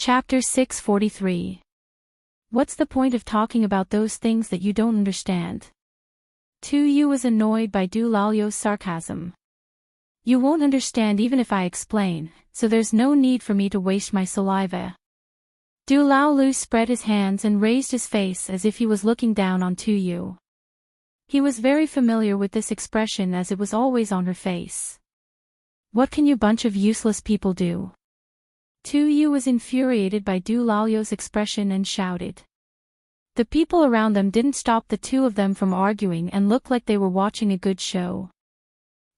Chapter 643. What's the point of talking about those things that you don't understand? Tu Yu was annoyed by Du Lao's sarcasm. You won't understand even if I explain, so there's no need for me to waste my saliva. Du Lao spread his hands and raised his face as if he was looking down on Tu Yu. He was very familiar with this expression as it was always on her face. What can you bunch of useless people do? Tu Yu was infuriated by Du Lao's expression and shouted. The people around them didn't stop the two of them from arguing and looked like they were watching a good show.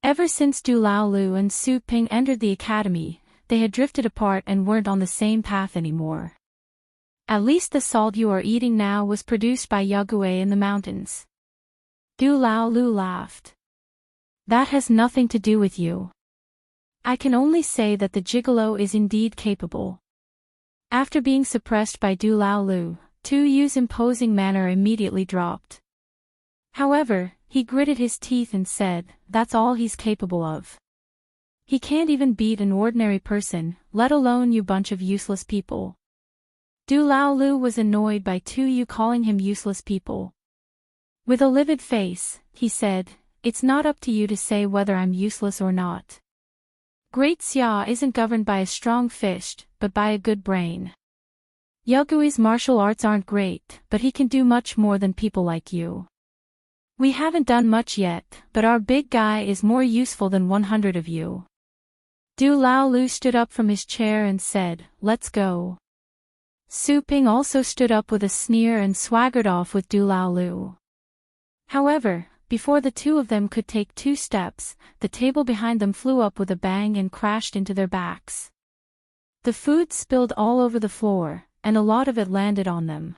Ever since Du Lao and Su Ping entered the academy, they had drifted apart and weren't on the same path anymore. At least the salt you are eating now was produced by Yagué in the mountains. Du Lao laughed. That has nothing to do with you. I can only say that the gigolo is indeed capable. After being suppressed by Du Lao, Tu Yu's imposing manner immediately dropped. However, he gritted his teeth and said, that's all he's capable of. He can't even beat an ordinary person, let alone you bunch of useless people. Du Lao was annoyed by Tu Yu calling him useless people. With a livid face, he said, it's not up to you to say whether I'm useless or not. Great Xia isn't governed by a strong fist, but by a good brain. Yagui's martial arts aren't great, but he can do much more than people like you. We haven't done much yet, but our big guy is more useful than 100 of you. Du Lao stood up from his chair and said, let's go. Su Ping also stood up with a sneer and swaggered off with Du Lao. However, before the two of them could take 2 steps, the table behind them flew up with a bang and crashed into their backs. The food spilled all over the floor, and a lot of it landed on them.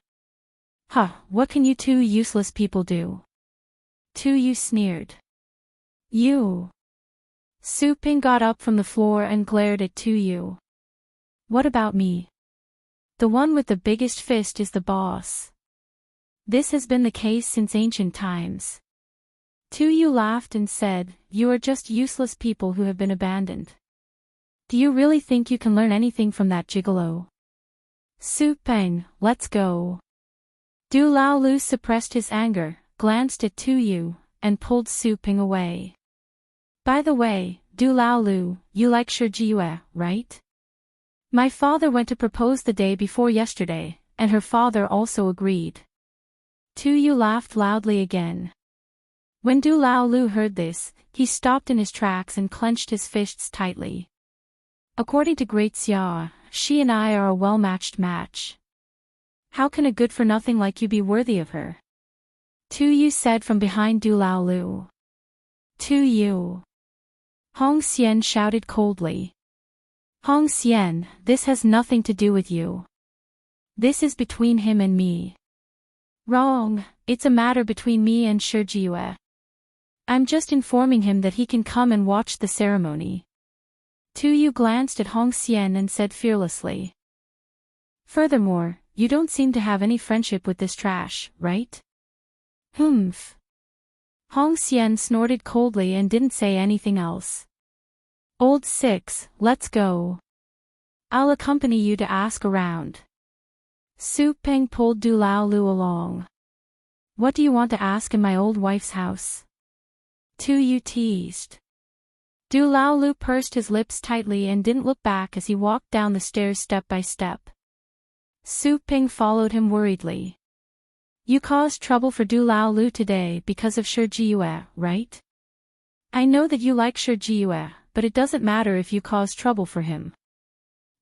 Huh, what can you two useless people do? Tu Yu sneered. You. Su Ping got up from the floor and glared at Tu Yu. What about me? The one with the biggest fist is the boss. This has been the case since ancient times. Tu Yu laughed and said, you are just useless people who have been abandoned. Do you really think you can learn anything from that gigolo? Su Ping, let's go. Du Lao suppressed his anger, glanced at Tu Yu, and pulled Su Ping away. By the way, Du Lao, you like Shijie, right? My father went to propose the day before yesterday, and her father also agreed. Tu Yu laughed loudly again. When Du Lao heard this, he stopped in his tracks and clenched his fists tightly. According to Great Xia, she and I are a well-matched match. How can a good-for-nothing like you be worthy of her? Tu Yu said from behind Du Lao. Tu Yu. Hong Xian shouted coldly. Hong Xian, this has nothing to do with you. This is between him and me. Wrong, it's a matter between me and Shijie. I'm just informing him that he can come and watch the ceremony. Tu Yu glanced at Hong Xian and said fearlessly. Furthermore, you don't seem to have any friendship with this trash, right? Humph. Hong Xian snorted coldly and didn't say anything else. Old Six, let's go. I'll accompany you to ask around. Su Ping pulled Du Lao along. What do you want to ask in my old wife's house? Tu Yu teased. Du Lao pursed his lips tightly and didn't look back as he walked down the stairs step by step. Su Ping followed him worriedly. You caused trouble for Du Lao today because of Shijie, right? I know that you like Shijie, but it doesn't matter if you cause trouble for him.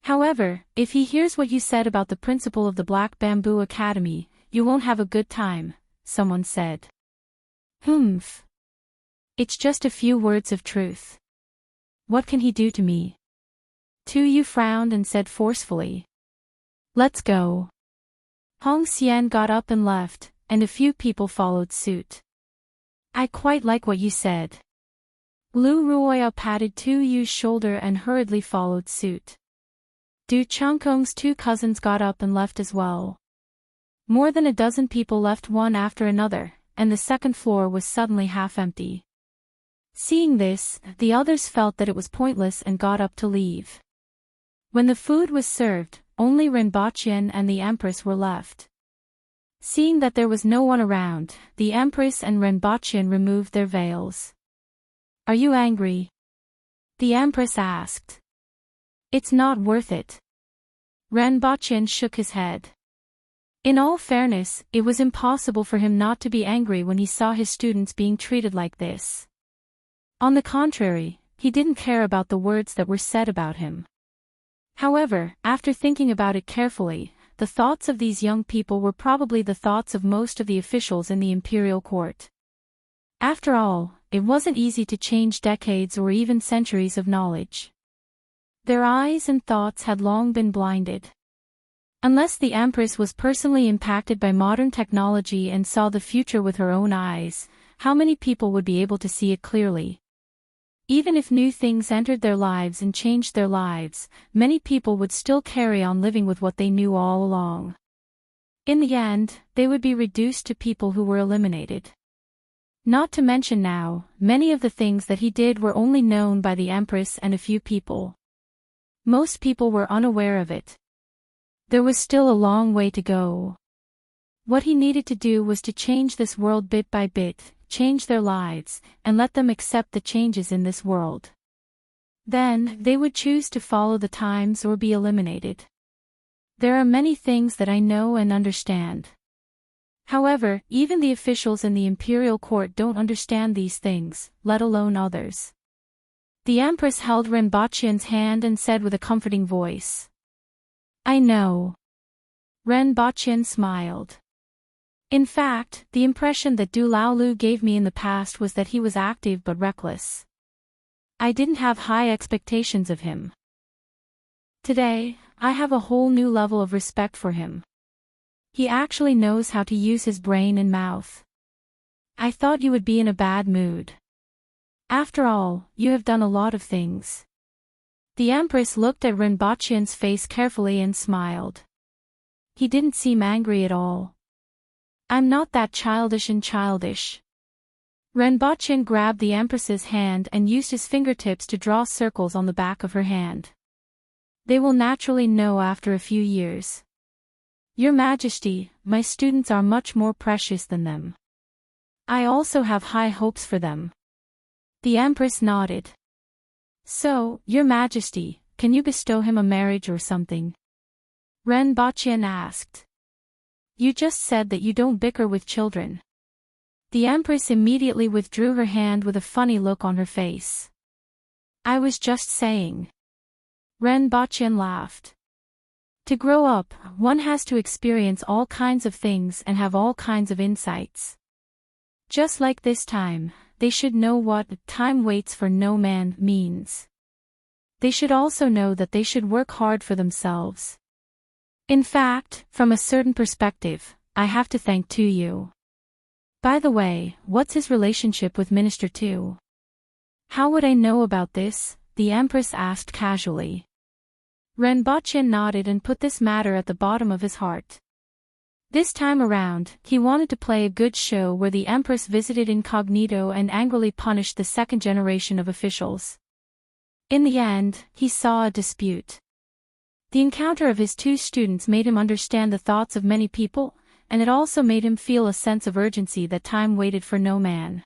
However, if he hears what you said about the principal of the Black Bamboo Academy, you won't have a good time, someone said. Humph. It's just a few words of truth. What can he do to me? Tu Yu frowned and said forcefully. Let's go. Hong Xian got up and left, and a few people followed suit. I quite like what you said. Lu Ruoya patted Tu Yu's shoulder and hurriedly followed suit. Du Changkong's 2 cousins got up and left as well. More than a dozen people left one after another, and the second floor was suddenly half empty. Seeing this, the others felt that it was pointless and got up to leave. When the food was served, only Rinpochen and the Empress were left. Seeing that there was no one around, the Empress and Rinpochen removed their veils. "Are you angry?" the Empress asked. "It's not worth it." Rinpochen shook his head. In all fairness, it was impossible for him not to be angry when he saw his students being treated like this. On the contrary, he didn't care about the words that were said about him. However, after thinking about it carefully, the thoughts of these young people were probably the thoughts of most of the officials in the imperial court. After all, it wasn't easy to change decades or even centuries of knowledge. Their eyes and thoughts had long been blinded. Unless the Empress was personally impacted by modern technology and saw the future with her own eyes, how many people would be able to see it clearly? Even if new things entered their lives and changed their lives, many people would still carry on living with what they knew all along. In the end, they would be reduced to people who were eliminated. Not to mention now, many of the things that he did were only known by the Empress and a few people. Most people were unaware of it. There was still a long way to go. What he needed to do was to change this world bit by bit, change their lives, and let them accept the changes in this world. Then, they would choose to follow the times or be eliminated. There are many things that I know and understand. However, even the officials in the imperial court don't understand these things, let alone others. The Empress held Rinpochen's hand and said with a comforting voice, "I know." Rinpochen smiled. In fact, the impression that Du Laolu gave me in the past was that he was active but reckless. I didn't have high expectations of him. Today, I have a whole new level of respect for him. He actually knows how to use his brain and mouth. I thought you would be in a bad mood. After all, you have done a lot of things. The Empress looked at Rinpochen's face carefully and smiled. He didn't seem angry at all. "I'm not that childish and childish." Rinpochen grabbed the Empress's hand and used his fingertips to draw circles on the back of her hand. "They will naturally know after a few years. Your Majesty, my students are much more precious than them. I also have high hopes for them." The Empress nodded. "So, Your Majesty, can you bestow him a marriage or something?" Rinpochen asked. "You just said that you don't bicker with children." The Empress immediately withdrew her hand with a funny look on her face. "I was just saying." Rinpochen laughed. To grow up, one has to experience all kinds of things and have all kinds of insights. Just like this time, they should know what "time waits for no man" means. They should also know that they should work hard for themselves. In fact, from a certain perspective, I have to thank you. By the way, what's his relationship with Minister Tu? How would I know about this? The Empress asked casually. Rinpochen nodded and put this matter at the bottom of his heart. This time around, he wanted to play a good show where the Empress visited incognito and angrily punished the second generation of officials. In the end, he saw a dispute. The encounter of his two students made him understand the thoughts of many people, and it also made him feel a sense of urgency that time waited for no man.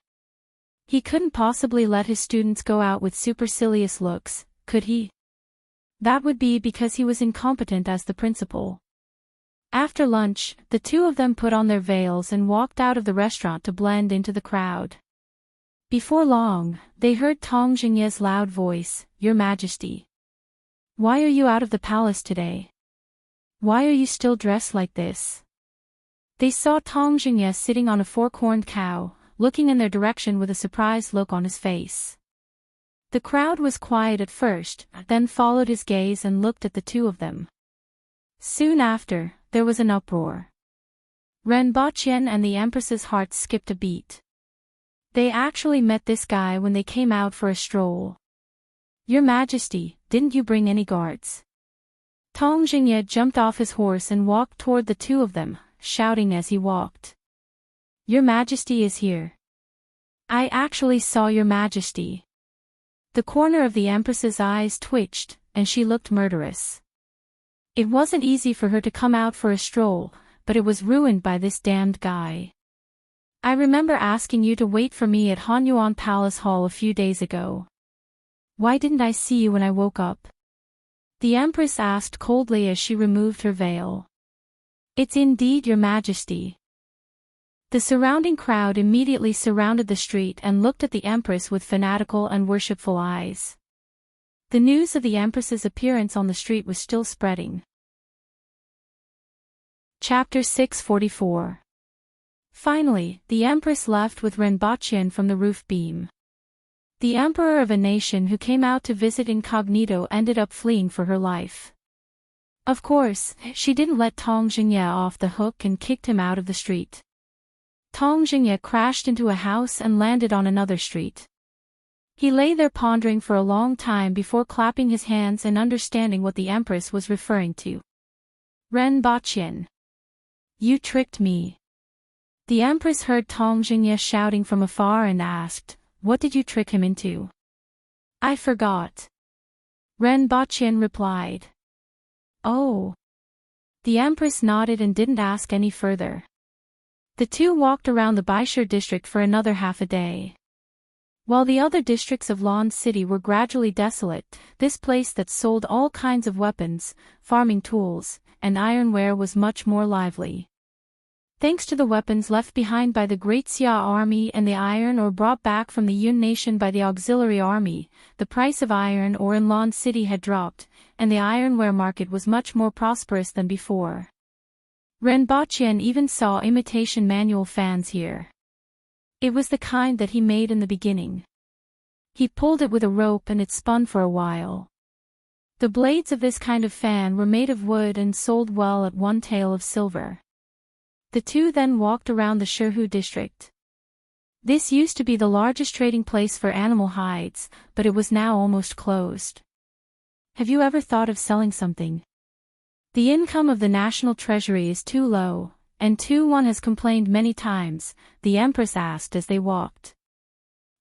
He couldn't possibly let his students go out with supercilious looks, could he? That would be because he was incompetent as the principal. After lunch, the two of them put on their veils and walked out of the restaurant to blend into the crowd. Before long, they heard Tong Jingye's loud voice, "Your Majesty. Why are you out of the palace today? Why are you still dressed like this?" They saw Tong Jingye sitting on a four-corned cow, looking in their direction with a surprised look on his face. The crowd was quiet at first, then followed his gaze and looked at the two of them. Soon after, there was an uproar. Rinpochen and the Empress's hearts skipped a beat. They actually met this guy when they came out for a stroll. "Your Majesty, didn't you bring any guards?" Tong Jingye jumped off his horse and walked toward the two of them, shouting as he walked. "Your Majesty is here. I actually saw Your Majesty." The corner of the Empress's eyes twitched, and she looked murderous. It wasn't easy for her to come out for a stroll, but it was ruined by this damned guy. I remember asking you to wait for me at Hanyuan Palace Hall a few days ago. Why didn't I see you when I woke up? The Empress asked coldly as she removed her veil. It's indeed your Majesty. The surrounding crowd immediately surrounded the street and looked at the Empress with fanatical and worshipful eyes. The news of the Empress's appearance on the street was still spreading. Chapter 644. Finally, the Empress left with Renbachian from the roof beam. The emperor of a nation who came out to visit incognito ended up fleeing for her life. Of course, she didn't let Tong Jingye off the hook and kicked him out of the street. Tong Jingye crashed into a house and landed on another street. He lay there pondering for a long time before clapping his hands and understanding what the Empress was referring to. Renbachian. You tricked me. The Empress heard Tong Jingye shouting from afar and asked, what did you trick him into? I forgot. Renbachian replied. Oh. The Empress nodded and didn't ask any further. The two walked around the Baishur district for another half a day. While the other districts of Lan City were gradually desolate, this place that sold all kinds of weapons, farming tools, and ironware was much more lively. Thanks to the weapons left behind by the Great Xia army and the iron ore brought back from the Yun nation by the auxiliary army, the price of iron ore in Lan City had dropped, and the ironware market was much more prosperous than before. Renbachian even saw imitation manual fans here. It was the kind that he made in the beginning. He pulled it with a rope and it spun for a while. The blades of this kind of fan were made of wood and sold well at 1 tael of silver. The two then walked around the Shehu district. This used to be the largest trading place for animal hides, but it was now almost closed. Have you ever thought of selling something? The income of the national treasury is too low, and one has complained many times, the Empress asked as they walked.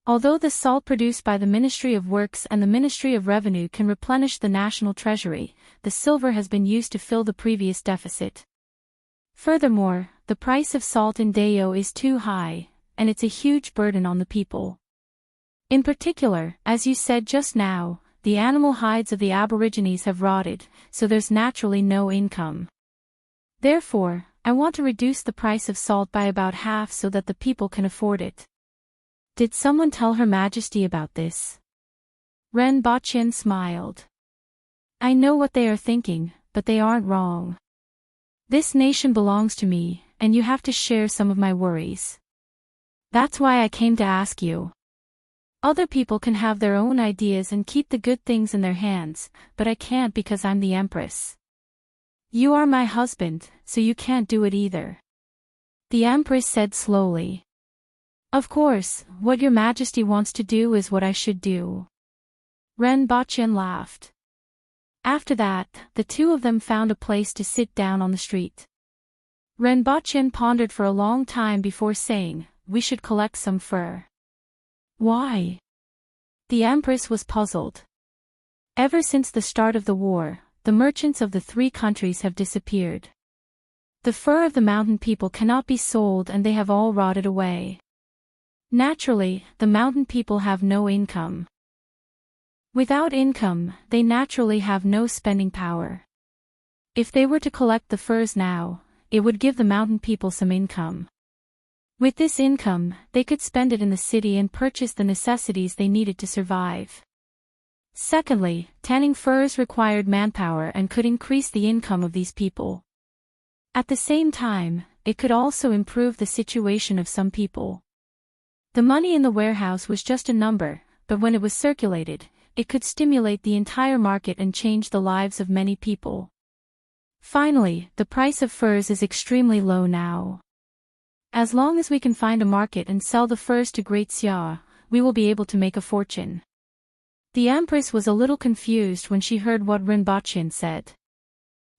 Although the salt produced by the Ministry of Works and the Ministry of Revenue can replenish the national treasury, the silver has been used to fill the previous deficit. Furthermore, the price of salt in Dayo is too high, and it's a huge burden on the people. In particular, as you said just now, the animal hides of the Aborigines have rotted, so there's naturally no income. Therefore, I want to reduce the price of salt by about half so that the people can afford it. Did someone tell Her Majesty about this? Renbachian smiled. I know what they are thinking, but they aren't wrong. This nation belongs to me, and you have to share some of my worries. That's why I came to ask you. Other people can have their own ideas and keep the good things in their hands, but I can't because I'm the Empress. You are my husband, so you can't do it either. The Empress said slowly. Of course, what Your Majesty wants to do is what I should do. Renbachian laughed. After that, the two of them found a place to sit down on the street. Renbachian pondered for a long time before saying, we should collect some fur. Why? The Empress was puzzled. Ever since the start of the war, the merchants of the 3 countries have disappeared. The fur of the mountain people cannot be sold and they have all rotted away. Naturally, the mountain people have no income. Without income, they naturally have no spending power. If they were to collect the furs now, it would give the mountain people some income. With this income, they could spend it in the city and purchase the necessities they needed to survive. Secondly, tanning furs required manpower and could increase the income of these people. At the same time, it could also improve the situation of some people. The money in the warehouse was just a number, but when it was circulated, it could stimulate the entire market and change the lives of many people. Finally, the price of furs is extremely low now. As long as we can find a market and sell the furs to Great Xia, we will be able to make a fortune. The Empress was a little confused when she heard what Renbachian said.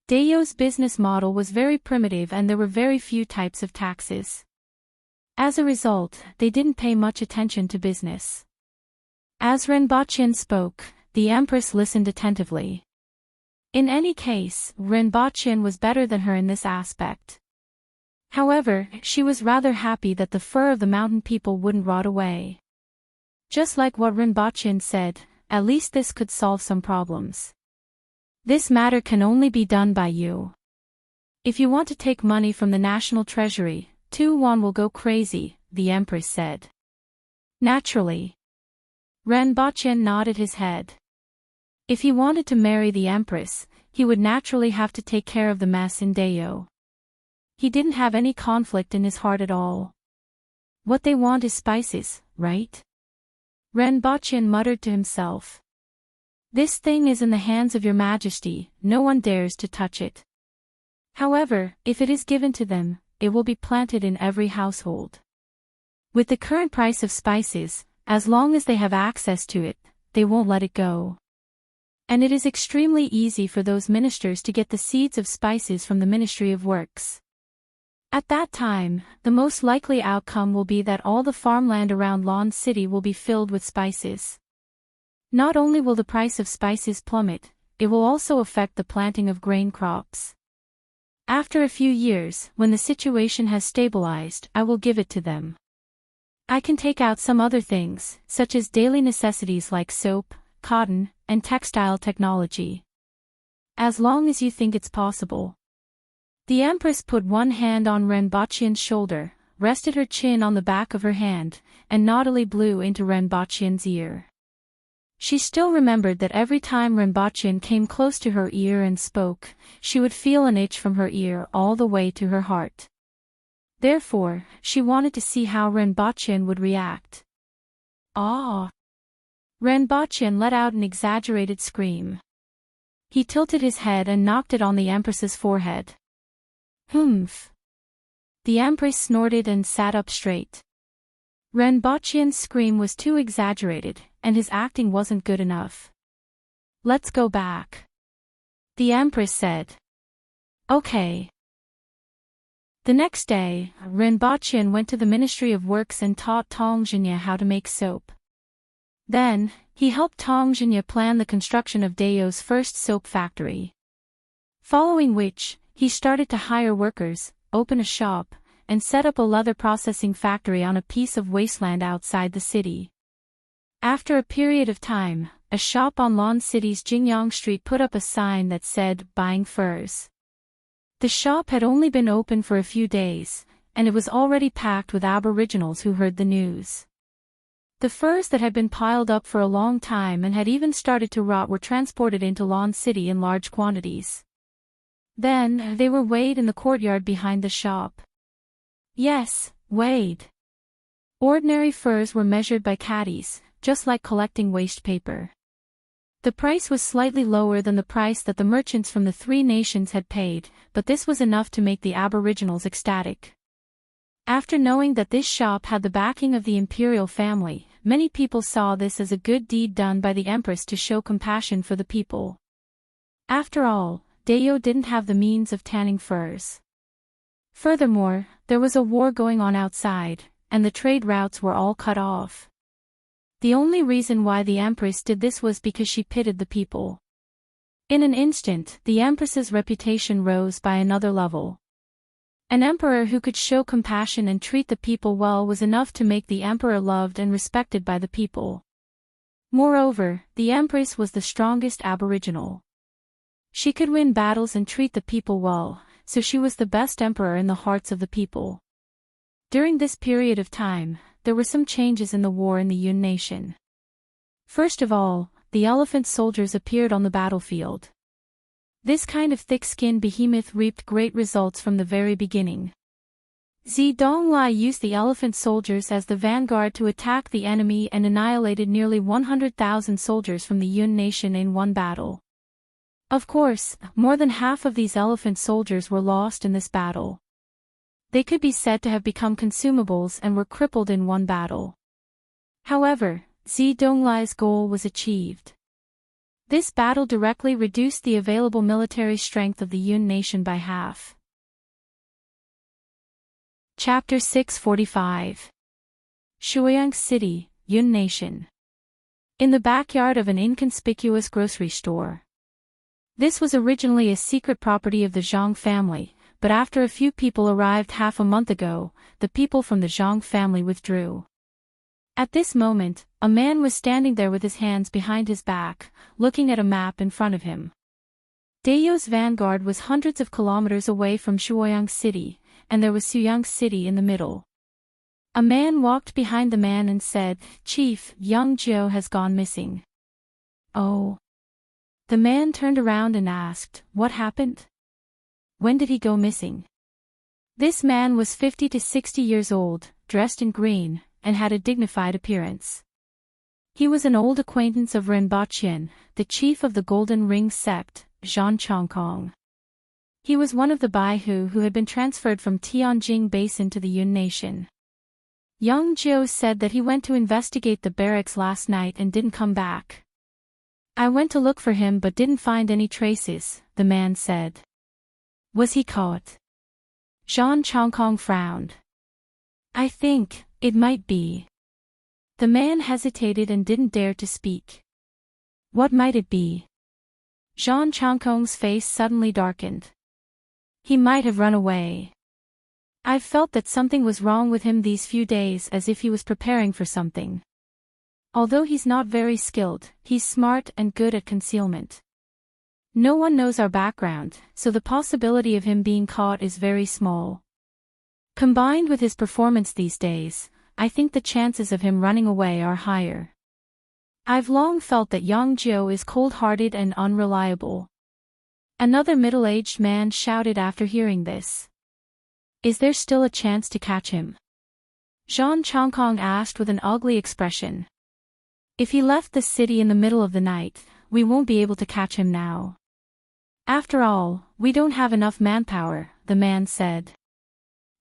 Dayo's business model was very primitive and there were very few types of taxes. As a result, they didn't pay much attention to business. As Renbachian spoke, the Empress listened attentively. In any case, Rinpoche was better than her in this aspect. However, she was rather happy that the fur of the mountain people wouldn't rot away. Just like what Rinpoche said, at least this could solve some problems. This matter can only be done by you. If you want to take money from the national treasury, Tu Wan will go crazy, the Empress said. Naturally. Rinpoche nodded his head. If he wanted to marry the Empress, he would naturally have to take care of the mess in Deo. He didn't have any conflict in his heart at all. What they want is spices, right? Rinpoche muttered to himself. This thing is in the hands of your majesty, no one dares to touch it. However, if it is given to them, it will be planted in every household. With the current price of spices, as long as they have access to it, they won't let it go. And it is extremely easy for those ministers to get the seeds of spices from the Ministry of Works. At that time, the most likely outcome will be that all the farmland around Lawn City will be filled with spices. Not only will the price of spices plummet, it will also affect the planting of grain crops. After a few years, when the situation has stabilized, I will give it to them. I can take out some other things, such as daily necessities like soap, cotton, and textile technology. As long as you think it's possible. The Empress put one hand on Rinpoche's shoulder, rested her chin on the back of her hand, and naughtily blew into Rinpoche's ear. She still remembered that every time Rinpoche came close to her ear and spoke, she would feel an itch from her ear all the way to her heart. Therefore, she wanted to see how Rinpoche would react. Ah! Rinpoche let out an exaggerated scream. He tilted his head and knocked it on the Empress's forehead. Humph! The Empress snorted and sat up straight. Rinpoche's scream was too exaggerated, and his acting wasn't good enough. Let's go back. The Empress said. Okay. The next day, Rinpoche went to the Ministry of Works and taught Tongzhinya how to make soap. Then, he helped Tongzhinya plan the construction of Deo's first soap factory. Following which, he started to hire workers, open a shop, and set up a leather processing factory on a piece of wasteland outside the city. After a period of time, a shop on Lawn City's Jingyang Street put up a sign that said, "Buying furs." The shop had only been open for a few days, and it was already packed with aboriginals who heard the news. The furs that had been piled up for a long time and had even started to rot were transported into Lawn City in large quantities. Then, they were weighed in the courtyard behind the shop. Yes, weighed. Ordinary furs were measured by caddies, just like collecting waste paper. The price was slightly lower than the price that the merchants from the three nations had paid, but this was enough to make the aboriginals ecstatic. After knowing that this shop had the backing of the imperial family, many people saw this as a good deed done by the Empress to show compassion for the people. After all, Deo didn't have the means of tanning furs. Furthermore, there was a war going on outside, and the trade routes were all cut off. The only reason why the Empress did this was because she pitied the people. In an instant, the Empress's reputation rose by another level. An emperor who could show compassion and treat the people well was enough to make the emperor loved and respected by the people. Moreover, the Empress was the strongest aboriginal. She could win battles and treat the people well, so she was the best emperor in the hearts of the people. During this period of time, there were some changes in the war in the Yun nation. First of all, the elephant soldiers appeared on the battlefield. This kind of thick-skinned behemoth reaped great results from the very beginning. Zidonglai used the elephant soldiers as the vanguard to attack the enemy and annihilated nearly 100,000 soldiers from the Yun nation in one battle. Of course, more than half of these elephant soldiers were lost in this battle. They could be said to have become consumables and were crippled in one battle. However, Zidonglai's goal was achieved. This battle directly reduced the available military strength of the Yun nation by half. Chapter 645. Shuiyang City, Yun Nation. In the backyard of an inconspicuous grocery store. This was originally a secret property of the Zhang family, but after a few people arrived half a month ago, the people from the Zhang family withdrew. At this moment, a man was standing there with his hands behind his back, looking at a map in front of him. Dayo's vanguard was hundreds of kilometers away from Shuoyang City, and there was Suyang City in the middle. A man walked behind the man and said, "Chief, Yang Jiao has gone missing." "Oh." The man turned around and asked, "What happened? When did he go missing?" This man was 50 to 60 years old, dressed in green, and had a dignified appearance. He was an old acquaintance of Rinpoche, the chief of the Golden Ring sect, Zhan Chongkong. He was one of the Baihu who had been transferred from Tianjing Basin to the Yun Nation. Yang Jiao said that he went to investigate the barracks last night and didn't come back. "I went to look for him but didn't find any traces," the man said. "Was he caught?" Zhan Chongkong frowned. "I think it might be." The man hesitated and didn't dare to speak. "What might it be?" Zhan Chongkong's face suddenly darkened. "He might have run away. I've felt that something was wrong with him these few days, as if he was preparing for something. Although he's not very skilled, he's smart and good at concealment. No one knows our background, so the possibility of him being caught is very small. Combined with his performance these days, I think the chances of him running away are higher. I've long felt that Yang Jiao is cold-hearted and unreliable." Another middle-aged man shouted after hearing this. "Is there still a chance to catch him?" Zhan Chongkong asked with an ugly expression. "If he left the city in the middle of the night, we won't be able to catch him now. After all, we don't have enough manpower," the man said.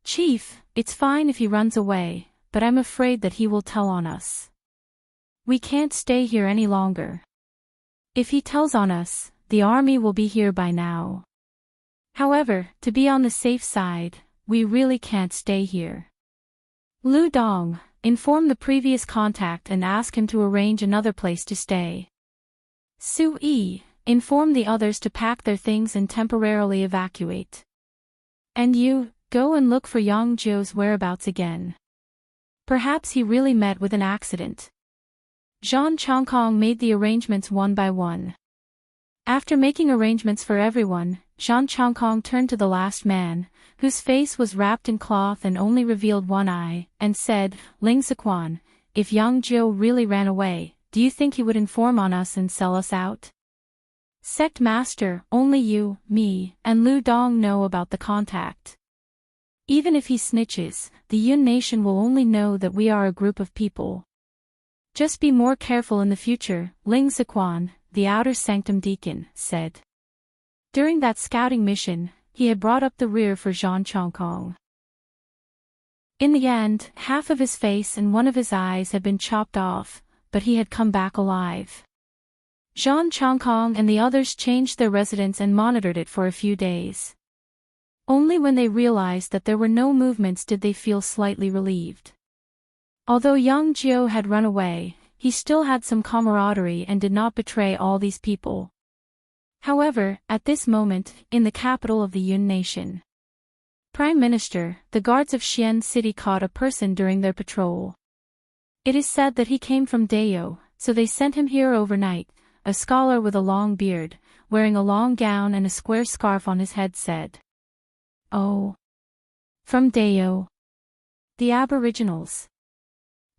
"Chief, it's fine if he runs away, but I'm afraid that he will tell on us. We can't stay here any longer. If he tells on us, the army will be here by now. However, to be on the safe side, we really can't stay here. Lu Dong, inform the previous contact and ask him to arrange another place to stay. Su Yi, inform the others to pack their things and temporarily evacuate. And you, go and look for Yang Jiao's whereabouts again. Perhaps he really met with an accident." Zhan Chongkong made the arrangements one by one. After making arrangements for everyone, Zhan Chongkong turned to the last man, whose face was wrapped in cloth and only revealed one eye, and said, "Ling Siquan, if Yang Jiao really ran away, do you think he would inform on us and sell us out?" "Sect Master, only you, me, and Lu Dong know about the contact. Even if he snitches, the Yun Nation will only know that we are a group of people. Just be more careful in the future," Ling Siquan, the outer sanctum deacon, said. During that scouting mission, he had brought up the rear for Zhan Chongkong. In the end, half of his face and one of his eyes had been chopped off, but he had come back alive. Zhan Chongkong and the others changed their residence and monitored it for a few days. Only when they realized that there were no movements did they feel slightly relieved. Although Yang Jiao had run away, he still had some camaraderie and did not betray all these people. However, at this moment, in the capital of the Yun Nation, Prime Minister, the guards of Xian City caught a person during their patrol. It is said that he came from Dayo, so they sent him here overnight. A scholar with a long beard, wearing a long gown and a square scarf on his head said. "Oh. From Dayo. The Aboriginals."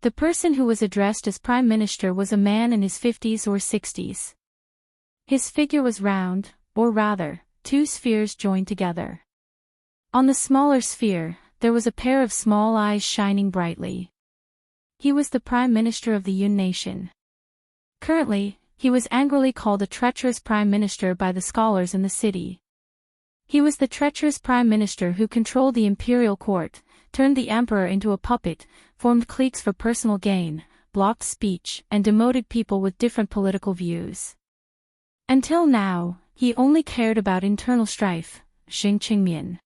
The person who was addressed as Prime Minister was a man in his 50s or 60s. His figure was round, or rather, two spheres joined together. On the smaller sphere, there was a pair of small eyes shining brightly. He was the Prime Minister of the Yun Nation. Currently, he was angrily called a treacherous Prime Minister by the scholars in the city. He was the treacherous Prime Minister who controlled the imperial court, turned the emperor into a puppet, formed cliques for personal gain, blocked speech, and demoted people with different political views. Until now, he only cared about internal strife, Xing Qingmian.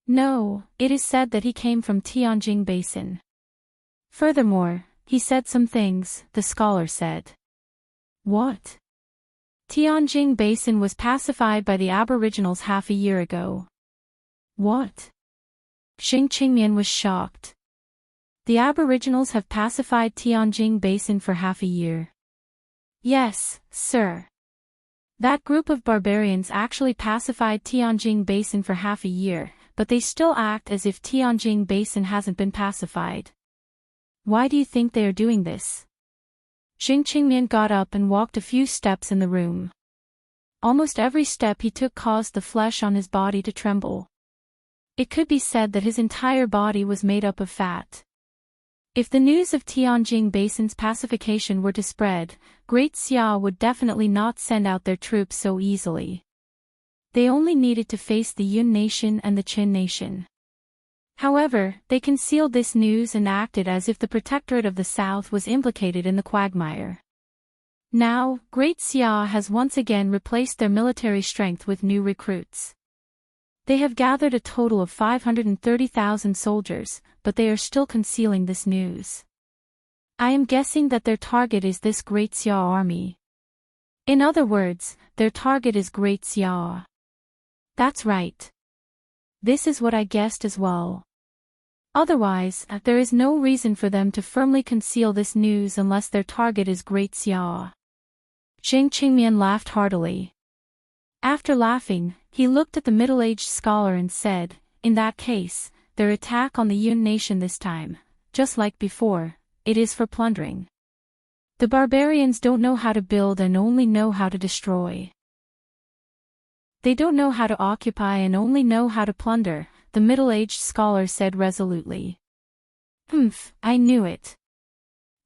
No, it is said that he came from Tianjing Basin. Furthermore, he said some things, the scholar said. What? Tianjin Basin was pacified by the Aboriginals half a year ago. What? Xing Qingmian was shocked. The Aboriginals have pacified Tianjin Basin for half a year. Yes, sir. That group of barbarians actually pacified Tianjin Basin for half a year, but they still act as if Tianjin Basin hasn't been pacified. Why do you think they are doing this? Xing Qingmian got up and walked a few steps in the room. Almost every step he took caused the flesh on his body to tremble. It could be said that his entire body was made up of fat. If the news of Tianjin Basin's pacification were to spread, Great Xia would definitely not send out their troops so easily. They only needed to face the Yun nation and the Qin nation. However, they concealed this news and acted as if the Protectorate of the South was implicated in the quagmire. Now, Great Xia has once again replaced their military strength with new recruits. They have gathered a total of 530,000 soldiers, but they are still concealing this news. I am guessing that their target is this Great Xia army. In other words, their target is Great Xia. That's right. This is what I guessed as well. Otherwise, there is no reason for them to firmly conceal this news unless their target is Great Xia. Xing Qingmian laughed heartily. After laughing, he looked at the middle-aged scholar and said, in that case, their attack on the Yun nation this time, just like before, it is for plundering. The barbarians don't know how to build and only know how to destroy. They don't know how to occupy and only know how to plunder, the middle-aged scholar said resolutely. I knew it.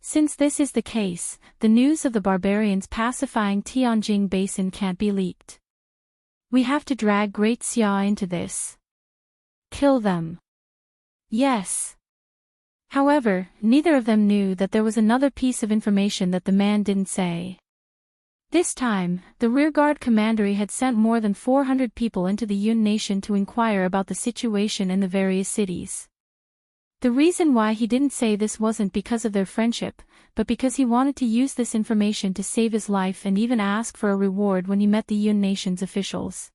Since this is the case, the news of the barbarians pacifying Tianjin Basin can't be leaked. We have to drag Great Xia into this. Kill them. Yes. However, neither of them knew that there was another piece of information that the man didn't say. This time, the rearguard commandery had sent more than 400 people into the Yun nation to inquire about the situation in the various cities. The reason why he didn't say this wasn't because of their friendship, but because he wanted to use this information to save his life and even ask for a reward when he met the Yun nation's officials.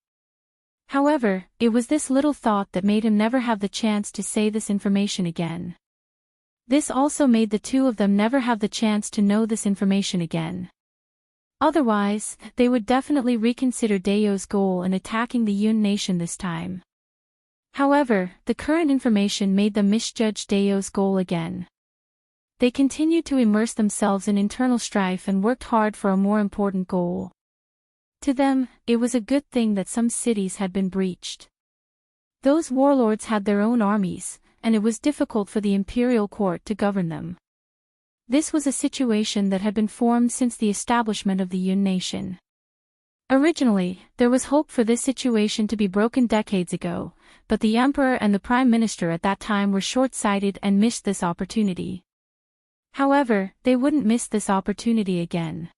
However, it was this little thought that made him never have the chance to say this information again. This also made the two of them never have the chance to know this information again. Otherwise, they would definitely reconsider Dao's goal in attacking the Yun nation this time. However, the current information made them misjudge Dao's goal again. They continued to immerse themselves in internal strife and worked hard for a more important goal. To them, it was a good thing that some cities had been breached. Those warlords had their own armies, and it was difficult for the imperial court to govern them. This was a situation that had been formed since the establishment of the Yun nation. Originally, there was hope for this situation to be broken decades ago, but the emperor and the prime minister at that time were short-sighted and missed this opportunity. However, they wouldn't miss this opportunity again.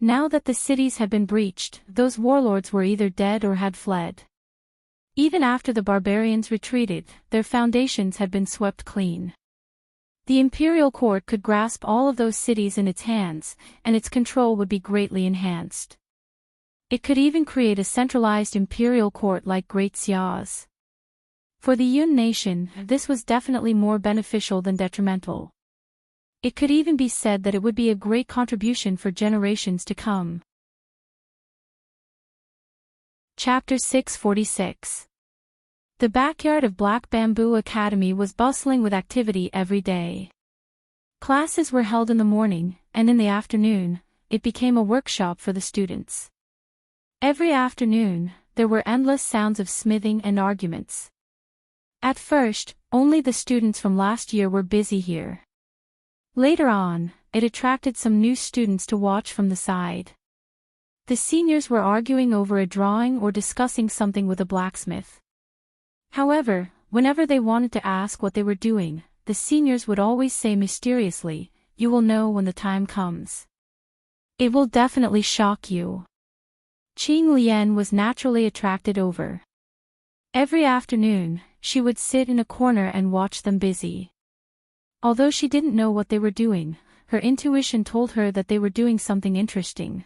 Now that the cities had been breached, those warlords were either dead or had fled. Even after the barbarians retreated, their foundations had been swept clean. The imperial court could grasp all of those cities in its hands, and its control would be greatly enhanced. It could even create a centralized imperial court like Great Xia's. For the Yun nation, this was definitely more beneficial than detrimental. It could even be said that it would be a great contribution for generations to come. Chapter 646. The backyard of Black Bamboo Academy was bustling with activity every day. Classes were held in the morning, and in the afternoon, it became a workshop for the students. Every afternoon, there were endless sounds of smithing and arguments. At first, only the students from last year were busy here. Later on, it attracted some new students to watch from the side. The seniors were arguing over a drawing or discussing something with a blacksmith. However, whenever they wanted to ask what they were doing, the seniors would always say mysteriously, "You will know when the time comes. It will definitely shock you." Qing Lian was naturally attracted over. Every afternoon, she would sit in a corner and watch them busy. Although she didn't know what they were doing, her intuition told her that they were doing something interesting.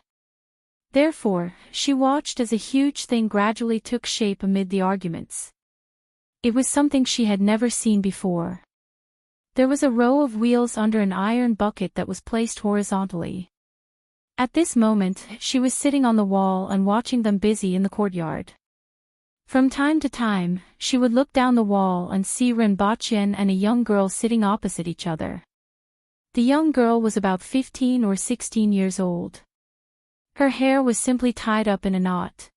Therefore, she watched as a huge thing gradually took shape amid the arguments. It was something she had never seen before. There was a row of wheels under an iron bucket that was placed horizontally. At this moment, she was sitting on the wall and watching them busy in the courtyard. From time to time, she would look down the wall and see Renbachien and a young girl sitting opposite each other. The young girl was about 15 or 16 years old. Her hair was simply tied up in a knot.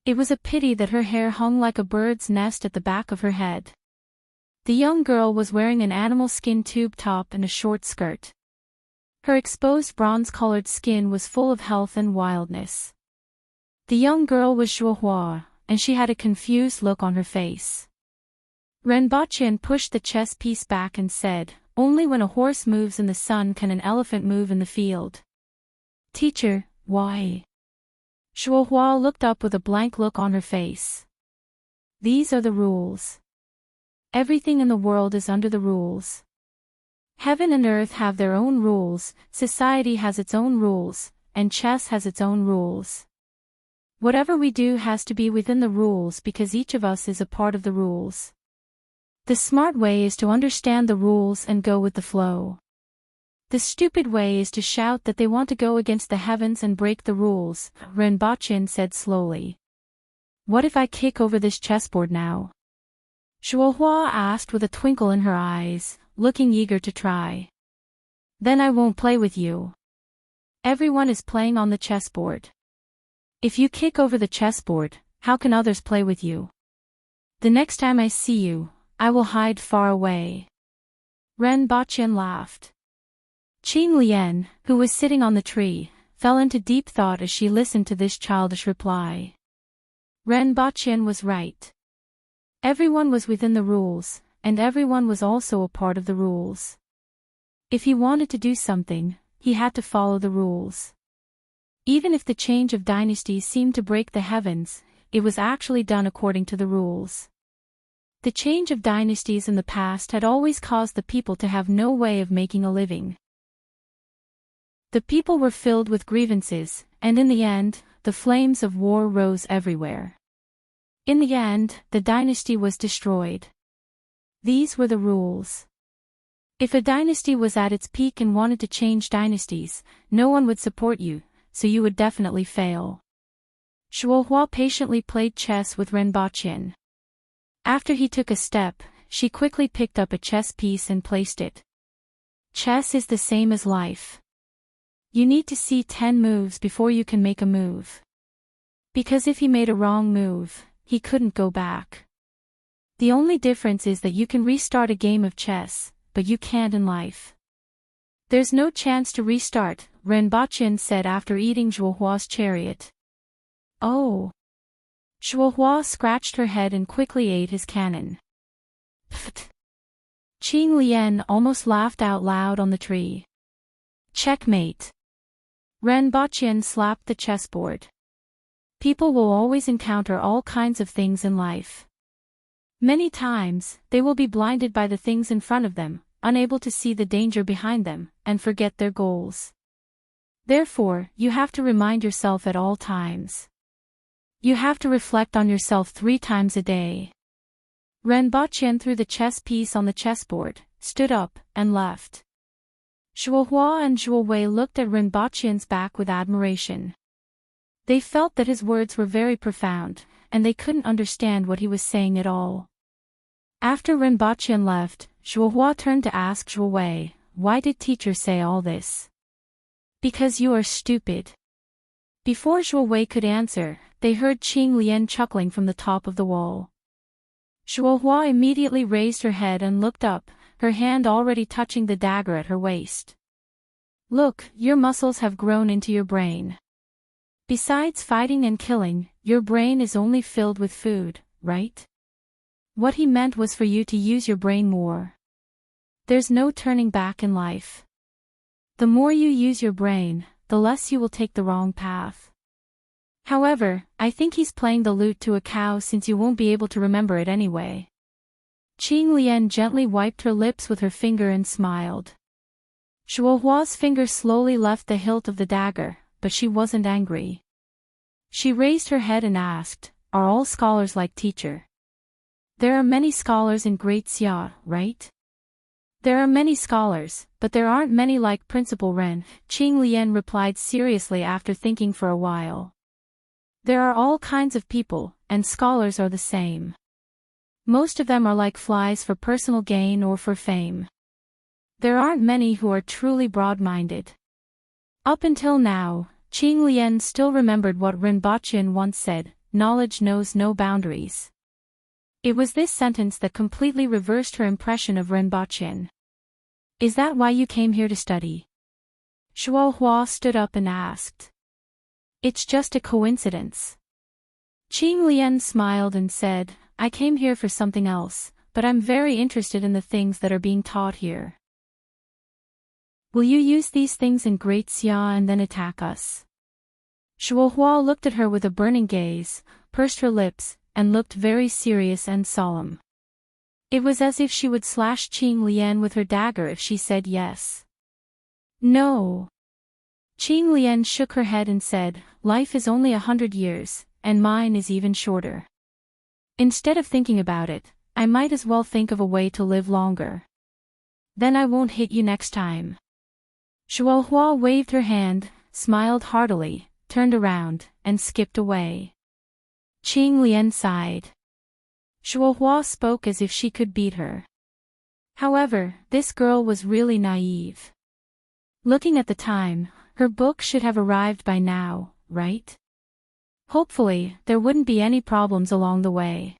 It was a pity that her hair hung like a bird's nest at the back of her head. The young girl was wearing an animal skin tube top and a short skirt. Her exposed bronze-colored skin was full of health and wildness. The young girl was Zhuohua, and she had a confused look on her face. Renbachien pushed the chess piece back and said, "Only when a horse moves in the sun can an elephant move in the field." "Teacher, why?" Zhuohua looked up with a blank look on her face. "These are the rules. Everything in the world is under the rules. Heaven and earth have their own rules, society has its own rules, and chess has its own rules. Whatever we do has to be within the rules because each of us is a part of the rules. The smart way is to understand the rules and go with the flow. The stupid way is to shout that they want to go against the heavens and break the rules," Renbachien said slowly. "What if I kick over this chessboard now?" Zhuohua asked with a twinkle in her eyes, looking eager to try. "Then I won't play with you. Everyone is playing on the chessboard. If you kick over the chessboard, how can others play with you? The next time I see you, I will hide far away." Renbachien laughed. Qing Lian, who was sitting on the tree, fell into deep thought as she listened to this childish reply. Renbachien was right. Everyone was within the rules, and everyone was also a part of the rules. If he wanted to do something, he had to follow the rules. Even if the change of dynasties seemed to break the heavens, it was actually done according to the rules. The change of dynasties in the past had always caused the people to have no way of making a living. The people were filled with grievances, and in the end, the flames of war rose everywhere. In the end, the dynasty was destroyed. These were the rules. If a dynasty was at its peak and wanted to change dynasties, no one would support you, so you would definitely fail. Zhuohua patiently played chess with Renbachien. After he took a step, she quickly picked up a chess piece and placed it. Chess is the same as life. You need to see 10 moves before you can make a move. Because if he made a wrong move, he couldn't go back. The only difference is that you can restart a game of chess, but you can't in life. "There's no chance to restart," Renbachien said after eating Zhuohua's chariot. "Oh." Zhuohua scratched her head and quickly ate his cannon. Pfft. Qing Lian almost laughed out loud on the tree. "Checkmate." Renbachien slapped the chessboard. People will always encounter all kinds of things in life. Many times, they will be blinded by the things in front of them, unable to see the danger behind them, and forget their goals. Therefore, you have to remind yourself at all times. You have to reflect on yourself 3 times a day. Renbachien threw the chess piece on the chessboard, stood up, and left. Zhuohua and Zhuowei looked at Renbachien's back with admiration. They felt that his words were very profound, and they couldn't understand what he was saying at all. After Renbachien left, Zhuohua turned to ask Zhuowei, "Why did teacher say all this?" "Because you are stupid." Before Zhuowei could answer, they heard Qing Lian chuckling from the top of the wall. Zhuohua immediately raised her head and looked up, her hand already touching the dagger at her waist. "Look, your muscles have grown into your brain. Besides fighting and killing, your brain is only filled with food, right?" What he meant was for you to use your brain more. There's no turning back in life. The more you use your brain, the less you will take the wrong path. However, I think he's playing the lute to a cow since you won't be able to remember it anyway. Qing Lian gently wiped her lips with her finger and smiled. Zhuohua's finger slowly left the hilt of the dagger, but she wasn't angry. She raised her head and asked, "Are all scholars like teacher?" "There are many scholars in Great Xia, right?" "There are many scholars, but there aren't many like Principal Ren," Qing Lian replied seriously after thinking for a while. "There are all kinds of people, and scholars are the same. Most of them are like flies for personal gain or for fame. There aren't many who are truly broad-minded." Up until now, Qing Lian still remembered what Rinpoche once said, "Knowledge knows no boundaries." It was this sentence that completely reversed her impression of Rinpoche. "Is that why you came here to study?" Shuo Hua stood up and asked. "It's just a coincidence." Qing Lian smiled and said, "I came here for something else, but I'm very interested in the things that are being taught here." "Will you use these things in Great Xia and then attack us?" Shuo Hua looked at her with a burning gaze, pursed her lips, and looked very serious and solemn. It was as if she would slash Qing Lian with her dagger if she said yes. "No." Qing Lian shook her head and said, "Life is only 100 years, and mine is even shorter. Instead of thinking about it, I might as well think of a way to live longer. Then I won't hit you next time." Shuo Hua waved her hand, smiled heartily, turned around, and skipped away. Qing Lian sighed. Shuo Hua spoke as if she could beat her. However, this girl was really naive. Looking at the time, her book should have arrived by now, right? Hopefully, there wouldn't be any problems along the way.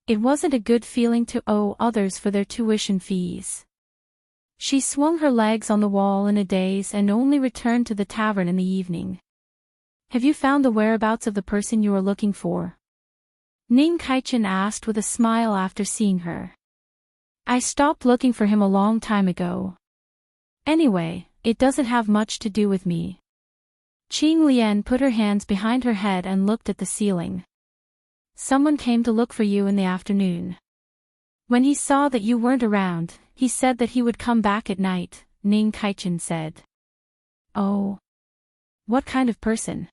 It wasn't a good feeling to owe others for their tuition fees. She swung her legs on the wall in a daze and only returned to the tavern in the evening. "Have you found the whereabouts of the person you were looking for?" Ning Kaichen asked with a smile after seeing her. "I stopped looking for him a long time ago. Anyway, it doesn't have much to do with me." Qing Lian put her hands behind her head and looked at the ceiling. "Someone came to look for you in the afternoon. When he saw that you weren't around, he said that he would come back at night," Ning Kaichen said. "Oh. What kind of person?"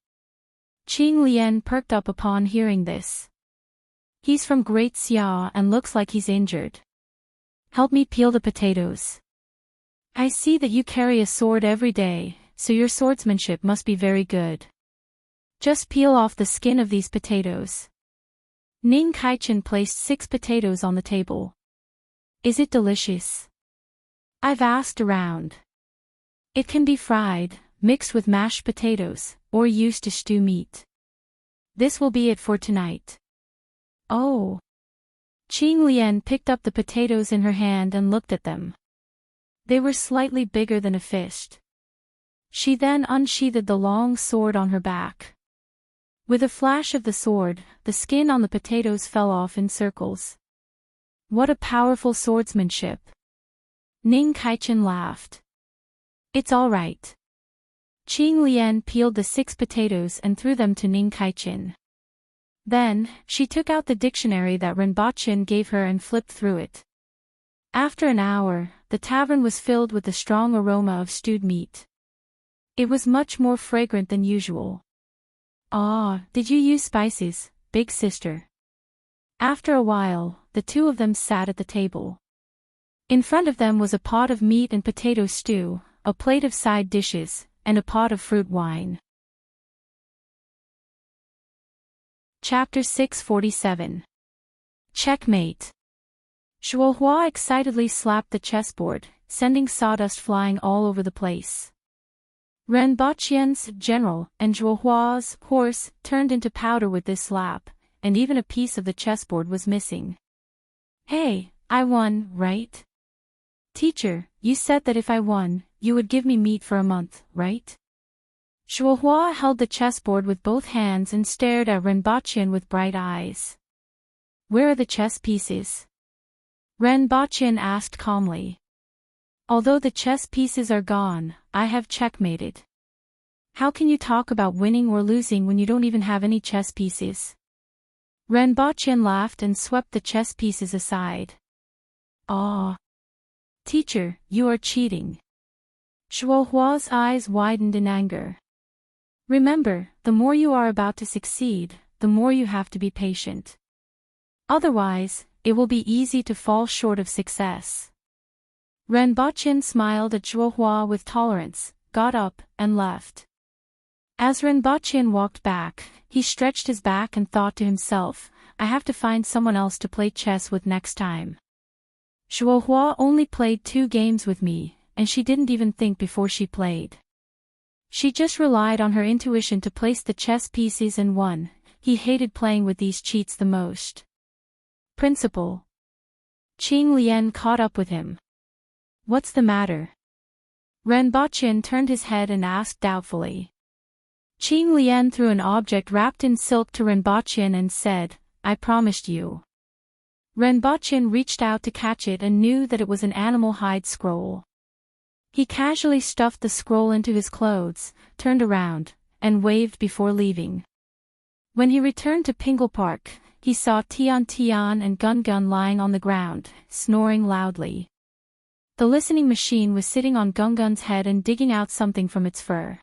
Qing Lian perked up upon hearing this. "He's from Great Xia and looks like he's injured. Help me peel the potatoes. I see that you carry a sword every day, so your swordsmanship must be very good. Just peel off the skin of these potatoes." Ning Kaichen placed 6 potatoes on the table. "Is it delicious?" "I've asked around. It can be fried, mixed with mashed potatoes, or used to stew meat. This will be it for tonight." "Oh." Qing Lian picked up the potatoes in her hand and looked at them. They were slightly bigger than a fist. She then unsheathed the long sword on her back. With a flash of the sword, the skin on the potatoes fell off in circles. "What a powerful swordsmanship." Ning Kaichen laughed. "It's all right." Qing Lian peeled the 6 potatoes and threw them to Ning Kaichen. Then, she took out the dictionary that Rinpoche gave her and flipped through it. After an hour, the tavern was filled with the strong aroma of stewed meat. It was much more fragrant than usual. "Ah, did you use spices, big sister?" After a while, the two of them sat at the table. In front of them was a pot of meat and potato stew, a plate of side dishes, and a pot of fruit wine. Chapter 647. Checkmate. Shuo Hua excitedly slapped the chessboard, sending sawdust flying all over the place. Renbachien's general and Zhuo Hua's horse turned into powder with this slap, and even a piece of the chessboard was missing. "Hey, I won, right?" "Teacher, you said that if I won, you would give me meat for a month, right?" Zhuo Hua held the chessboard with both hands and stared at Renbachian with bright eyes. "Where are the chess pieces?" Renbachian asked calmly. "Although the chess pieces are gone, I have checkmated." "How can you talk about winning or losing when you don't even have any chess pieces?" Renbachian laughed and swept the chess pieces aside. "Ah. Teacher, you are cheating." Zhuo Hua's eyes widened in anger. Remember, the more you are about to succeed, the more you have to be patient. Otherwise, it will be easy to fall short of success. Renbochin smiled at Zhuohua with tolerance, got up, and left. As Renbochin walked back, he stretched his back and thought to himself, I have to find someone else to play chess with next time. Zhuohua only played 2 games with me, and she didn't even think before she played. She just relied on her intuition to place the chess pieces and won. He hated playing with these cheats the most. Principal. Qing Lian caught up with him. What's the matter? Renbochin turned his head and asked doubtfully. Qing Lian threw an object wrapped in silk to Renbochin and said, I promised you. Renbochin reached out to catch it and knew that it was an animal hide scroll. He casually stuffed the scroll into his clothes, turned around, and waved before leaving. When he returned to Pingle Park, he saw Tian Tian and Gun Gun lying on the ground, snoring loudly. The listening machine was sitting on Gun Gun's head and digging out something from its fur.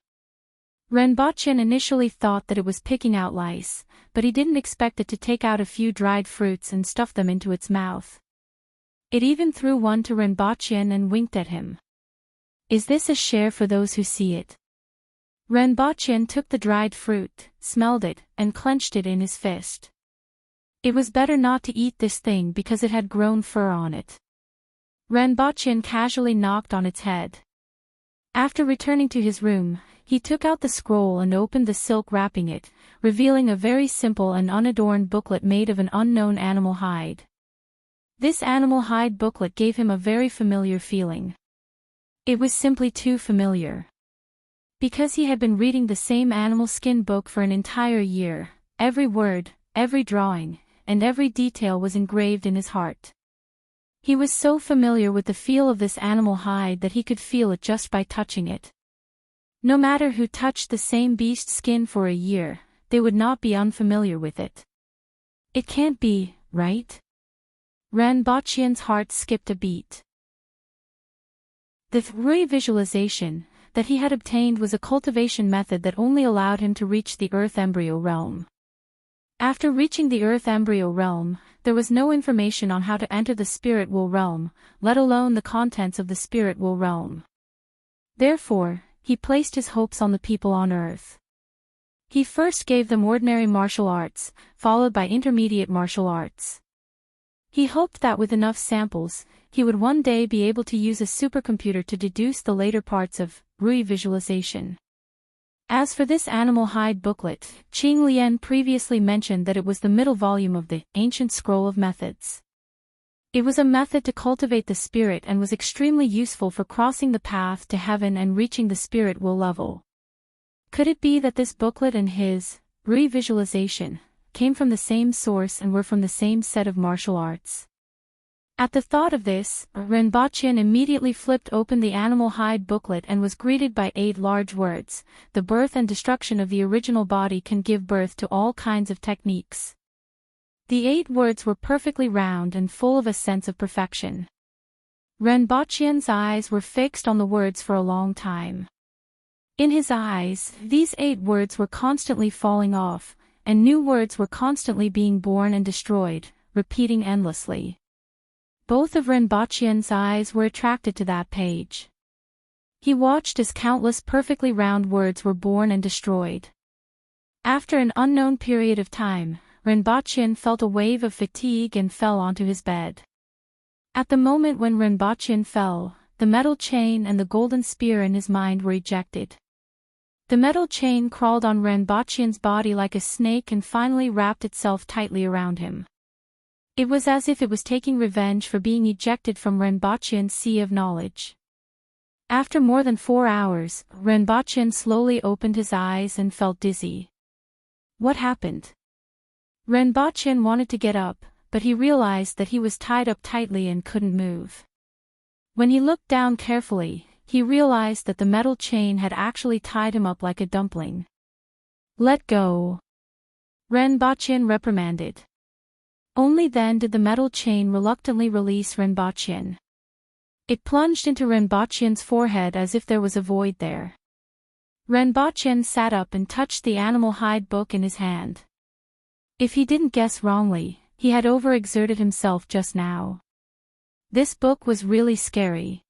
Renbochin initially thought that it was picking out lice, but he didn't expect it to take out a few dried fruits and stuff them into its mouth. It even threw one to Renbochin and winked at him. Is this a share for those who see it? Renbochin took the dried fruit, smelled it, and clenched it in his fist. It was better not to eat this thing because it had grown fur on it. Renbochin casually knocked on its head. After returning to his room, he took out the scroll and opened the silk wrapping it, revealing a very simple and unadorned booklet made of an unknown animal hide. This animal hide booklet gave him a very familiar feeling. It was simply too familiar. Because he had been reading the same animal skin book for an entire year, every word, every drawing, and every detail was engraved in his heart. He was so familiar with the feel of this animal hide that he could feel it just by touching it. No matter who touched the same beast skin for a year, they would not be unfamiliar with it. It can't be, right? Renbochin's heart skipped a beat. The Three visualization that he had obtained was a cultivation method that only allowed him to reach the Earth embryo realm. After reaching the Earth embryo realm, there was no information on how to enter the spirit world realm, let alone the contents of the spirit world realm. Therefore, he placed his hopes on the people on Earth. He first gave them ordinary martial arts, followed by intermediate martial arts. He hoped that with enough samples, he would one day be able to use a supercomputer to deduce the later parts of Rui visualization. As for this animal hide booklet, Qing Lian previously mentioned that it was the middle volume of the Ancient Scroll of Methods. It was a method to cultivate the spirit and was extremely useful for crossing the path to heaven and reaching the spirit world level. Could it be that this booklet and his Rui visualization came from the same source and were from the same set of martial arts? At the thought of this, Renbochin immediately flipped open the animal hide booklet and was greeted by 8 large words. The birth and destruction of the original body can give birth to all kinds of techniques. The 8 words were perfectly round and full of a sense of perfection. Renbochin's eyes were fixed on the words for a long time. In his eyes, these 8 words were constantly falling off, and new words were constantly being born and destroyed, repeating endlessly. Both of Renbochin's eyes were attracted to that page. He watched as countless perfectly round words were born and destroyed. After an unknown period of time, Renbochin felt a wave of fatigue and fell onto his bed. At the moment when Renbochin fell, the metal chain and the golden spear in his mind were ejected. The metal chain crawled on Renbochin's body like a snake and finally wrapped itself tightly around him. It was as if it was taking revenge for being ejected from Renbochin's sea of knowledge. After more than 4 hours, Renbochin slowly opened his eyes and felt dizzy. What happened? Renbochin wanted to get up, but he realized that he was tied up tightly and couldn't move. When he looked down carefully, he realized that the metal chain had actually tied him up like a dumpling. Let go. Renbochin reprimanded. Only then did the metal chain reluctantly release Renbochin. It plunged into Renbochin's forehead as if there was a void there. Renbochin sat up and touched the animal hide book in his hand. If he didn't guess wrongly, he had overexerted himself just now. This book was really scary.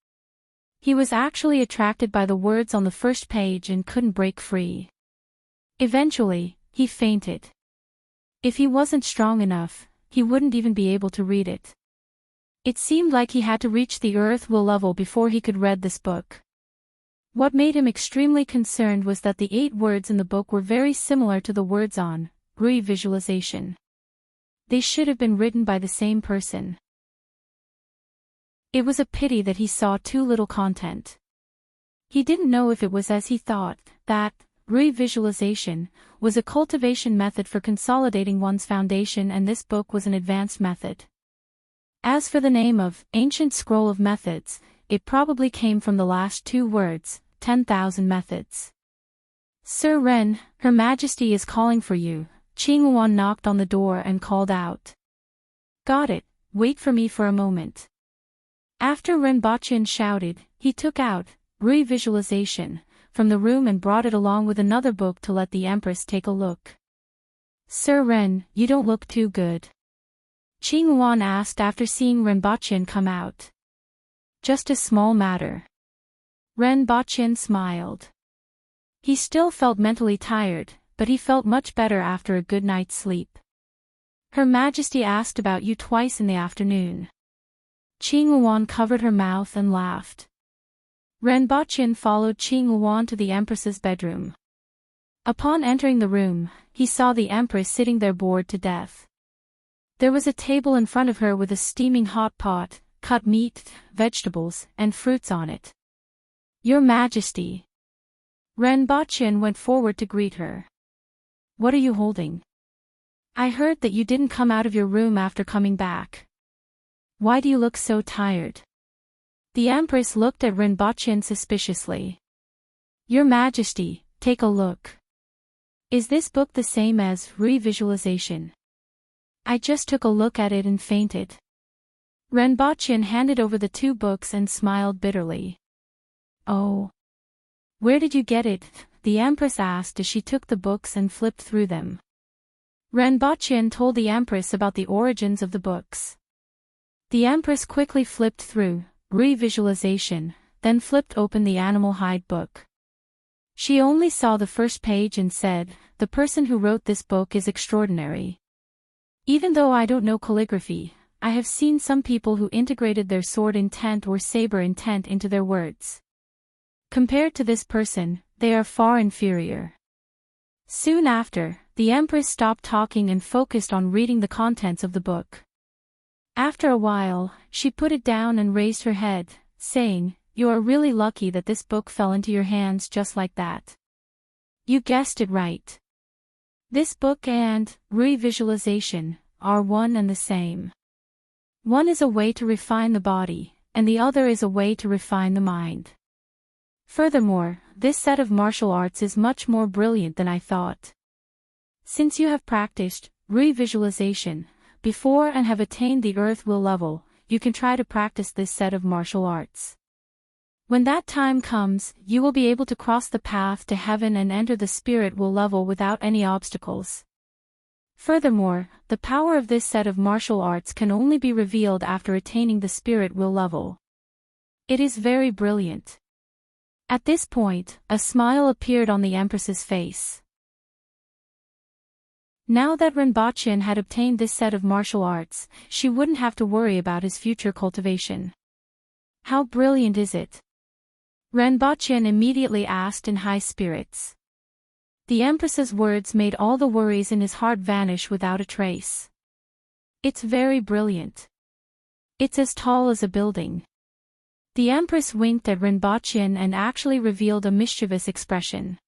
He was actually attracted by the words on the first page and couldn't break free. Eventually, he fainted. If he wasn't strong enough, he wouldn't even be able to read it. It seemed like he had to reach the earth will level before he could read this book. What made him extremely concerned was that the 8 words in the book were very similar to the words on re-visualization. They should have been written by the same person. It was a pity that he saw too little content. He didn't know if it was as he thought, that re-visualization was a cultivation method for consolidating one's foundation, and this book was an advanced method. As for the name of Ancient Scroll of Methods, it probably came from the last 2 words, 10,000 methods. Sir Ren, Her Majesty is calling for you. Qinghuan knocked on the door and called out. Got it, wait for me for a moment. After Renbochin shouted, he took out re-visualization from the room and brought it along with another book to let the Empress take a look. Sir Ren, you don't look too good. Qinghuan asked after seeing Renbochin come out. Just a small matter. Renbochin smiled. He still felt mentally tired, but he felt much better after a good night's sleep. Her Majesty asked about you twice in the afternoon. Qinghuan covered her mouth and laughed. Renbochin followed Qinghuan to the Empress's bedroom. Upon entering the room, he saw the Empress sitting there bored to death. There was a table in front of her with a steaming hot pot, cut meat, vegetables, and fruits on it. Your Majesty. Renbochin went forward to greet her. What are you holding? I heard that you didn't come out of your room after coming back. Why do you look so tired? The Empress looked at Renbochin suspiciously. Your Majesty, take a look. Is this book the same as re-visualization? I just took a look at it and fainted. Renbochin handed over the 2 books and smiled bitterly. Oh. Where did you get it? The Empress asked as she took the books and flipped through them. Renbochin told the Empress about the origins of the books. The Empress quickly flipped through re-visualization, then flipped open the animal hide book. She only saw the first page and said, the person who wrote this book is extraordinary. Even though I don't know calligraphy, I have seen some people who integrated their sword intent or saber intent into their words. Compared to this person, they are far inferior. Soon after, the Empress stopped talking and focused on reading the contents of the book. After a while, she put it down and raised her head, saying, You are really lucky that this book fell into your hands just like that. You guessed it right. This book and re-visualization are one and the same. One is a way to refine the body, and the other is a way to refine the mind. Furthermore, this set of martial arts is much more brilliant than I thought. Since you have practiced re-visualization before and have attained the earth will level, you can try to practice this set of martial arts. When that time comes, you will be able to cross the path to heaven and enter the spirit will level without any obstacles. Furthermore, the power of this set of martial arts can only be revealed after attaining the spirit will level. It is very brilliant. At this point, a smile appeared on the Empress's face. Now that Renbochin had obtained this set of martial arts, she wouldn't have to worry about his future cultivation. How brilliant is it? Renbochin immediately asked in high spirits. The Empress's words made all the worries in his heart vanish without a trace. It's very brilliant. It's as tall as a building. The Empress winked at Renbochin and actually revealed a mischievous expression.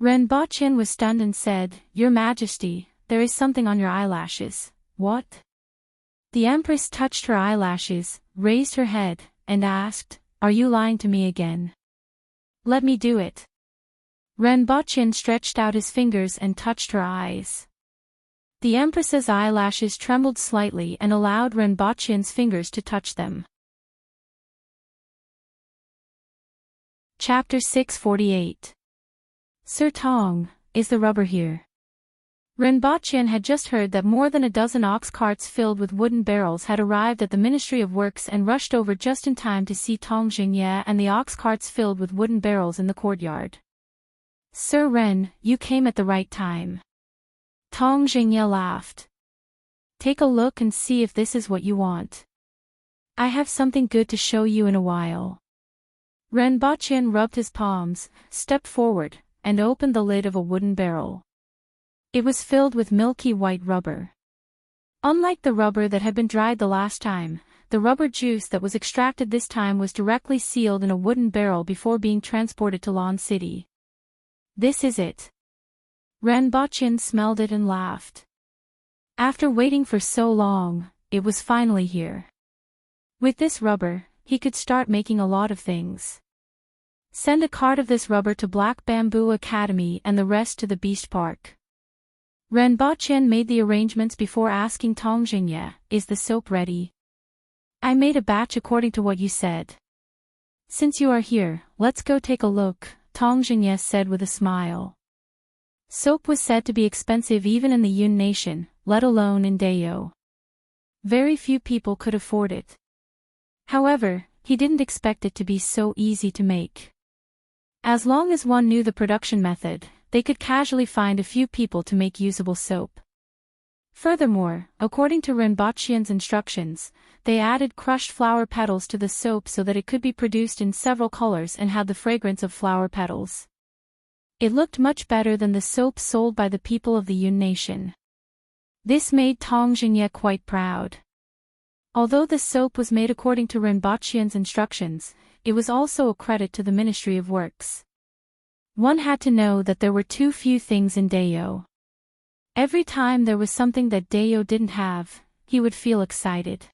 Renbochin was stunned and said, Your Majesty, there is something on your eyelashes. What? The Empress touched her eyelashes, raised her head, and asked, Are you lying to me again? Let me do it. Renbochin stretched out his fingers and touched her eyes. The Empress's eyelashes trembled slightly and allowed Renbochin's fingers to touch them. Chapter 648. Sir Tong, is the rubber here? Renbochin had just heard that more than a dozen ox carts filled with wooden barrels had arrived at the Ministry of Works and rushed over just in time to see Tong Jingye and the ox carts filled with wooden barrels in the courtyard. Sir Ren, you came at the right time. Tong Jingye laughed. Take a look and see if this is what you want. I have something good to show you in a while. Renbochin rubbed his palms, stepped forward, and opened the lid of a wooden barrel. It was filled with milky white rubber. Unlike the rubber that had been dried the last time, the rubber juice that was extracted this time was directly sealed in a wooden barrel before being transported to Lan City. This is it. Renbochin smelled it and laughed. After waiting for so long, it was finally here. With this rubber, he could start making a lot of things. Send a cart of this rubber to Black Bamboo Academy and the rest to the Beast Park. Renbochin made the arrangements before asking Tong Jingye, is the soap ready? I made a batch according to what you said. Since you are here, let's go take a look, Tong Jingye said with a smile. Soap was said to be expensive even in the Yun nation, let alone in Dayo. Very few people could afford it. However, he didn't expect it to be so easy to make. As long as one knew the production method, they could casually find a few people to make usable soap. Furthermore, according to Renbochin's instructions, they added crushed flower petals to the soap so that it could be produced in several colors and had the fragrance of flower petals. It looked much better than the soap sold by the people of the Yun nation. This made Tong Jingye quite proud. Although the soap was made according to Renbochin's instructions, it was also a credit to the Ministry of Works. One had to know that there were too few things in Dayo. Every time there was something that Dayo didn't have, he would feel excited.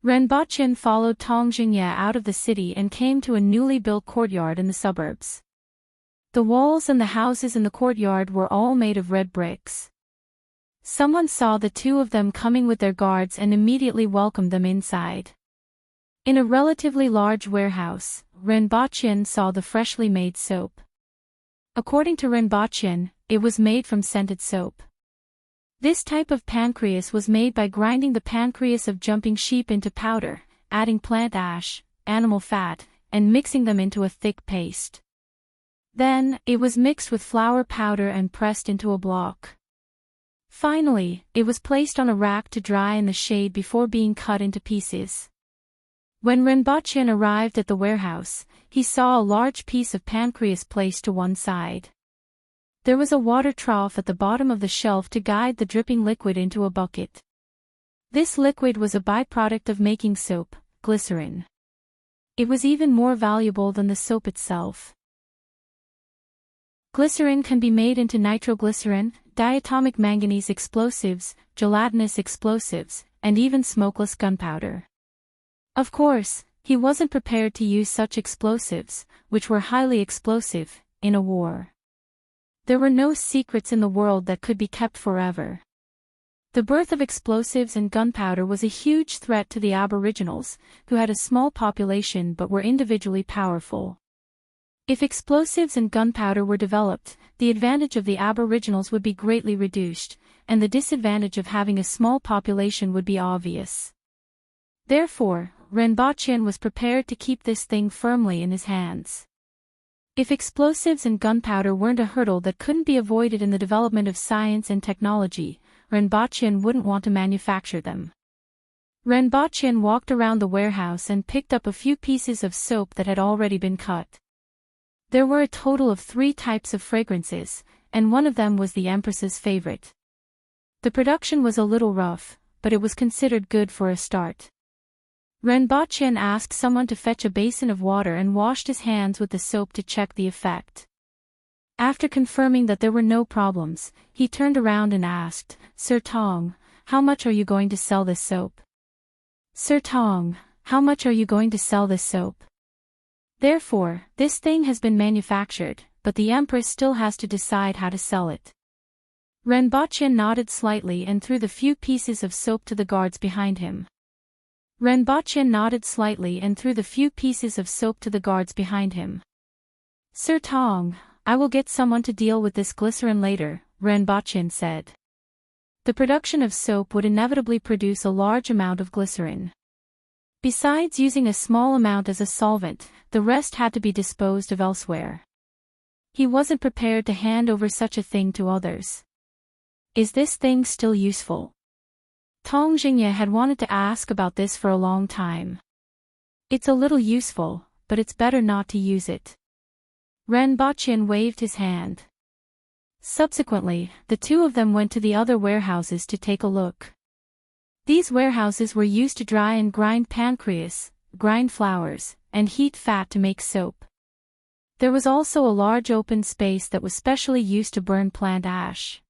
Renbochin followed Tong Jingye out of the city and came to a newly built courtyard in the suburbs. The walls and the houses in the courtyard were all made of red bricks. Someone saw the two of them coming with their guards and immediately welcomed them inside. In a relatively large warehouse, Renbochin saw the freshly made soap. According to Renbochin, it was made from scented soap. This type of pancreas was made by grinding the pancreas of jumping sheep into powder, adding plant ash, animal fat, and mixing them into a thick paste. Then, it was mixed with flour powder and pressed into a block. Finally, it was placed on a rack to dry in the shade before being cut into pieces. When Renbochin arrived at the warehouse, he saw a large piece of pancreas placed to one side. There was a water trough at the bottom of the shelf to guide the dripping liquid into a bucket. This liquid was a byproduct of making soap, glycerin. It was even more valuable than the soap itself. Glycerin can be made into nitroglycerin, diatomic manganese explosives, gelatinous explosives, and even smokeless gunpowder. Of course, he wasn't prepared to use such explosives, which were highly explosive, in a war. There were no secrets in the world that could be kept forever. The birth of explosives and gunpowder was a huge threat to the Aboriginals, who had a small population but were individually powerful. If explosives and gunpowder were developed, the advantage of the Aboriginals would be greatly reduced, and the disadvantage of having a small population would be obvious. Therefore, Renbochin was prepared to keep this thing firmly in his hands. If explosives and gunpowder weren't a hurdle that couldn't be avoided in the development of science and technology, Renbochin wouldn't want to manufacture them. Renbochin walked around the warehouse and picked up a few pieces of soap that had already been cut. There were a total of 3 types of fragrances, and one of them was the Empress's favorite. The production was a little rough, but it was considered good for a start. Renbochin asked someone to fetch a basin of water and washed his hands with the soap to check the effect. After confirming that there were no problems, he turned around and asked, Sir Tong, how much are you going to sell this soap? Sir Tong, how much are you going to sell this soap? Therefore, this thing has been manufactured, but the Empress still has to decide how to sell it. Renbochin nodded slightly and threw the few pieces of soap to the guards behind him. Renbochin nodded slightly and threw the few pieces of soap to the guards behind him. Sir Tong, I will get someone to deal with this glycerin later, Renbochin said. The production of soap would inevitably produce a large amount of glycerin. Besides using a small amount as a solvent, the rest had to be disposed of elsewhere. He wasn't prepared to hand over such a thing to others. Is this thing still useful? Tong Jingye had wanted to ask about this for a long time. It's a little useful, but it's better not to use it. Renbochin waved his hand. Subsequently, the two of them went to the other warehouses to take a look. These warehouses were used to dry and grind pancreas, grind flowers, and heat fat to make soap. There was also a large open space that was specially used to burn plant ash.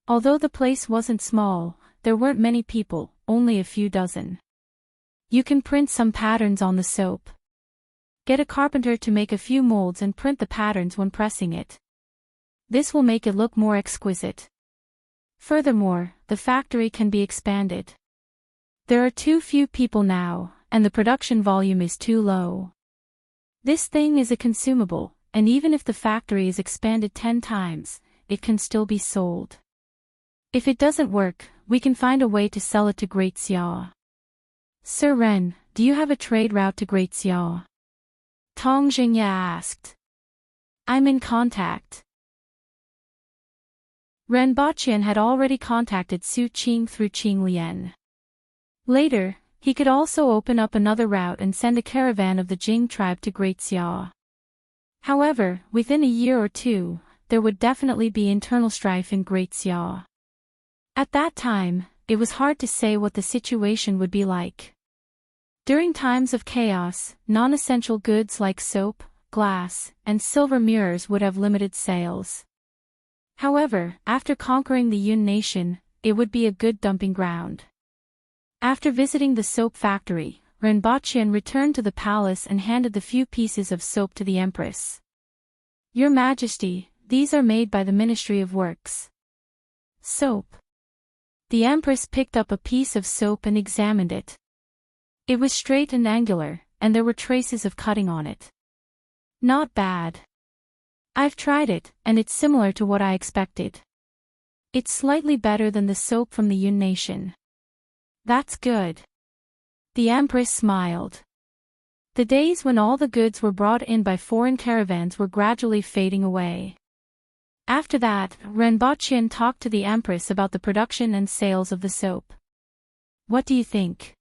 Although the place wasn't small, there weren't many people, only a few dozen. You can print some patterns on the soap. Get a carpenter to make a few molds and print the patterns when pressing it. This will make it look more exquisite. Furthermore, the factory can be expanded. There are too few people now, and the production volume is too low. This thing is a consumable, and even if the factory is expanded 10 times, it can still be sold. If it doesn't work, we can find a way to sell it to Great Xia. Sir Ren, do you have a trade route to Great Xia? Tong Jingye asked. I'm in contact. Renbochin had already contacted Su Qing through Qing Lian. Later, he could also open up another route and send a caravan of the Jing tribe to Great Xia. However, within a year or two, there would definitely be internal strife in Great Xia. At that time, it was hard to say what the situation would be like. During times of chaos, non-essential goods like soap, glass, and silver mirrors would have limited sales. However, after conquering the Yun nation, it would be a good dumping ground. After visiting the soap factory, Renbochin returned to the palace and handed the few pieces of soap to the Empress. Your Majesty, these are made by the Ministry of Works. Soap. The Empress picked up a piece of soap and examined it. It was straight and angular, and there were traces of cutting on it. Not bad. I've tried it, and it's similar to what I expected. It's slightly better than the soap from the Yun nation. That's good. The Empress smiled. The days when all the goods were brought in by foreign caravans were gradually fading away. After that, Renbochin talked to the Empress about the production and sales of the soap. What do you think?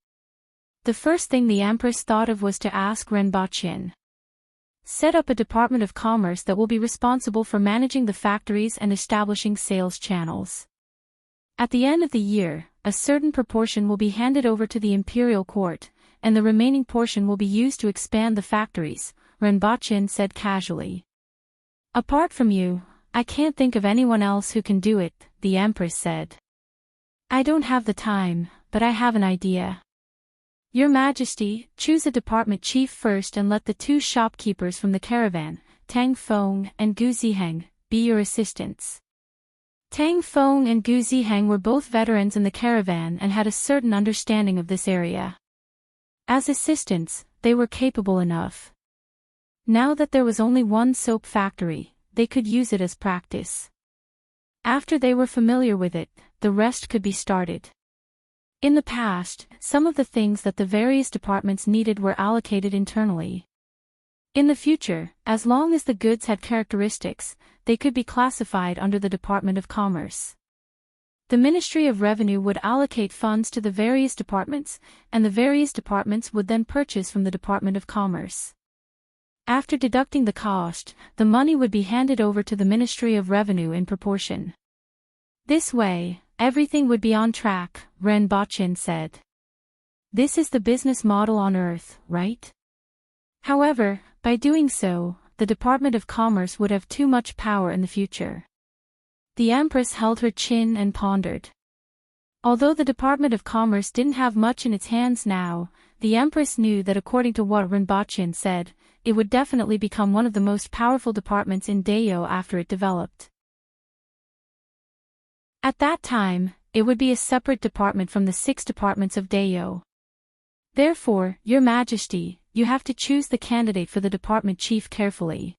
The first thing the Empress thought of was to ask Renbochin. Set up a department of commerce that will be responsible for managing the factories and establishing sales channels. At the end of the year, a certain proportion will be handed over to the imperial court, and the remaining portion will be used to expand the factories, Renbochin said casually. Apart from you, I can't think of anyone else who can do it, the Empress said. I don't have the time, but I have an idea. Your Majesty, choose a department chief first and let the two shopkeepers from the caravan, Tang Feng and Gu Ziheng, be your assistants. Tang Feng and Gu Ziheng were both veterans in the caravan and had a certain understanding of this area. As assistants, they were capable enough. Now that there was only one soap factory, they could use it as practice. After they were familiar with it, the rest could be started. In the past, some of the things that the various departments needed were allocated internally. In the future, as long as the goods had characteristics, they could be classified under the Department of Commerce. The Ministry of Revenue would allocate funds to the various departments, and the various departments would then purchase from the Department of Commerce. After deducting the cost, the money would be handed over to the Ministry of Revenue in proportion. This way, everything would be on track, Renbochin said. This is the business model on Earth, right? However, by doing so, the Department of Commerce would have too much power in the future. The Empress held her chin and pondered. Although the Department of Commerce didn't have much in its hands now, the Empress knew that according to what Renbochin said, it would definitely become one of the most powerful departments in Dayo after it developed. At that time, it would be a separate department from the 6 departments of Dayo. Therefore, Your Majesty, you have to choose the candidate for the department chief carefully.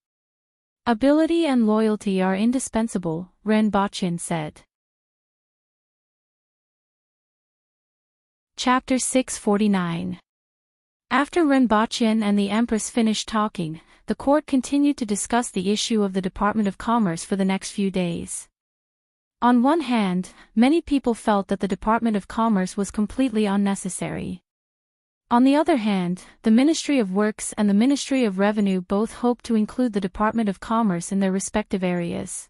Ability and loyalty are indispensable, Renbochin said. Chapter 649. After Renbochin and the Empress finished talking, the court continued to discuss the issue of the Department of Commerce for the next few days. On one hand, many people felt that the Department of Commerce was completely unnecessary. On the other hand, the Ministry of Works and the Ministry of Revenue both hoped to include the Department of Commerce in their respective areas.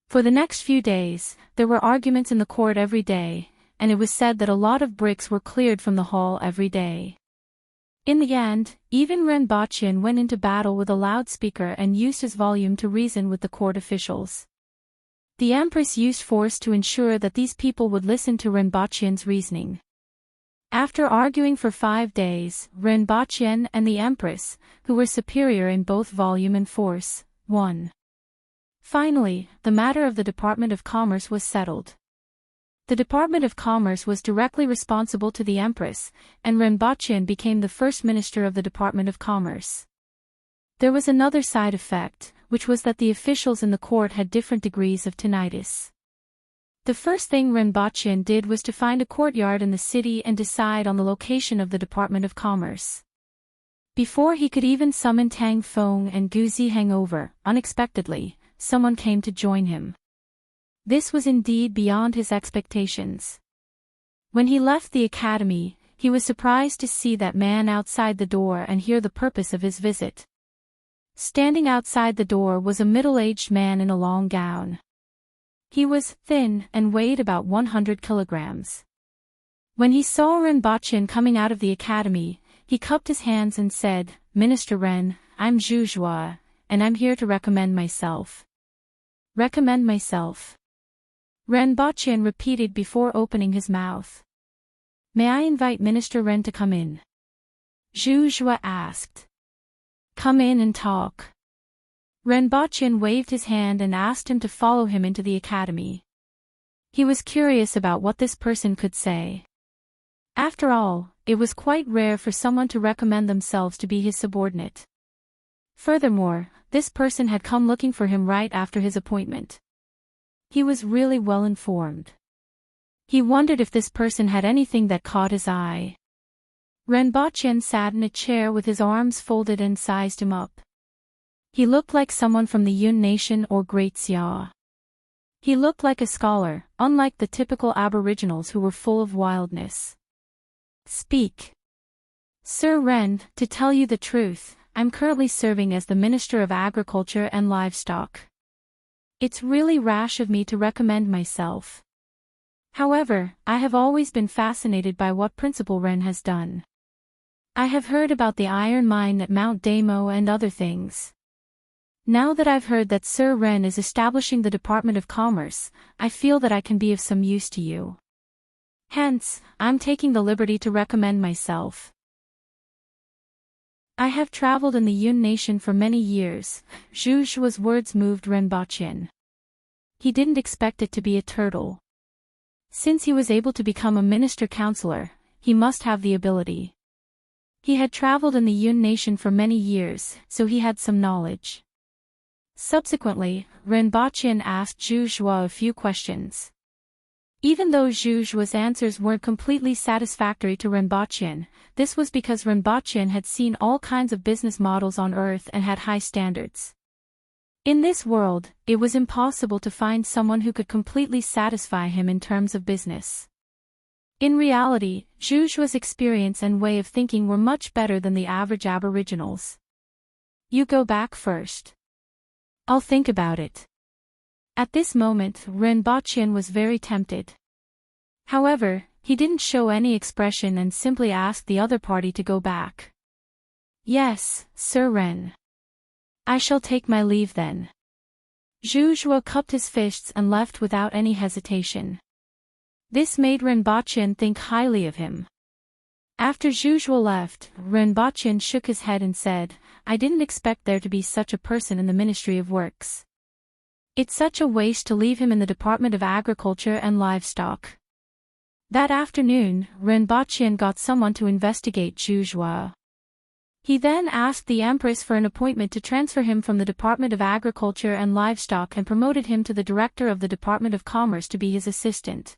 For the next few days, there were arguments in the court every day, and it was said that a lot of bricks were cleared from the hall every day. In the end, even Renbochin went into battle with a loudspeaker and used his volume to reason with the court officials. The Empress used force to ensure that these people would listen to Renbochin's reasoning. After arguing for 5 days, Renbochin and the Empress, who were superior in both volume and force, won. Finally, the matter of the Department of Commerce was settled. The Department of Commerce was directly responsible to the Empress, and Renbochin became the first minister of the Department of Commerce. There was another side effect, which was that the officials in the court had different degrees of tinnitus. The first thing Renbochin did was to find a courtyard in the city and decide on the location of the Department of Commerce. Before he could even summon Tang Feng and Gu Ziheng over, unexpectedly, someone came to join him. This was indeed beyond his expectations. When he left the academy, he was surprised to see that man outside the door and hear the purpose of his visit. Standing outside the door was a middle-aged man in a long gown. He was thin and weighed about 100 kilograms. When he saw Renbochin coming out of the academy, he cupped his hands and said, "Minister Ren, I'm Zhu Zhua, and I'm here to recommend myself." "Recommend myself?" Renbochin repeated before opening his mouth. "May I invite Minister Ren to come in?" Zhu Zhua asked. "Come in and talk." Renbochin waved his hand and asked him to follow him into the academy. He was curious about what this person could say. After all, it was quite rare for someone to recommend themselves to be his subordinate. Furthermore, this person had come looking for him right after his appointment. He was really well informed. He wondered if this person had anything that caught his eye. Renbochin sat in a chair with his arms folded and sized him up. He looked like someone from the Yun Nation or Great Xia. He looked like a scholar, unlike the typical aboriginals who were full of wildness. "Speak." "Sir Ren, to tell you the truth, I'm currently serving as the Minister of Agriculture and Livestock. It's really rash of me to recommend myself. However, I have always been fascinated by what Principal Ren has done. I have heard about the iron mine at Mount Damo and other things. Now that I've heard that Sir Ren is establishing the Department of Commerce, I feel that I can be of some use to you. Hence, I'm taking the liberty to recommend myself. I have traveled in the Yun Nation for many years." Zhu Zhua's words moved Renbochin. He didn't expect it to be a turtle. Since he was able to become a minister counselor, he must have the ability. He had traveled in the Yun Nation for many years, so he had some knowledge. Subsequently, Renbochin asked Zhu Zhua a few questions. Even though Zhu Zhua's answers weren't completely satisfactory to Renbochin, this was because Renbochin had seen all kinds of business models on Earth and had high standards. In this world, it was impossible to find someone who could completely satisfy him in terms of business. In reality, Zhu Zhua's experience and way of thinking were much better than the average aboriginals. "You go back first. I'll think about it." At this moment, Renbochin was very tempted. However, he didn't show any expression and simply asked the other party to go back. "Yes, Sir Ren. I shall take my leave then." Zhu Zhua cupped his fists and left without any hesitation. This made Renbochin think highly of him. After Zhu Zhua left, Renbochin shook his head and said, "I didn't expect there to be such a person in the Ministry of Works. It's such a waste to leave him in the Department of Agriculture and Livestock." That afternoon, Renbochin got someone to investigate Zhu Zhua. He then asked the Empress for an appointment to transfer him from the Department of Agriculture and Livestock and promoted him to the Director of the Department of Commerce to be his assistant.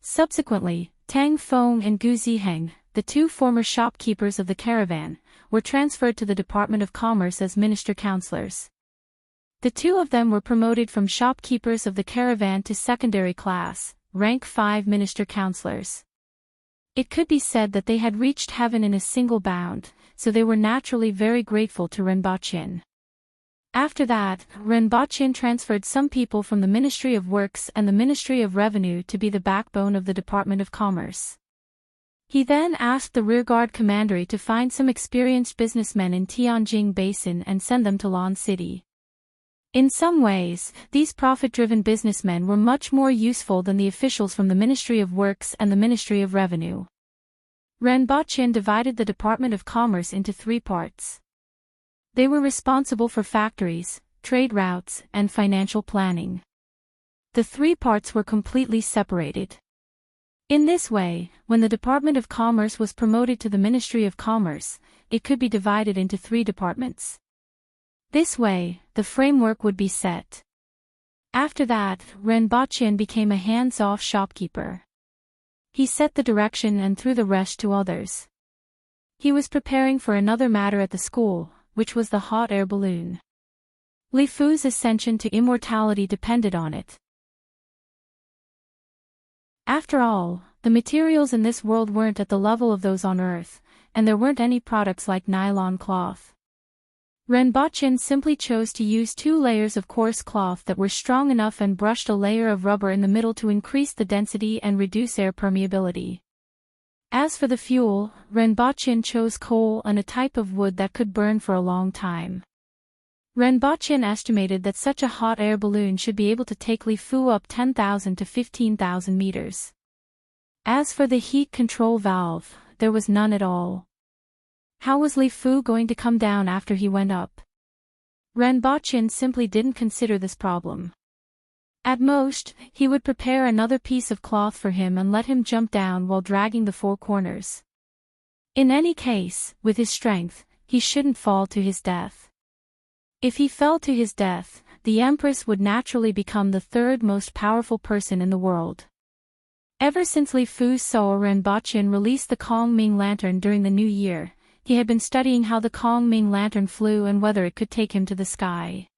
Subsequently, Tang Feng and Gu Ziheng, the two former shopkeepers of the caravan, were transferred to the Department of Commerce as minister counselors. The two of them were promoted from shopkeepers of the caravan to secondary class, rank 5 minister counselors. It could be said that they had reached heaven in a single bound, so they were naturally very grateful to Renbachin. After that, Renbachin transferred some people from the Ministry of Works and the Ministry of Revenue to be the backbone of the Department of Commerce. He then asked the rearguard commandery to find some experienced businessmen in Tianjin Basin and send them to Lan City. In some ways, these profit-driven businessmen were much more useful than the officials from the Ministry of Works and the Ministry of Revenue. Renbachin divided the Department of Commerce into 3 parts. They were responsible for factories, trade routes, and financial planning. The 3 parts were completely separated. In this way, when the Department of Commerce was promoted to the Ministry of Commerce, it could be divided into 3 departments. This way, the framework would be set. After that, Renbachin became a hands-off shopkeeper. He set the direction and threw the rest to others. He was preparing for another matter at the school, which was the hot air balloon. Li Fu's ascension to immortality depended on it. After all, the materials in this world weren't at the level of those on Earth, and there weren't any products like nylon cloth. Renbachin simply chose to use 2 layers of coarse cloth that were strong enough and brushed a layer of rubber in the middle to increase the density and reduce air permeability. As for the fuel, Renbachin chose coal and a type of wood that could burn for a long time. Renbachin estimated that such a hot air balloon should be able to take Li Fu up 10,000 to 15,000 meters. As for the heat control valve, there was none at all. How was Li Fu going to come down after he went up? Renbachin simply didn't consider this problem. At most, he would prepare another piece of cloth for him and let him jump down while dragging the 4 corners. In any case, with his strength, he shouldn't fall to his death. If he fell to his death, the Empress would naturally become the 3rd most powerful person in the world. Ever since Li Fu saw Renbachin release the Kongming lantern during the new year, he had been studying how the Kongming lantern flew and whether it could take him to the sky.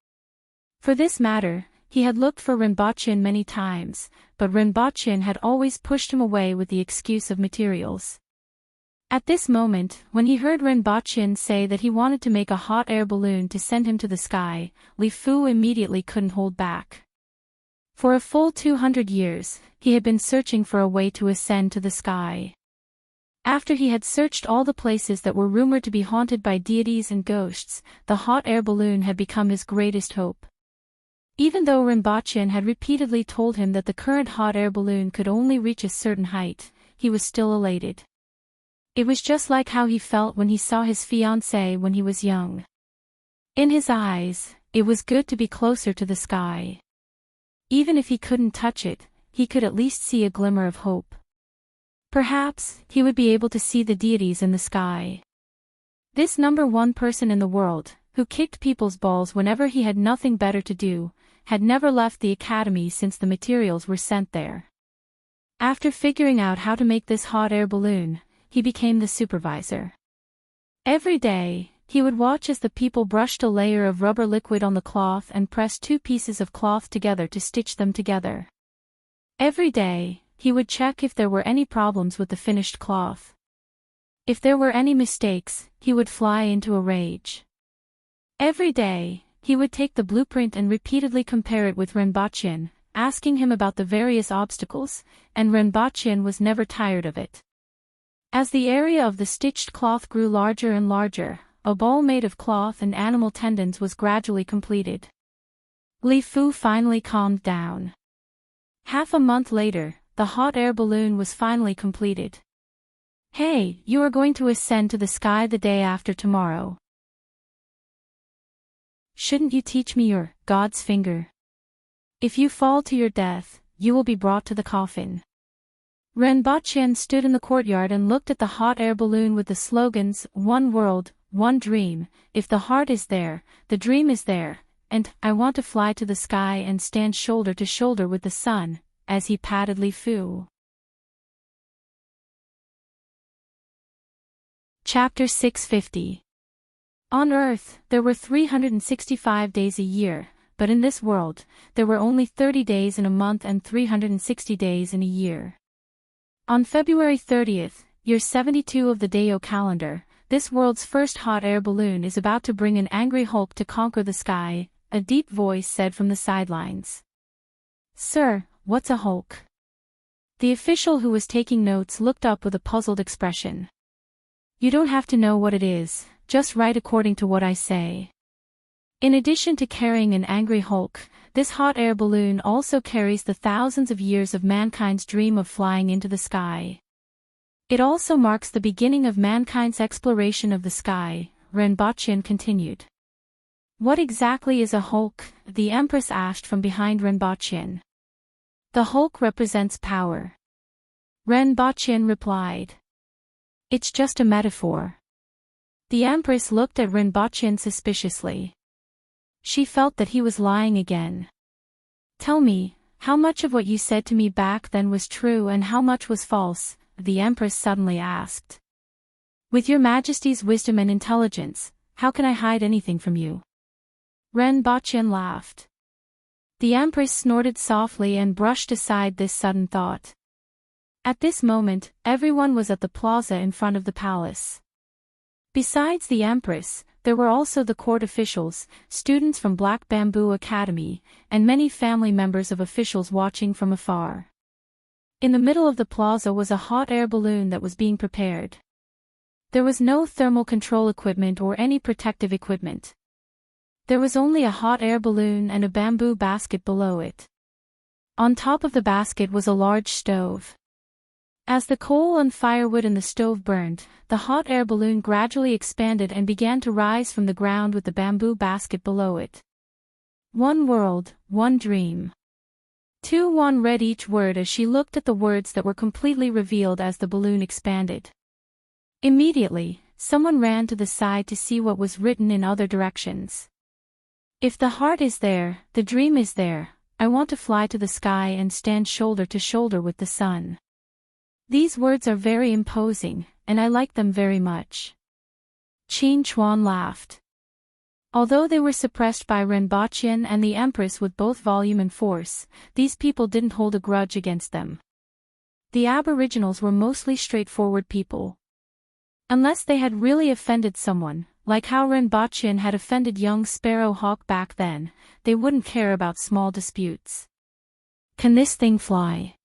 For this matter, he had looked for Renbachin many times, but Renbachin had always pushed him away with the excuse of materials. At this moment, when he heard Renbachin say that he wanted to make a hot air balloon to send him to the sky, Li Fu immediately couldn't hold back. For a full 200 years, he had been searching for a way to ascend to the sky. After he had searched all the places that were rumored to be haunted by deities and ghosts, the hot air balloon had become his greatest hope. Even though Renbachin had repeatedly told him that the current hot air balloon could only reach a certain height, he was still elated. It was just like how he felt when he saw his fiancée when he was young. In his eyes, it was good to be closer to the sky. Even if he couldn't touch it, he could at least see a glimmer of hope. Perhaps, he would be able to see the deities in the sky. This #1 person in the world, who kicked people's balls whenever he had nothing better to do, had never left the academy since the materials were sent there. After figuring out how to make this hot air balloon, he became the supervisor. Every day, he would watch as the people brushed a layer of rubber liquid on the cloth and pressed 2 pieces of cloth together to stitch them together. Every day, he would check if there were any problems with the finished cloth. If there were any mistakes, he would fly into a rage. Every day, he would take the blueprint and repeatedly compare it with Renbachin, asking him about the various obstacles, and Renbachin was never tired of it. As the area of the stitched cloth grew larger and larger, a ball made of cloth and animal tendons was gradually completed. Li Fu finally calmed down. Half a month later, the hot air balloon was finally completed. "Hey, you are going to ascend to the sky the day after tomorrow. Shouldn't you teach me your God's finger? If you fall to your death, you will be brought to the coffin." Renbachin stood in the courtyard and looked at the hot air balloon with the slogans, "One world, one dream, if the heart is there, the dream is there, and I want to fly to the sky and stand shoulder to shoulder with the sun, as he patted Li Fu. Chapter 650. On Earth, there were 365 days a year, but in this world, there were only 30 days in a month and 360 days in a year. On February 30th, year 72 of the Dao calendar, this world's first hot air balloon is about to bring an angry Hulk to conquer the sky, a deep voice said from the sidelines. Sir, what's a Hulk? The official who was taking notes looked up with a puzzled expression. You don't have to know what it is, just write according to what I say. In addition to carrying an angry Hulk, this hot air balloon also carries the thousands of years of mankind's dream of flying into the sky. It also marks the beginning of mankind's exploration of the sky, Renbochin continued. What exactly is a Hulk? The Empress asked from behind Renbochin. The Hulk represents power. Renbochin replied. It's just a metaphor. The Empress looked at Renbochin suspiciously. She felt that he was lying again. Tell me, how much of what you said to me back then was true and how much was false? The Empress suddenly asked. With your Majesty's wisdom and intelligence, how can I hide anything from you? Renbochin laughed. The Empress snorted softly and brushed aside this sudden thought. At this moment, everyone was at the plaza in front of the palace. Besides the Empress, there were also the court officials, students from Black Bamboo Academy, and many family members of officials watching from afar. In the middle of the plaza was a hot air balloon that was being prepared. There was no thermal control equipment or any protective equipment. There was only a hot air balloon and a bamboo basket below it. On top of the basket was a large stove. As the coal and firewood in the stove burned, the hot air balloon gradually expanded and began to rise from the ground with the bamboo basket below it. One world, one dream. Tu Wan read each word as she looked at the words that were completely revealed as the balloon expanded. Immediately, someone ran to the side to see what was written in other directions. If the heart is there, the dream is there, I want to fly to the sky and stand shoulder to shoulder with the sun. These words are very imposing, and I like them very much. Qin Chuan laughed. Although they were suppressed by Renbochin and the Empress with both volume and force, these people didn't hold a grudge against them. The Aboriginals were mostly straightforward people. Unless they had really offended someone, like how Renbochin had offended young Sparrow Hawk back then, they wouldn't care about small disputes. Can this thing fly?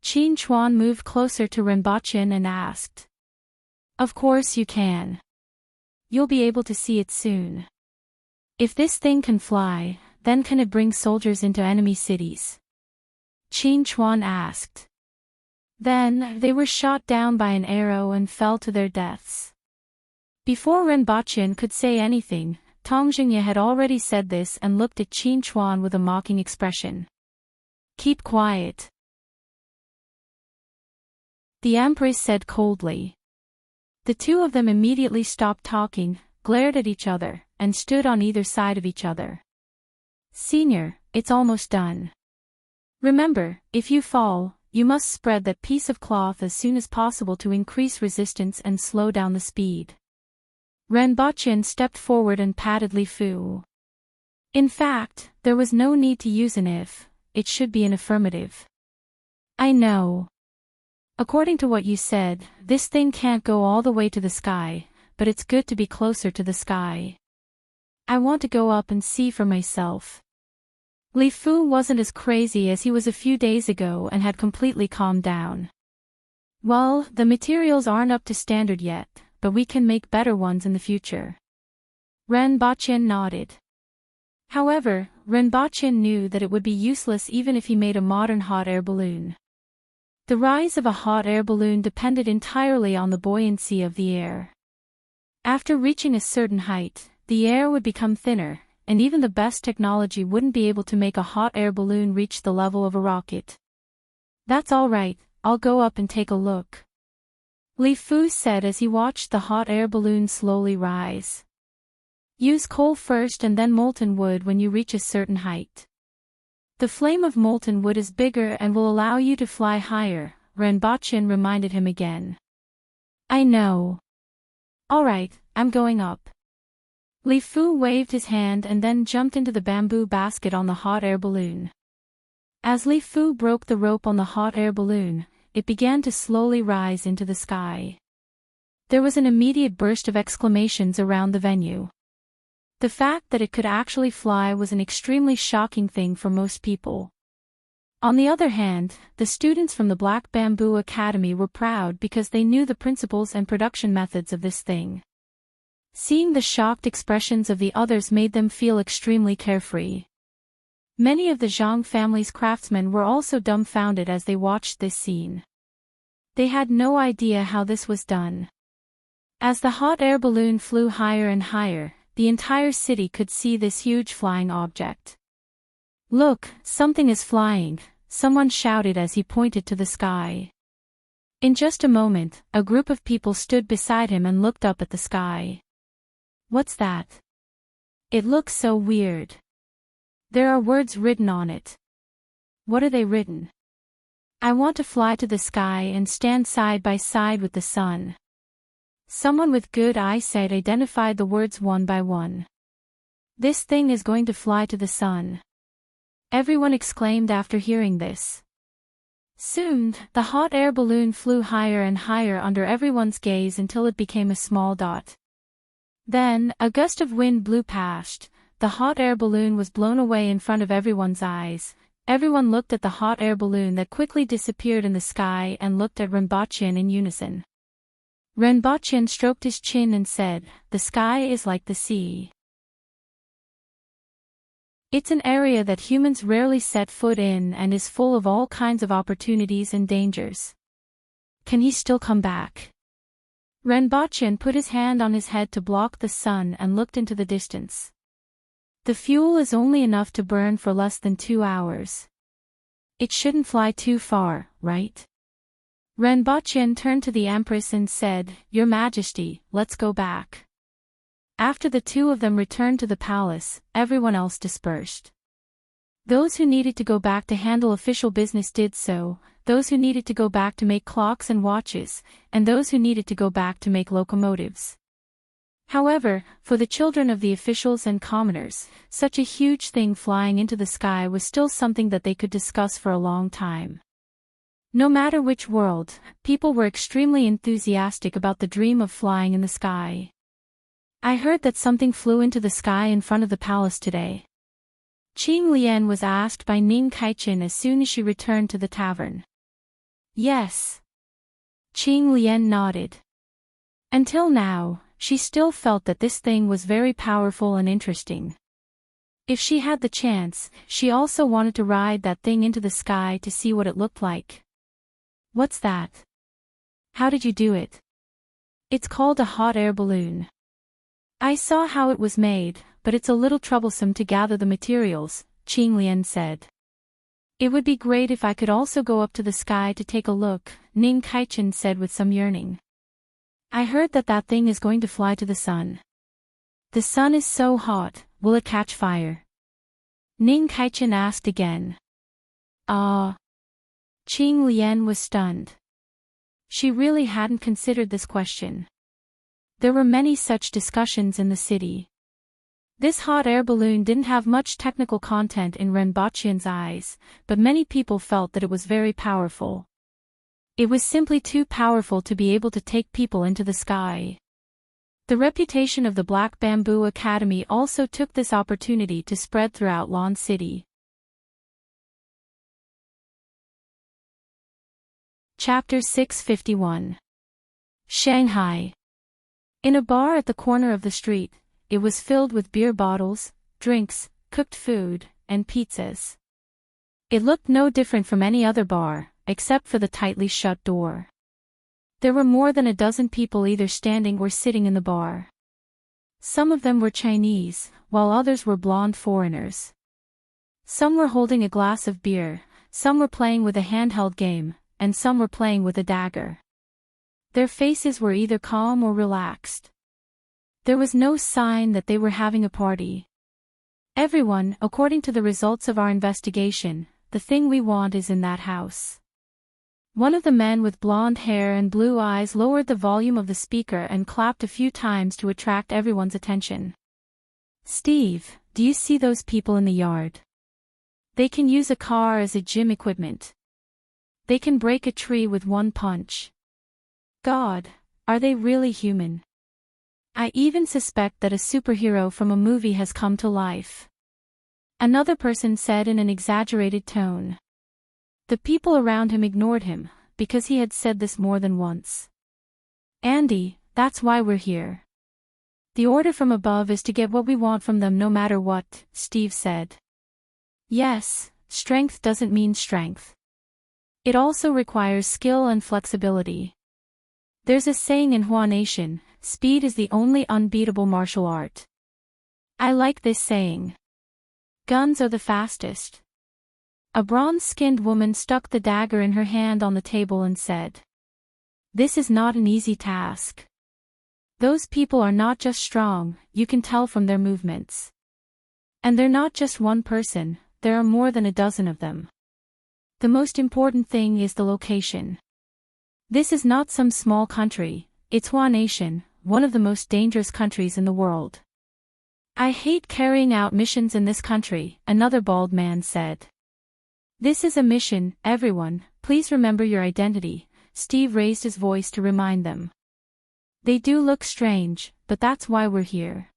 Qin Chuan moved closer to Renbochin and asked. Of course you can. You'll be able to see it soon. If this thing can fly, then can it bring soldiers into enemy cities? Qin Chuan asked. Then, they were shot down by an arrow and fell to their deaths. Before Renbochin could say anything, Tong Jingye had already said this and looked at Qin Chuan with a mocking expression. Keep quiet. The Empress said coldly. The two of them immediately stopped talking, glared at each other, and stood on either side of each other. Senior, it's almost done. Remember, if you fall, you must spread that piece of cloth as soon as possible to increase resistance and slow down the speed. Renbochin stepped forward and patted Li Fu. In fact, there was no need to use an if, it should be an affirmative. I know. According to what you said, this thing can't go all the way to the sky, but it's good to be closer to the sky. I want to go up and see for myself. Li Fu wasn't as crazy as he was a few days ago and had completely calmed down. Well, the materials aren't up to standard yet, but we can make better ones in the future. Renbochin nodded. However, Renbochin knew that it would be useless even if he made a modern hot air balloon. The rise of a hot air balloon depended entirely on the buoyancy of the air. After reaching a certain height, the air would become thinner, and even the best technology wouldn't be able to make a hot air balloon reach the level of a rocket. That's all right, I'll go up and take a look. Li Fu said as he watched the hot air balloon slowly rise. Use coal first and then molten wood when you reach a certain height. The flame of molten wood is bigger and will allow you to fly higher, Renbochin reminded him again. I know. Alright, I'm going up. Li Fu waved his hand and then jumped into the bamboo basket on the hot air balloon. As Li Fu broke the rope on the hot air balloon, it began to slowly rise into the sky. There was an immediate burst of exclamations around the venue. The fact that it could actually fly was an extremely shocking thing for most people. On the other hand, the students from the Black Bamboo Academy were proud because they knew the principles and production methods of this thing. Seeing the shocked expressions of the others made them feel extremely carefree. Many of the Zhang family's craftsmen were also dumbfounded as they watched this scene. They had no idea how this was done. As the hot air balloon flew higher and higher, the entire city could see this huge flying object. Look, something is flying, someone shouted as he pointed to the sky. In just a moment, a group of people stood beside him and looked up at the sky. What's that? It looks so weird. There are words written on it. What are they written? I want to fly to the sky and stand side by side with the sun. Someone with good eyesight identified the words one by one. This thing is going to fly to the sun. Everyone exclaimed after hearing this. Soon, the hot air balloon flew higher and higher under everyone's gaze until it became a small dot. Then, a gust of wind blew past. The hot air balloon was blown away in front of everyone's eyes. Everyone looked at the hot air balloon that quickly disappeared in the sky and looked at Renbochin in unison. Renbochin stroked his chin and said, "The sky is like the sea. It's an area that humans rarely set foot in and is full of all kinds of opportunities and dangers. Can he still come back?" Renbochin put his hand on his head to block the sun and looked into the distance. The fuel is only enough to burn for less than 2 hours. It shouldn't fly too far, right? Renbochin turned to the Empress and said, "Your Majesty, let's go back." After the two of them returned to the palace, everyone else dispersed. Those who needed to go back to handle official business did so, those who needed to go back to make clocks and watches, and those who needed to go back to make locomotives. However, for the children of the officials and commoners, such a huge thing flying into the sky was still something that they could discuss for a long time. No matter which world, people were extremely enthusiastic about the dream of flying in the sky. I heard that something flew into the sky in front of the palace today. Qing Lian was asked by Ning Kaichin as soon as she returned to the tavern. Yes. Qing Lian nodded. Until now, she still felt that this thing was very powerful and interesting. If she had the chance, she also wanted to ride that thing into the sky to see what it looked like. What's that? How did you do it? It's called a hot air balloon. I saw how it was made, but it's a little troublesome to gather the materials, Qing Lian said. It would be great if I could also go up to the sky to take a look, Ning Kaichin said with some yearning. I heard that that thing is going to fly to the sun. The sun is so hot, will it catch fire? Ning Kaichin asked again. Qing Lian was stunned. She really hadn't considered this question. There were many such discussions in the city. This hot air balloon didn't have much technical content in Renbochin's eyes, but many people felt that it was very powerful. It was simply too powerful to be able to take people into the sky. The reputation of the Black Bamboo Academy also took this opportunity to spread throughout Lan City. Chapter 651. Shanghai. In a bar at the corner of the street, it was filled with beer bottles, drinks, cooked food, and pizzas. It looked no different from any other bar, except for the tightly shut door. There were more than a dozen people either standing or sitting in the bar. Some of them were Chinese, while others were blonde foreigners. Some were holding a glass of beer, some were playing with a handheld game, and some were playing with a dagger. Their faces were either calm or relaxed. There was no sign that they were having a party. Everyone, according to the results of our investigation, the thing we want is in that house. One of the men with blonde hair and blue eyes lowered the volume of the speaker and clapped a few times to attract everyone's attention. Steve, do you see those people in the yard? They can use a car as a gym equipment. They can break a tree with one punch. God, are they really human? I even suspect that a superhero from a movie has come to life. Another person said in an exaggerated tone. The people around him ignored him, because he had said this more than once. Andy, that's why we're here. The order from above is to get what we want from them no matter what, Steve said. Yes, strength doesn't mean strength. It also requires skill and flexibility. There's a saying in Hua Nation, speed is the only unbeatable martial art. I like this saying. Guns are the fastest. A bronze-skinned woman stuck the dagger in her hand on the table and said, "This is not an easy task. Those people are not just strong, you can tell from their movements. And they're not just one person, there are more than a dozen of them. The most important thing is the location. This is not some small country, it's Hua Nation, one of the most dangerous countries in the world. I hate carrying out missions in this country," another bald man said. This is a mission, everyone, please remember your identity, Steve raised his voice to remind them. They do look strange, but that's why we're here.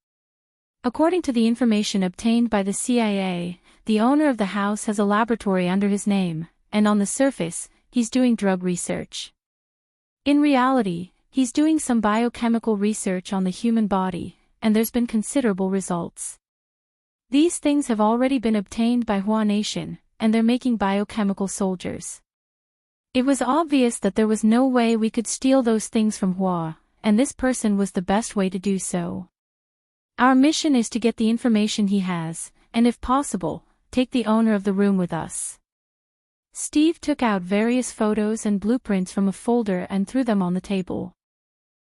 According to the information obtained by the CIA, the owner of the house has a laboratory under his name, and on the surface, he's doing drug research. In reality, he's doing some biochemical research on the human body, and there's been considerable results. These things have already been obtained by Hua Nation, and they're making biochemical soldiers. It was obvious that there was no way we could steal those things from Hua, and this person was the best way to do so. Our mission is to get the information he has, and if possible, take the owner of the room with us. Steve took out various photos and blueprints from a folder and threw them on the table.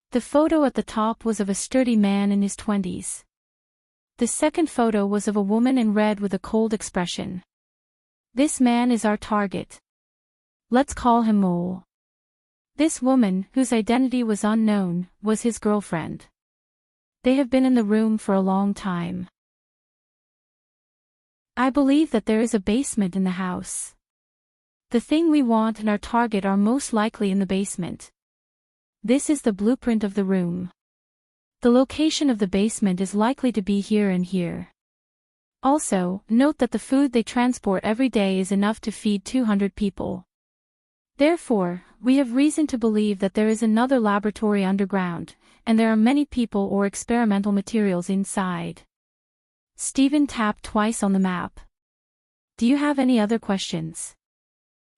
The photo at the top was of a sturdy man in his 20s. The second photo was of a woman in red with a cold expression. This man is our target. Let's call him Mole. This woman, whose identity was unknown, was his girlfriend. They have been in the room for a long time. I believe that there is a basement in the house. The thing we want and our target are most likely in the basement. This is the blueprint of the room. The location of the basement is likely to be here and here. Also, note that the food they transport every day is enough to feed 200 people. Therefore, we have reason to believe that there is another laboratory underground, and there are many people or experimental materials inside. Stephen tapped twice on the map. Do you have any other questions?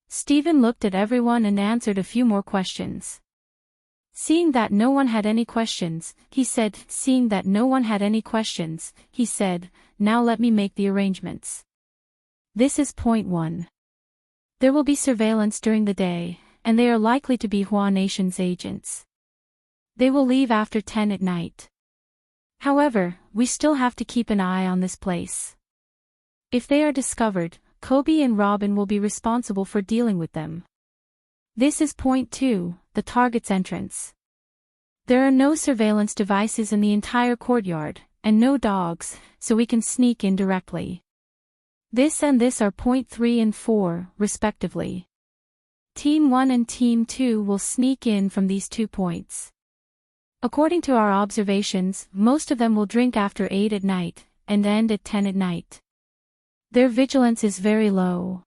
Stephen looked at everyone and answered a few more questions. Seeing that no one had any questions, he said, now let me make the arrangements. This is point 1. There will be surveillance during the day, and they are likely to be Hua Nation's agents. They will leave after 10 at night. However, we still have to keep an eye on this place. If they are discovered, Kobe and Robin will be responsible for dealing with them. This is point 2, the target's entrance. There are no surveillance devices in the entire courtyard, and no dogs, so we can sneak in directly. This are point 3 and 4, respectively. Team 1 and Team 2 will sneak in from these 2 points. According to our observations, most of them will drink after 8 at night, and end at 10 at night. Their vigilance is very low.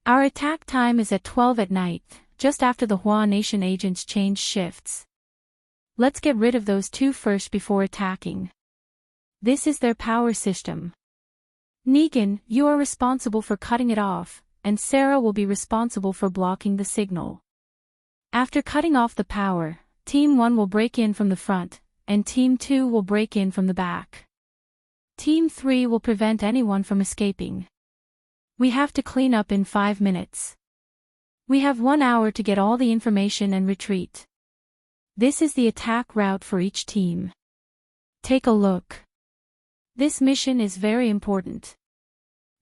Our attack time is at 12 at night, just after the Hua Nation agents change shifts. Let's get rid of those 2 first before attacking. This is their power system. Negan, you are responsible for cutting it off, and Sarah will be responsible for blocking the signal. After cutting off the power, Team 1 will break in from the front, and Team 2 will break in from the back. Team 3 will prevent anyone from escaping. We have to clean up in 5 minutes. We have 1 hour to get all the information and retreat. This is the attack route for each team. Take a look. This mission is very important.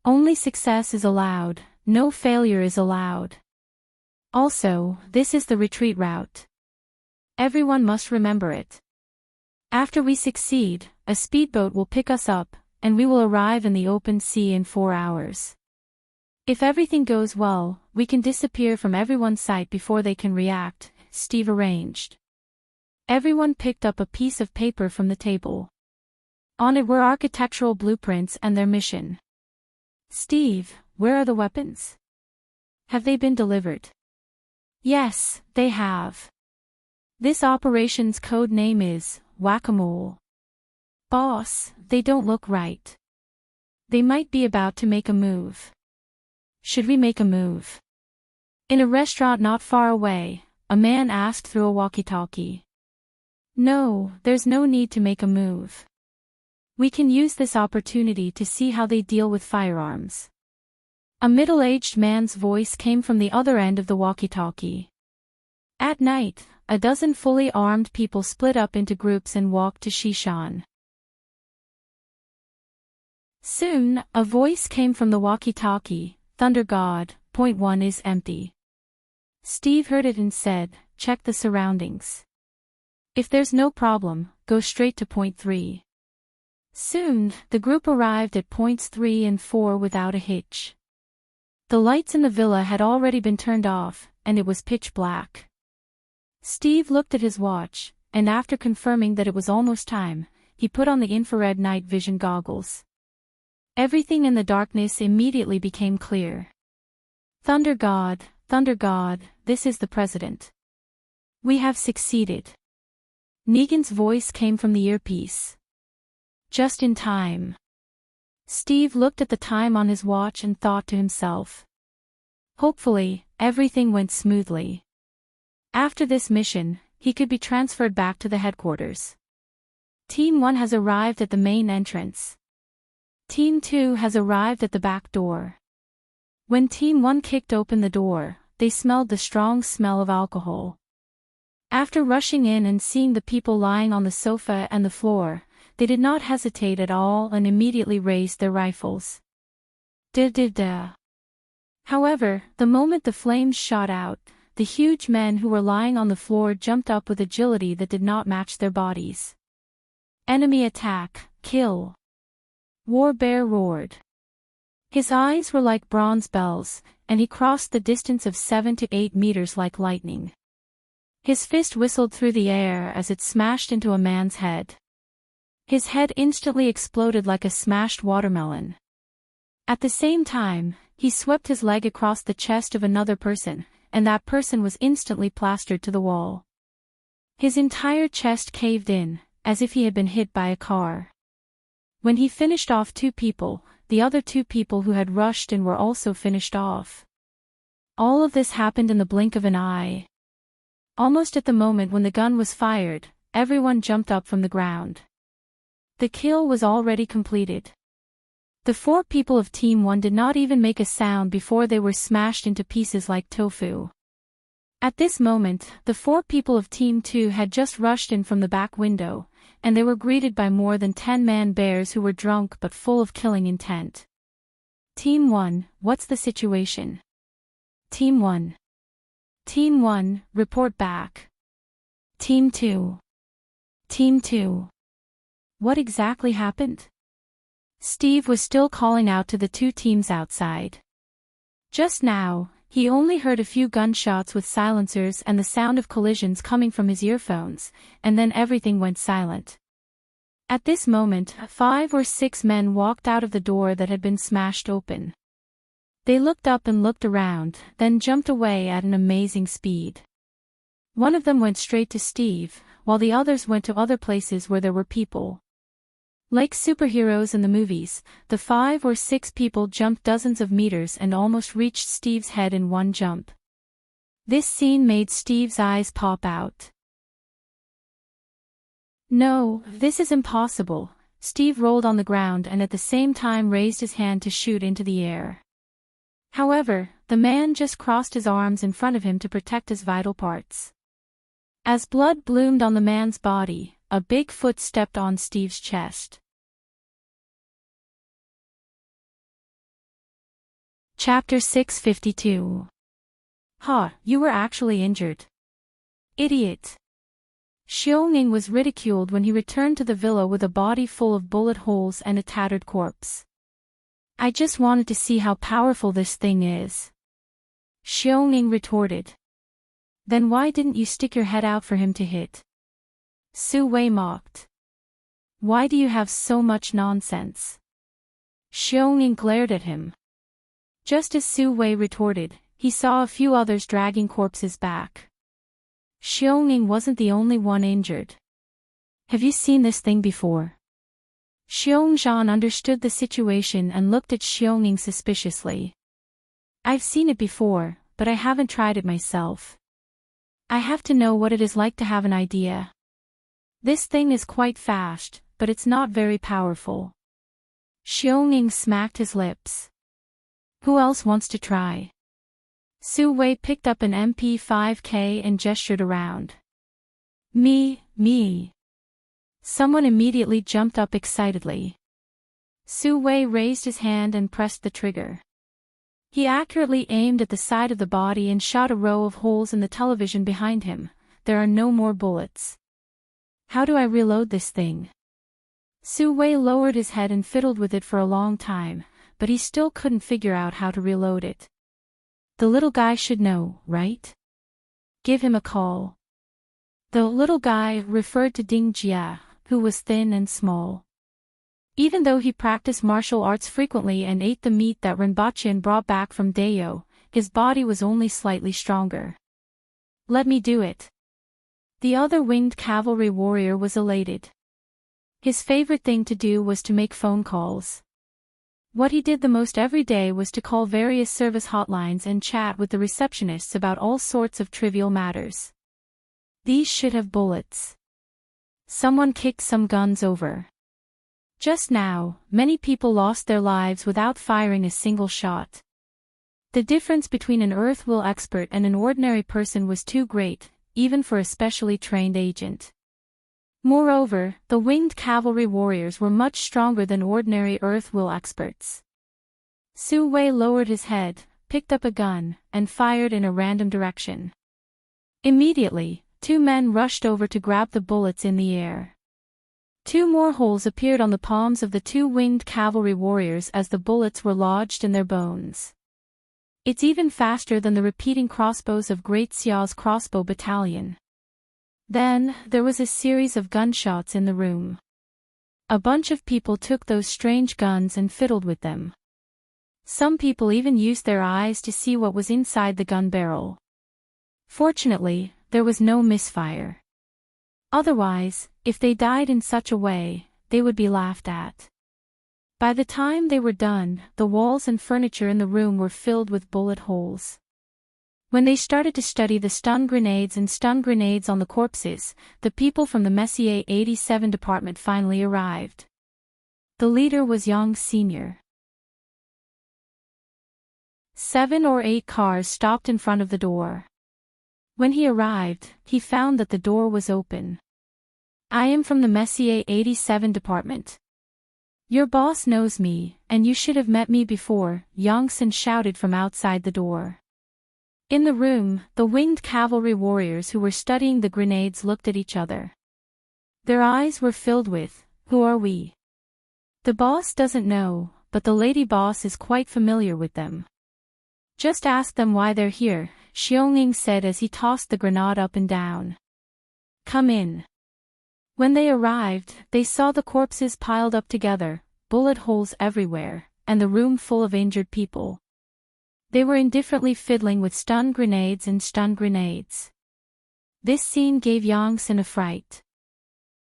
Only success is allowed, no failure is allowed. Also, this is the retreat route. Everyone must remember it. After we succeed, a speedboat will pick us up, and we will arrive in the open sea in 4 hours. If everything goes well, we can disappear from everyone's sight before they can react, Steve arranged. Everyone picked up a piece of paper from the table. On it were architectural blueprints and their mission. Steve, where are the weapons? Have they been delivered? Yes, they have. This operation's code name is Whack-a-Mole. Boss, they don't look right. They might be about to make a move. Should we make a move? In a restaurant not far away, a man asked through a walkie-talkie. No, there's no need to make a move. We can use this opportunity to see how they deal with firearms. A middle-aged man's voice came from the other end of the walkie-talkie. At night, a dozen fully armed people split up into groups and walked to Shishan. Soon, a voice came from the walkie-talkie, Thunder God, point 1 is empty. Steve heard it and said, check the surroundings. If there's no problem, go straight to point 3. Soon, the group arrived at points 3 and 4 without a hitch. The lights in the villa had already been turned off, and it was pitch black. Steve looked at his watch, and after confirming that it was almost time, he put on the infrared night vision goggles. Everything in the darkness immediately became clear. Thunder God, this is the President. We have succeeded. Negan's voice came from the earpiece. Just in time. Steve looked at the time on his watch and thought to himself. Hopefully, everything went smoothly. After this mission, he could be transferred back to the headquarters. Team 1 has arrived at the main entrance. Team 2 has arrived at the back door. When Team 1 kicked open the door, they smelled the strong smell of alcohol. After rushing in and seeing the people lying on the sofa and the floor, they did not hesitate at all and immediately raised their rifles. However, the moment the flames shot out, the huge men who were lying on the floor jumped up with agility that did not match their bodies. Enemy attack, kill. War Bear roared. His eyes were like bronze bells, and he crossed the distance of 7 to 8 meters like lightning. His fist whistled through the air as it smashed into a man's head. His head instantly exploded like a smashed watermelon. At the same time, he swept his leg across the chest of another person, and that person was instantly plastered to the wall. His entire chest caved in, as if he had been hit by a car. When he finished off 2 people, the other 2 people who had rushed in were also finished off. All of this happened in the blink of an eye. Almost at the moment when the gun was fired, everyone jumped up from the ground. The kill was already completed. The 4 people of Team 1 did not even make a sound before they were smashed into pieces like tofu. At this moment, the 4 people of Team 2 had just rushed in from the back window, and they were greeted by more than 10 man-bears who were drunk but full of killing intent. Team 1, what's the situation? Team 1. Team 1, report back. Team 2. Team 2. What exactly happened? Steve was still calling out to the 2 teams outside. Just now, he only heard a few gunshots with silencers and the sound of collisions coming from his earphones, and then everything went silent. At this moment, 5 or 6 men walked out of the door that had been smashed open. They looked up and looked around, then jumped away at an amazing speed. One of them went straight to Steve, while the others went to other places where there were people. Like superheroes in the movies, the 5 or 6 people jumped dozens of meters and almost reached Steve's head in one jump. This scene made Steve's eyes pop out. No, this is impossible. Steve rolled on the ground and at the same time raised his hand to shoot into the air. However, the man just crossed his arms in front of him to protect his vital parts. As blood bloomed on the man's body, a big foot stepped on Steve's chest. Chapter 652. Ha, you were actually injured. Idiot. Xiaoning was ridiculed when he returned to the villa with a body full of bullet holes and a tattered corpse. I just wanted to see how powerful this thing is. Xiaoning retorted. Then why didn't you stick your head out for him to hit? Su Wei mocked. Why do you have so much nonsense? Xiaoning glared at him. Just as Su Wei retorted, he saw a few others dragging corpses back. Xiaoning wasn't the only one injured. Have you seen this thing before? Xiongzhan understood the situation and looked at Xiaoning suspiciously. I've seen it before, but I haven't tried it myself. I have to know what it is like to have an idea. This thing is quite fast, but it's not very powerful. Xiaoning smacked his lips. Who else wants to try? Su Wei picked up an MP5K and gestured around. Me. Someone immediately jumped up excitedly. Su Wei raised his hand and pressed the trigger. He accurately aimed at the side of the body and shot a row of holes in the television behind him. There are no more bullets. How do I reload this thing? Su Wei lowered his head and fiddled with it for a long time, but he still couldn't figure out how to reload it. The little guy should know, right? Give him a call. The little guy referred to Ding Jia, who was thin and small. Even though he practiced martial arts frequently and ate the meat that Rinpochen brought back from Dayo, his body was only slightly stronger. Let me do it. The other winged cavalry warrior was elated. His favorite thing to do was to make phone calls. What he did the most every day was to call various service hotlines and chat with the receptionists about all sorts of trivial matters. These should have bullets. Someone kicked some guns over. Just now, many people lost their lives without firing a single shot. The difference between an earth will expert and an ordinary person was too great, even for a specially trained agent. Moreover, the winged cavalry warriors were much stronger than ordinary earth will experts. Su Wei lowered his head, picked up a gun, and fired in a random direction. Immediately, two men rushed over to grab the bullets in the air. Two more holes appeared on the palms of the two winged cavalry warriors as the bullets were lodged in their bones. It's even faster than the repeating crossbows of Great Xiao's crossbow battalion. Then, there was a series of gunshots in the room. A bunch of people took those strange guns and fiddled with them. Some people even used their eyes to see what was inside the gun barrel. Fortunately, there was no misfire. Otherwise, if they died in such a way, they would be laughed at. By the time they were done, the walls and furniture in the room were filled with bullet holes. When they started to study the stun grenades on the corpses, the people from the Messier 87 department finally arrived. The leader was Yang Sr. 7 or 8 cars stopped in front of the door. When he arrived, he found that the door was open. I am from the Messier 87 department. Your boss knows me, and you should have met me before, Yongsan shouted from outside the door. In the room, the winged cavalry warriors who were studying the grenades looked at each other. Their eyes were filled with, "Who are we?" The boss doesn't know, but the lady boss is quite familiar with them. Just ask them why they're here, Xiaoning said as he tossed the grenade up and down. Come in. When they arrived, they saw the corpses piled up together, bullet holes everywhere, and the room full of injured people. They were indifferently fiddling with stun grenades. This scene gave Yongsan a fright.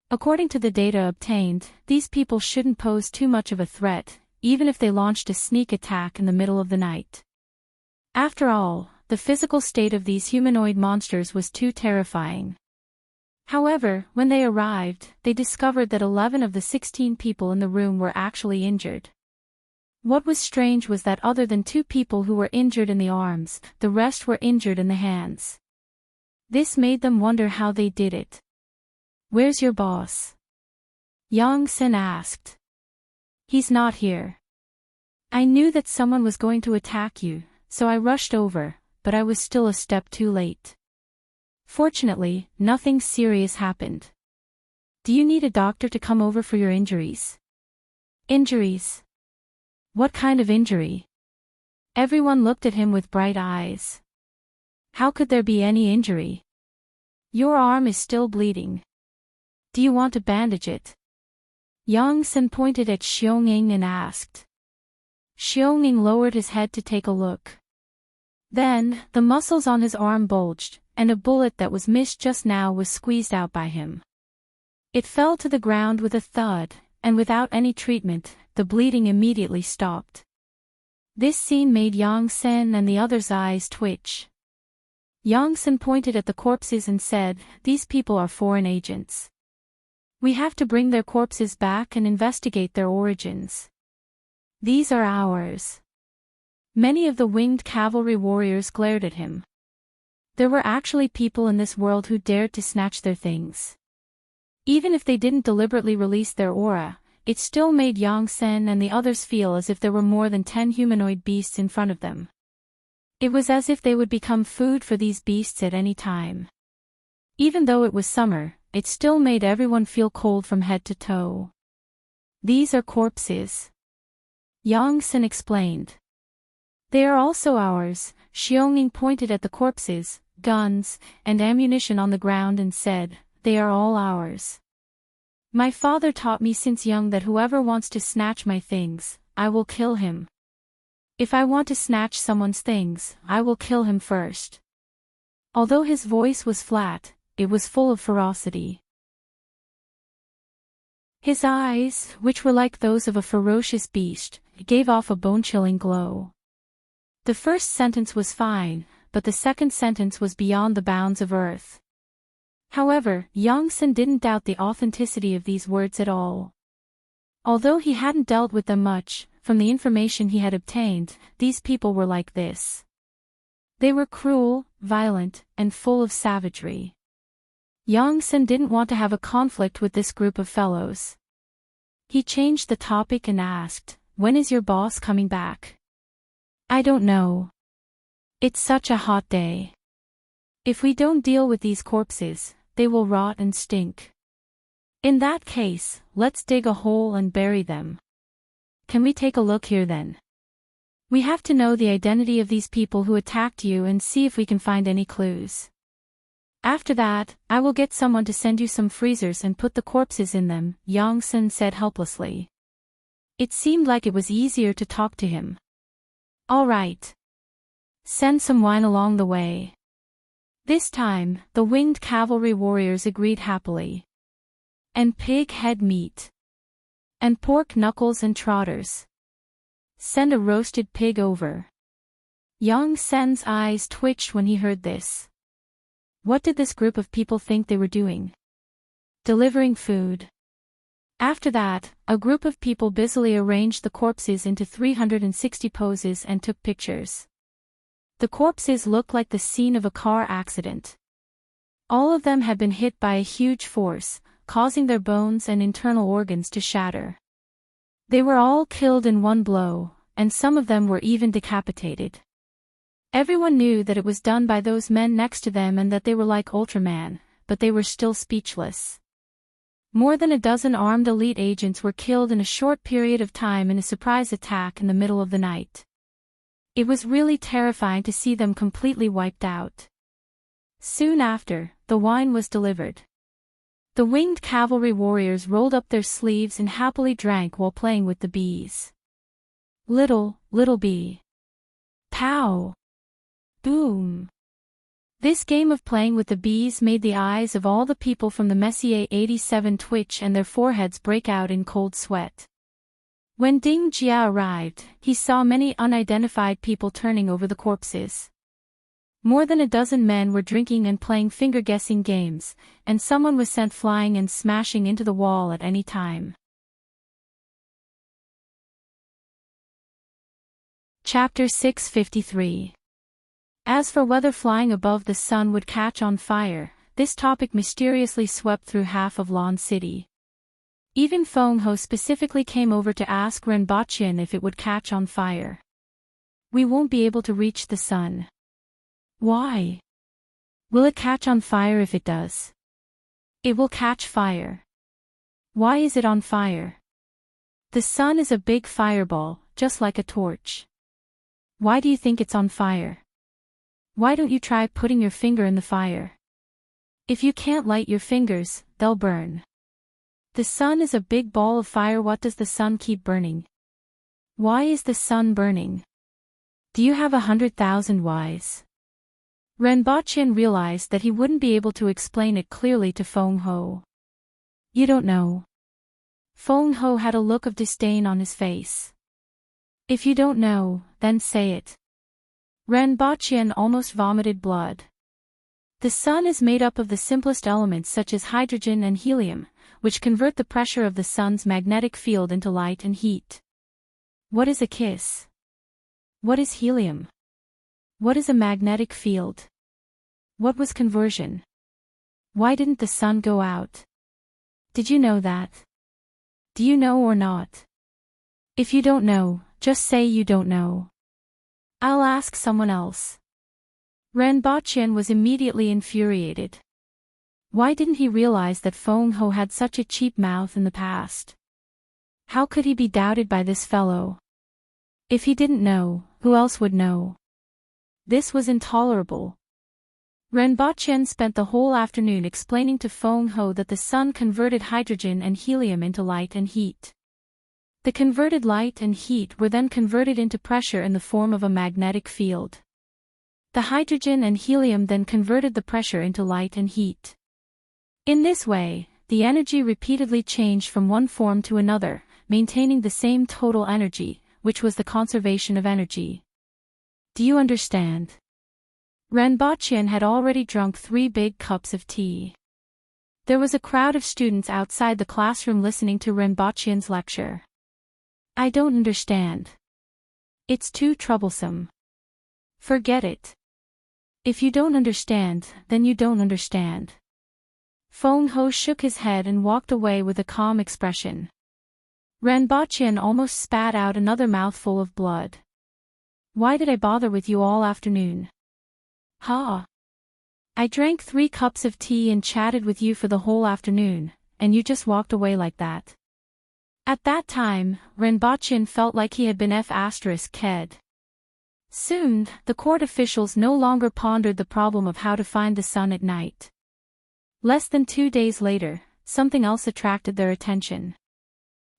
According to the data obtained, these people shouldn't pose too much of a threat, even if they launched a sneak attack in the middle of the night. After all, the physical state of these humanoid monsters was too terrifying. However, when they arrived, they discovered that 11 of the 16 people in the room were actually injured. What was strange was that other than 2 people who were injured in the arms, the rest were injured in the hands. This made them wonder how they did it. "Where's your boss?" Yang Sen asked. "He's not here. I knew that someone was going to attack you, so I rushed over, but I was still a step too late. Fortunately, nothing serious happened. Do you need a doctor to come over for your injuries?" "Injuries? What kind of injury?" Everyone looked at him with bright eyes. "How could there be any injury? Your arm is still bleeding. Do you want to bandage it?" Yang Sen pointed at Xionging and asked. Xionging lowered his head to take a look. Then, the muscles on his arm bulged, and a bullet that was missed just now was squeezed out by him. It fell to the ground with a thud, and without any treatment, the bleeding immediately stopped. This scene made Yang Sen and the others' eyes twitch. Yang Sen pointed at the corpses and said, "These people are foreign agents. We have to bring their corpses back and investigate their origins. These are ours." Many of the winged cavalry warriors glared at him. There were actually people in this world who dared to snatch their things. Even if they didn't deliberately release their aura, it still made Yang Sen and the others feel as if there were more than 10 humanoid beasts in front of them. It was as if they would become food for these beasts at any time. Even though it was summer, it still made everyone feel cold from head to toe. "These are corpses," Yang Sen explained. "They are also ours." Xiongning pointed at the corpses, guns, and ammunition on the ground and said, "They are all ours. My father taught me since young that whoever wants to snatch my things, I will kill him. If I want to snatch someone's things, I will kill him first." Although his voice was flat, it was full of ferocity. His eyes, which were like those of a ferocious beast, gave off a bone-chilling glow. The first sentence was fine, but the second sentence was beyond the bounds of earth. However, Yang Sen didn't doubt the authenticity of these words at all. Although he hadn't dealt with them much, from the information he had obtained, these people were like this. They were cruel, violent, and full of savagery. Yang Sen didn't want to have a conflict with this group of fellows. He changed the topic and asked, "When is your boss coming back?" "I don't know. It's such a hot day. If we don't deal with these corpses, they will rot and stink. In that case, let's dig a hole and bury them. Can we take a look here then? We have to know the identity of these people who attacked you and see if we can find any clues. After that, I will get someone to send you some freezers and put the corpses in them," Yang Sen said helplessly. It seemed like it was easier to talk to him. "All right. Send some wine along the way." This time, the winged cavalry warriors agreed happily. "And pig head meat. And pork knuckles and trotters. Send a roasted pig over." Yang Sen's eyes twitched when he heard this. What did this group of people think they were doing? Delivering food. After that, a group of people busily arranged the corpses into 360 poses and took pictures. The corpses looked like the scene of a car accident. All of them had been hit by a huge force, causing their bones and internal organs to shatter. They were all killed in one blow, and some of them were even decapitated. Everyone knew that it was done by those men next to them and that they were like Ultraman, but they were still speechless. More than a dozen armed elite agents were killed in a short period of time in a surprise attack in the middle of the night. It was really terrifying to see them completely wiped out. Soon after, the wine was delivered. The winged cavalry warriors rolled up their sleeves and happily drank while playing with the bees. Little bee. Pow! Boom! This game of playing with the bees made the eyes of all the people from the Messier 87 twitch and their foreheads break out in cold sweat. When Ding Jia arrived, he saw many unidentified people turning over the corpses. More than a dozen men were drinking and playing finger-guessing games, and someone was sent flying and smashing into the wall at any time. Chapter 653. As for whether flying above the sun would catch on fire, this topic mysteriously swept through half of Lan City. Even Feng Ho specifically came over to ask Renbaqian if it would catch on fire. We won't be able to reach the sun. Why? Will it catch on fire if it does? It will catch fire. Why is it on fire? The sun is a big fireball, just like a torch. Why do you think it's on fire? Why don't you try putting your finger in the fire? If you can't light your fingers, they'll burn. The sun is a big ball of fire. What does the sun keep burning? Why is the sun burning? Do you have 100,000 whys? Renbaqian realized that he wouldn't be able to explain it clearly to Feng Ho. You don't know. Feng Ho had a look of disdain on his face. If you don't know, then say it. Renbaqian almost vomited blood. The sun is made up of the simplest elements such as hydrogen and helium, which convert the pressure of the sun's magnetic field into light and heat. What is a kiss? What is helium? What is a magnetic field? What was conversion? Why didn't the sun go out? Did you know that? Do you know or not? If you don't know, just say you don't know. I'll ask someone else. Renbaqian was immediately infuriated. Why didn't he realize that Feng Ho had such a cheap mouth in the past? How could he be doubted by this fellow? If he didn't know, who else would know? This was intolerable. Renbaqian spent the whole afternoon explaining to Feng Ho that the sun converted hydrogen and helium into light and heat. The converted light and heat were then converted into pressure in the form of a magnetic field. The hydrogen and helium then converted the pressure into light and heat. In this way, the energy repeatedly changed from one form to another, maintaining the same total energy, which was the conservation of energy. Do you understand? Renbaqian had already drunk 3 big cups of tea. There was a crowd of students outside the classroom listening to Renbaqian's lecture. I don't understand. It's too troublesome. Forget it. If you don't understand, then you don't understand. Feng Ho shook his head and walked away with a calm expression. Renbaqian almost spat out another mouthful of blood. Why did I bother with you all afternoon? Ha! I drank 3 cups of tea and chatted with you for the whole afternoon, and you just walked away like that. At that time, Renbaqian felt like he had been f***ed. Soon, the court officials no longer pondered the problem of how to find the sun at night. Less than 2 days later, something else attracted their attention.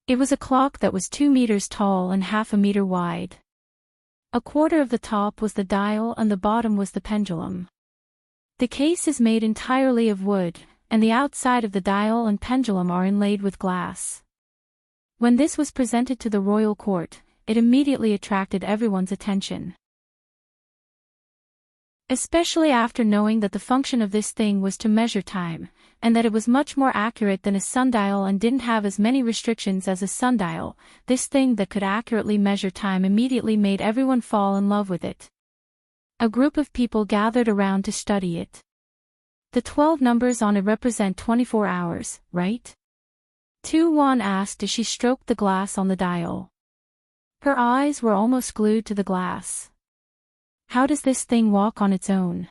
It was a clock that was 2 meters tall and half a meter wide. A quarter of the top was the dial and the bottom was the pendulum. The case is made entirely of wood, and the outside of the dial and pendulum are inlaid with glass. When this was presented to the royal court, it immediately attracted everyone's attention. Especially after knowing that the function of this thing was to measure time, and that it was much more accurate than a sundial and didn't have as many restrictions as a sundial, this thing that could accurately measure time immediately made everyone fall in love with it. A group of people gathered around to study it. The 12 numbers on it represent 24 hours, right? Tu Wan asked as she stroked the glass on the dial. Her eyes were almost glued to the glass. How does this thing walk on its own?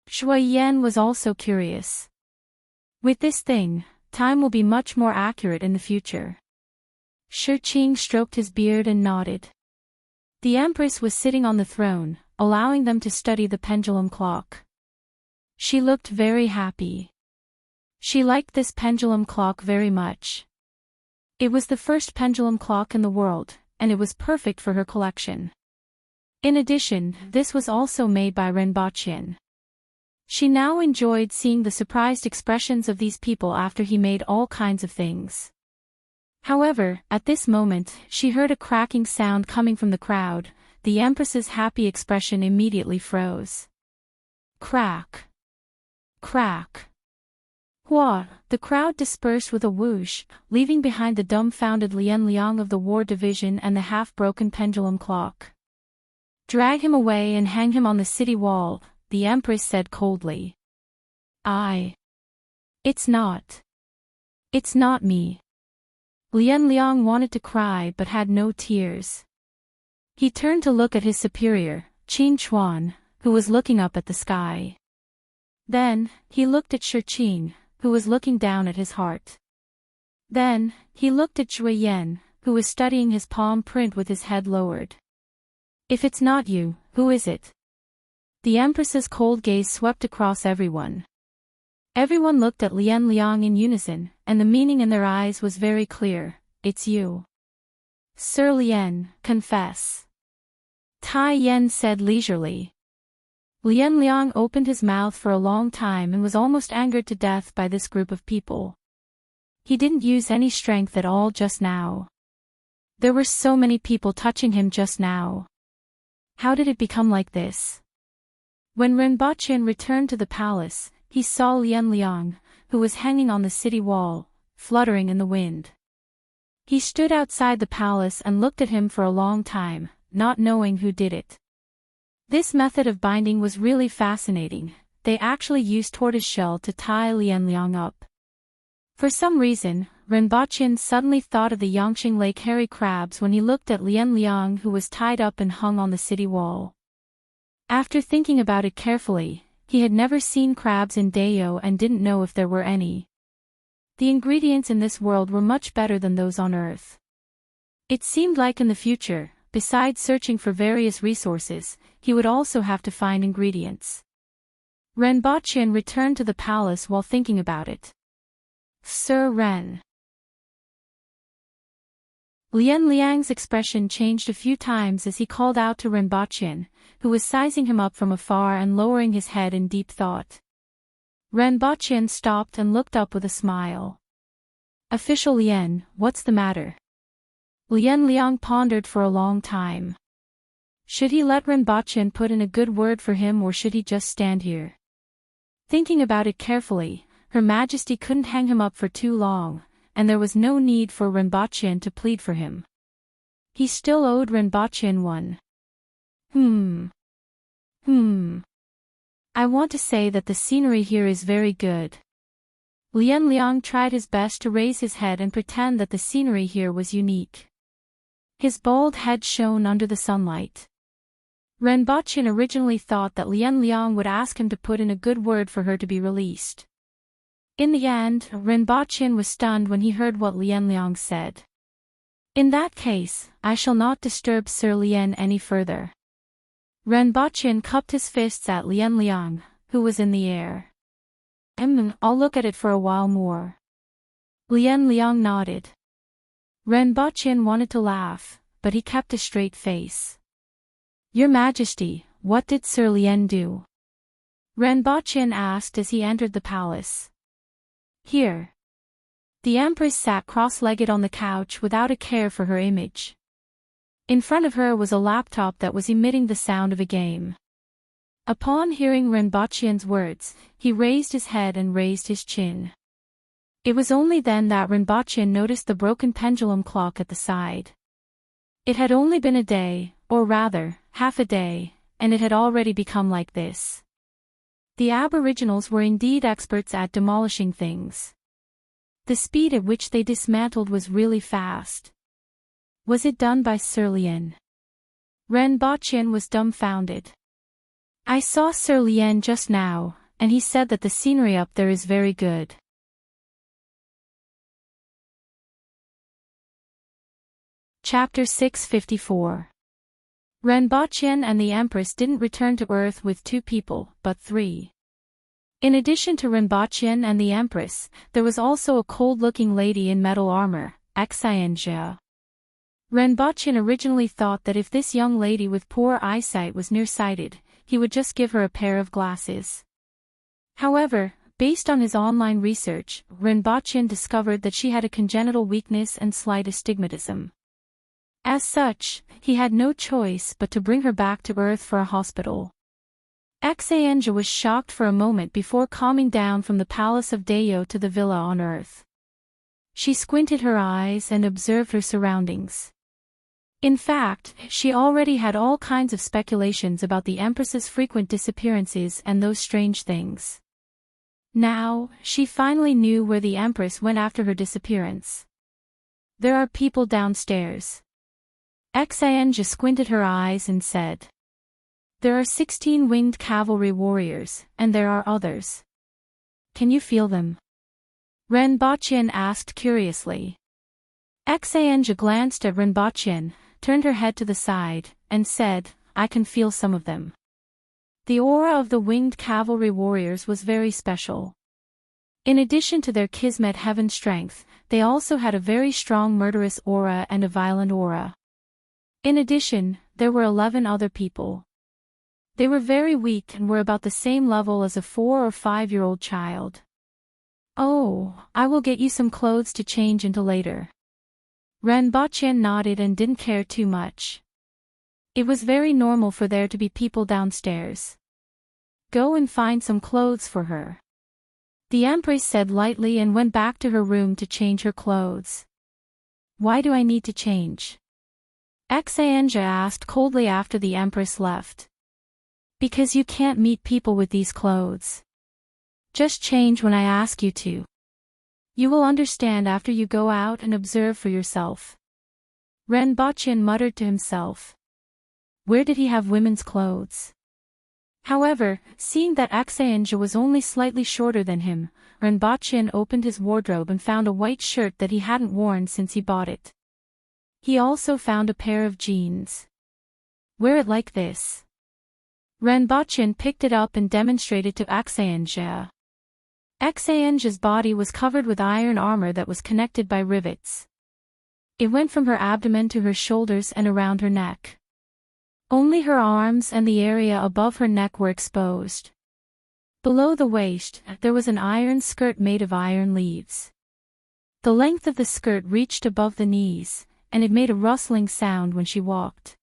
Shui Yan was also curious. With this thing, time will be much more accurate in the future. Shi Qing stroked his beard and nodded. The Empress was sitting on the throne, allowing them to study the pendulum clock. She looked very happy. She liked this pendulum clock very much. It was the first pendulum clock in the world, and it was perfect for her collection. In addition, this was also made by Renbaqian. She now enjoyed seeing the surprised expressions of these people after he made all kinds of things. However, at this moment, she heard a cracking sound coming from the crowd. The Empress's happy expression immediately froze. Crack. Crack. Hua! The crowd dispersed with a whoosh, leaving behind the dumbfounded Lian Liang of the War Division and the half-broken pendulum clock. Drag him away and hang him on the city wall, the Empress said coldly. It's not. It's not me. Lian Liang wanted to cry but had no tears. He turned to look at his superior, Qin Chuan, who was looking up at the sky. Then, he looked at Shi Qin, who was looking down at his heart. Then, he looked at Zhui Yan, who was studying his palm print with his head lowered. If it's not you, who is it? The Empress's cold gaze swept across everyone. Everyone looked at Lian Liang in unison, and the meaning in their eyes was very clear. It's you. Sir Lian, confess. Tai Yan said leisurely. Lian Liang opened his mouth for a long time and was almost angered to death by this group of people. He didn't use any strength at all just now. There were so many people touching him just now. How did it become like this? When Renbaqian returned to the palace, he saw Lian Liang, who was hanging on the city wall, fluttering in the wind. He stood outside the palace and looked at him for a long time, not knowing who did it. This method of binding was really fascinating. They actually used tortoiseshell to tie Lian Liang up. For some reason, Renbaqian suddenly thought of the Yangqing Lake hairy crabs when he looked at Lian Liang, who was tied up and hung on the city wall. After thinking about it carefully, he had never seen crabs in Dao and didn't know if there were any. The ingredients in this world were much better than those on Earth. It seemed like in the future, besides searching for various resources, he would also have to find ingredients. Renbaqian returned to the palace while thinking about it. Sir Ren. Lian Liang's expression changed a few times as he called out to Renbaqian, who was sizing him up from afar and lowering his head in deep thought. Renbaqian stopped and looked up with a smile. Official Lian, what's the matter? Lian Liang pondered for a long time. Should he let Renbaqian put in a good word for him or should he just stand here? Thinking about it carefully, Her Majesty couldn't hang him up for too long, and there was no need for Renbaqian to plead for him. He still owed Renbaqian one. I want to say that the scenery here is very good. Lian Liang tried his best to raise his head and pretend that the scenery here was unique. His bald head shone under the sunlight. Renbaqian originally thought that Lian Liang would ask him to put in a good word for her to be released. In the end, Renbaqian was stunned when he heard what Lian Liang said. In that case, I shall not disturb Sir Lian any further. Renbaqian cupped his fists at Lian Liang, who was in the air. I'll look at it for a while more. Lian Liang nodded. Renbaqian wanted to laugh, but he kept a straight face. Your Majesty, what did Sir Lian do? Renbaqian asked as he entered the palace. Here. The Empress sat cross-legged on the couch without a care for her image. In front of her was a laptop that was emitting the sound of a game. Upon hearing Renbaqian's words, he raised his head and raised his chin. It was only then that Renbaqian noticed the broken pendulum clock at the side. It had only been a day, or rather, half a day, and it had already become like this. The Aboriginals were indeed experts at demolishing things. The speed at which they dismantled was really fast. Was it done by Sir Lian? Renbaqian was dumbfounded. I saw Sir Lian just now, and he said that the scenery up there is very good. Chapter 654. Renbaqian and the Empress didn't return to Earth with 2 people, but 3. In addition to Renbaqian and the Empress, there was also a cold-looking lady in metal armor, Xianjia. Renbaqian originally thought that if this young lady with poor eyesight was nearsighted, he would just give her a pair of glasses. However, based on his online research, Renbaqian discovered that she had a congenital weakness and slight astigmatism. As such, he had no choice but to bring her back to Earth for a hospital. Xianjia was shocked for a moment before calming down from the palace of Dao to the villa on Earth. She squinted her eyes and observed her surroundings. In fact, she already had all kinds of speculations about the Empress's frequent disappearances and those strange things. Now, she finally knew where the Empress went after her disappearance. There are people downstairs. Xianzhi squinted her eyes and said. There are 16 winged cavalry warriors, and there are others. Can you feel them? Renbaqian asked curiously. Xianzhi glanced at Renbaqian, turned her head to the side, and said, I can feel some of them. The aura of the winged cavalry warriors was very special. In addition to their Kismet heaven strength, they also had a very strong murderous aura and a violent aura. In addition, there were 11 other people. They were very weak and were about the same level as a 4 or 5-year-old child. Oh, I will get you some clothes to change into later. Renbaqian nodded and didn't care too much. It was very normal for there to be people downstairs. Go and find some clothes for her. The Empress said lightly and went back to her room to change her clothes. Why do I need to change? Xianzhi asked coldly after the Empress left. Because you can't meet people with these clothes. Just change when I ask you to. You will understand after you go out and observe for yourself. Renbaqian muttered to himself. Where did he have women's clothes? However, seeing that Xianzhi was only slightly shorter than him, Renbaqian opened his wardrobe and found a white shirt that he hadn't worn since he bought it. He also found a pair of jeans. Wear it like this. Renbaqian picked it up and demonstrated to Xianzhi. Xianzhi's body was covered with iron armor that was connected by rivets. It went from her abdomen to her shoulders and around her neck. Only her arms and the area above her neck were exposed. Below the waist, there was an iron skirt made of iron leaves. The length of the skirt reached above the knees, and it made a rustling sound when she walked.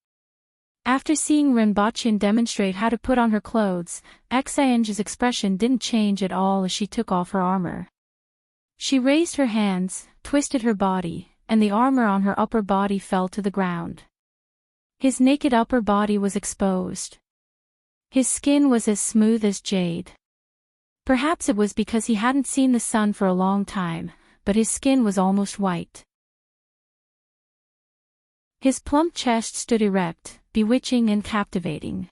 After seeing Renbaqian demonstrate how to put on her clothes, Xianzhi's expression didn't change at all as she took off her armor. She raised her hands, twisted her body, and the armor on her upper body fell to the ground. His naked upper body was exposed. His skin was as smooth as jade. Perhaps it was because he hadn't seen the sun for a long time, but his skin was almost white. His plump chest stood erect, bewitching and captivating.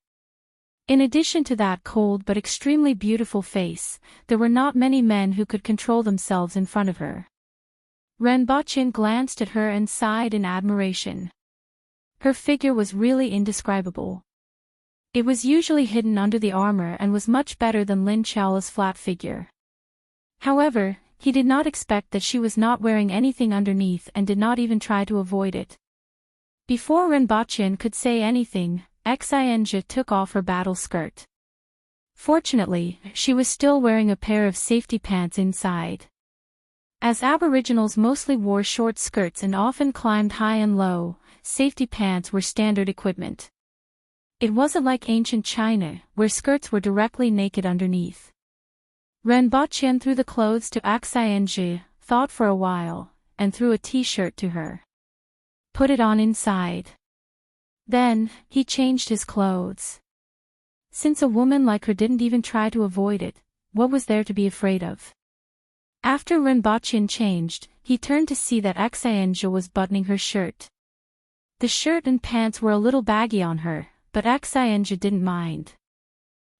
In addition to that cold but extremely beautiful face, there were not many men who could control themselves in front of her. Renbaqian glanced at her and sighed in admiration. Her figure was really indescribable. It was usually hidden under the armor and was much better than Lin Chaola's flat figure. However, he did not expect that she was not wearing anything underneath and did not even try to avoid it. Before Renbaqian could say anything, Xianzhi took off her battle skirt. Fortunately, she was still wearing a pair of safety pants inside. As aboriginals mostly wore short skirts and often climbed high and low, safety pants were standard equipment. It wasn't like ancient China, where skirts were directly naked underneath. Renbaqian threw the clothes to Xianzhi, thought for a while, and threw a t-shirt to her. Put it on inside. Then, he changed his clothes. Since a woman like her didn't even try to avoid it, what was there to be afraid of? After Renbaqian changed, he turned to see that Xianzhi was buttoning her shirt. The shirt and pants were a little baggy on her, but Xianzhi didn't mind.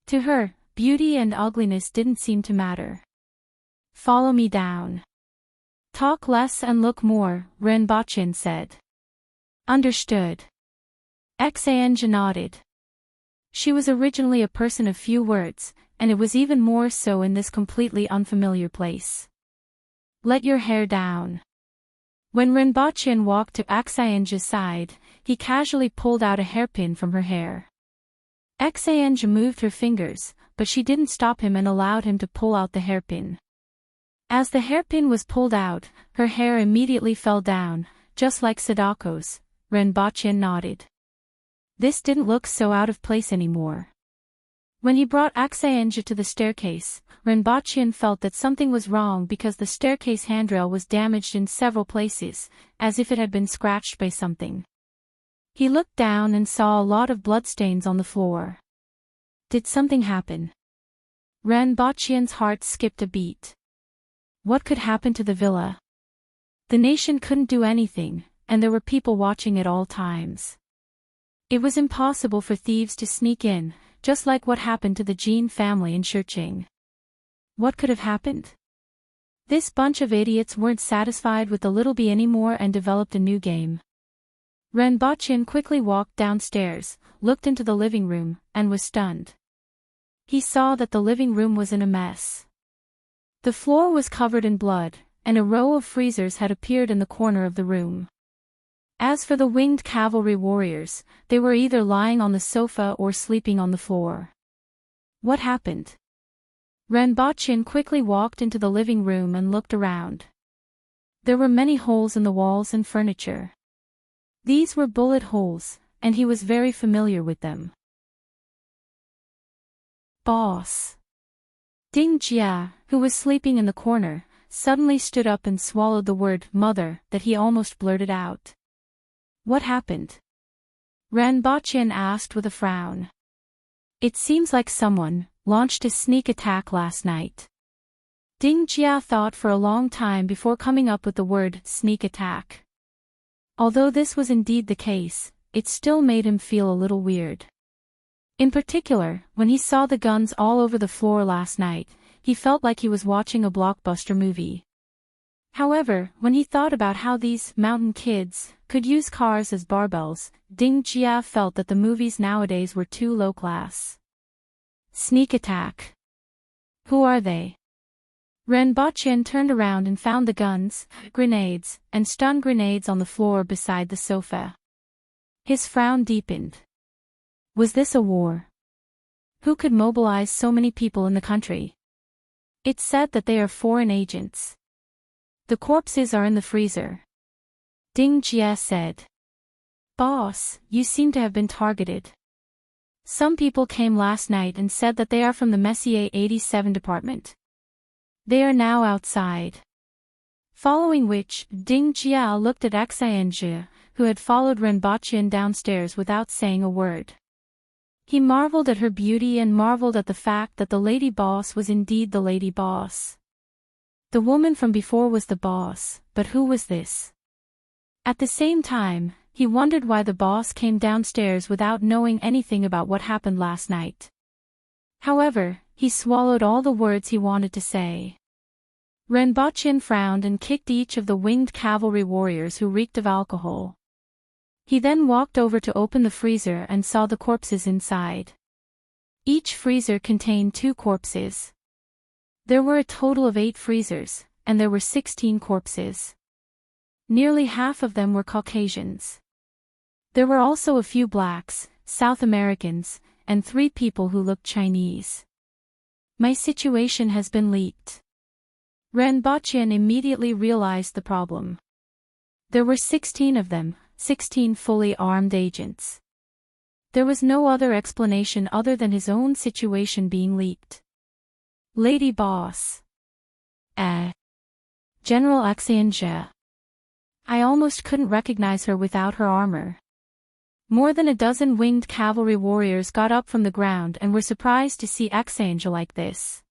To her, beauty and ugliness didn't seem to matter. Follow me down. Talk less and look more, Renbaqian said. Understood. Xianzhi nodded. She was originally a person of few words, and it was even more so in this completely unfamiliar place. Let your hair down. When Renbaqian walked to Xianzhi's side, he casually pulled out a hairpin from her hair. Xianzhi moved her fingers, but she didn't stop him and allowed him to pull out the hairpin. As the hairpin was pulled out, her hair immediately fell down, just like Sadako's. Renbaqian nodded. This didn't look so out of place anymore. When he brought Xianzhi to the staircase, Renbaqian felt that something was wrong because the staircase handrail was damaged in several places, as if it had been scratched by something. He looked down and saw a lot of bloodstains on the floor. Did something happen? Ren Baqian's heart skipped a beat. What could happen to the villa? The nation couldn't do anything, and there were people watching at all times. It was impossible for thieves to sneak in, just like what happened to the Jean family in Shiqing. What could have happened? This bunch of idiots weren't satisfied with the little bee anymore and developed a new game. Ren Baqian quickly walked downstairs, looked into the living room, and was stunned. He saw that the living room was in a mess. The floor was covered in blood, and a row of freezers had appeared in the corner of the room. As for the winged cavalry warriors, they were either lying on the sofa or sleeping on the floor. What happened? Ren Baqian quickly walked into the living room and looked around. There were many holes in the walls and furniture. These were bullet holes, and he was very familiar with them. Boss. Ding Jia, who was sleeping in the corner, suddenly stood up and swallowed the word mother that he almost blurted out. What happened? Ren Baqian asked with a frown. It seems like someone launched a sneak attack last night. Ding Jia thought for a long time before coming up with the word sneak attack. Although this was indeed the case, it still made him feel a little weird. In particular, when he saw the guns all over the floor last night, he felt like he was watching a blockbuster movie. However, when he thought about how these mountain kids could use cars as barbells, Ding Jia felt that the movies nowadays were too low class. Sneak attack. Who are they? Ren Baqian turned around and found the guns, grenades, and stun grenades on the floor beside the sofa. His frown deepened. Was this a war? Who could mobilize so many people in the country? It's said that they are foreign agents. The corpses are in the freezer. Ding Jia said. Boss, you seem to have been targeted. Some people came last night and said that they are from the Messier 87 department. They are now outside. Following which, Ding Jia looked at Xianjie, who had followed Ren Baqian downstairs without saying a word. He marveled at her beauty and marveled at the fact that the lady boss was indeed the lady boss. The woman from before was the boss, but who was this? At the same time, he wondered why the boss came downstairs without knowing anything about what happened last night. However, he swallowed all the words he wanted to say. Ren Baqian frowned and kicked each of the winged cavalry warriors who reeked of alcohol. He then walked over to open the freezer and saw the corpses inside. Each freezer contained 2 corpses. There were a total of 8 freezers, and there were 16 corpses. Nearly half of them were Caucasians. There were also a few blacks, South Americans, and 3 people who looked Chinese. My situation has been leaked. Ren Baqian immediately realized the problem. There were 16 of them, 16 fully armed agents. There was no other explanation other than his own situation being leaked. Lady Boss. General Xianjie. I almost couldn't recognize her without her armor. More than a dozen winged cavalry warriors got up from the ground and were surprised to see Xianjie like this.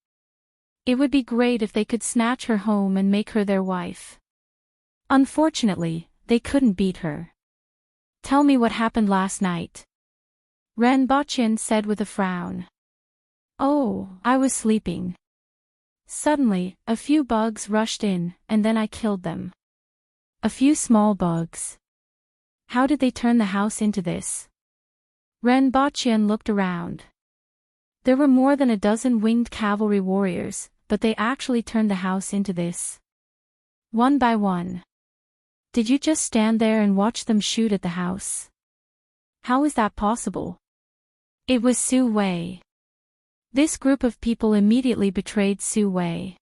It would be great if they could snatch her home and make her their wife. Unfortunately, they couldn't beat her. Tell me what happened last night. Ren Baqian said with a frown. Oh, I was sleeping. Suddenly, a few bugs rushed in, and then I killed them. A few small bugs. How did they turn the house into this? Ren Baqian looked around. There were more than a dozen winged cavalry warriors, but they actually turned the house into this. One by one. Did you just stand there and watch them shoot at the house? How is that possible? It was Su Wei. This group of people immediately betrayed Su Wei.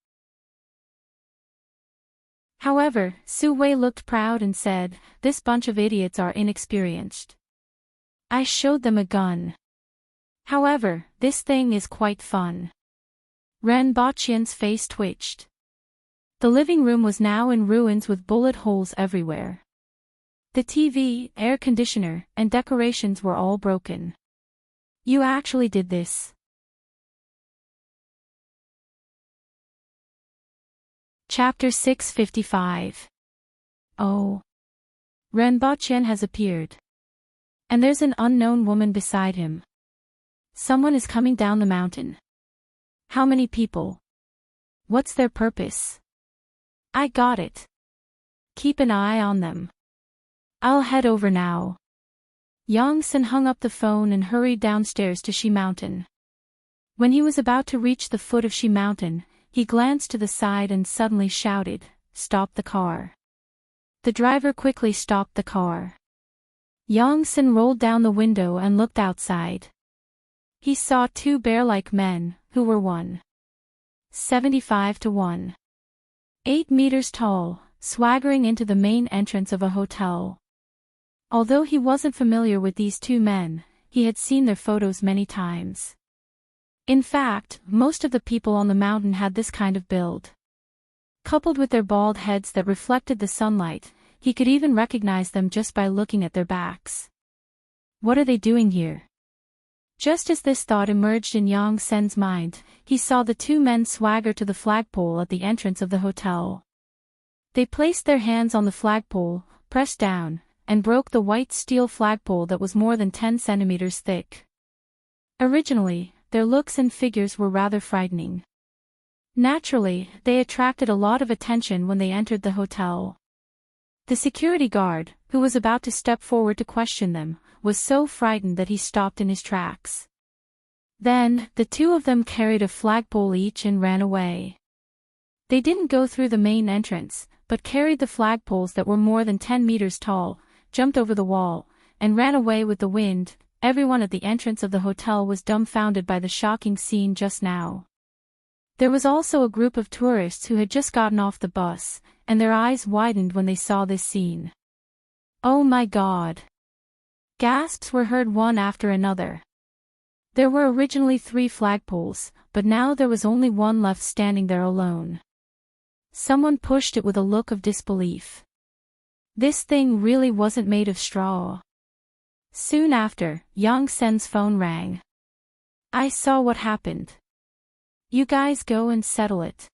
However, Su Wei looked proud and said, "This bunch of idiots are inexperienced. I showed them a gun. However, this thing is quite fun." Ren Baqian's face twitched. The living room was now in ruins with bullet holes everywhere. The TV, air conditioner, and decorations were all broken. You actually did this. Chapter 655. Oh. Renbao has appeared. And there's an unknown woman beside him. Someone is coming down the mountain. How many people? What's their purpose? I got it. Keep an eye on them. I'll head over now. Yang-sen hung up the phone and hurried downstairs to Shi Mountain. When he was about to reach the foot of Shi Mountain, he glanced to the side and suddenly shouted, "Stop the car." The driver quickly stopped the car. Yang-sen rolled down the window and looked outside. He saw two bear-like men, who were 1.75 to 1.8 meters tall, swaggering into the main entrance of a hotel. Although he wasn't familiar with these two men, he had seen their photos many times. In fact, most of the people on the mountain had this kind of build. Coupled with their bald heads that reflected the sunlight, he could even recognize them just by looking at their backs. What are they doing here? Just as this thought emerged in Yang-sen's mind, he saw the two men swagger to the flagpole at the entrance of the hotel. They placed their hands on the flagpole, pressed down, and broke the white steel flagpole that was more than 10 centimeters thick. Originally, their looks and figures were rather frightening. Naturally, they attracted a lot of attention when they entered the hotel. The security guard, who was about to step forward to question them, was so frightened that he stopped in his tracks. Then, the two of them carried a flagpole each and ran away. They didn't go through the main entrance, but carried the flagpoles that were more than 10 meters tall, jumped over the wall, and ran away with the wind. Everyone at the entrance of the hotel was dumbfounded by the shocking scene just now. There was also a group of tourists who had just gotten off the bus, and their eyes widened when they saw this scene. Oh my God! Gasps were heard one after another. There were originally 3 flagpoles, but now there was only one left standing there alone. Someone pushed it with a look of disbelief. This thing really wasn't made of straw. Soon after, Yang-sen's phone rang. I saw what happened. You guys go and settle it.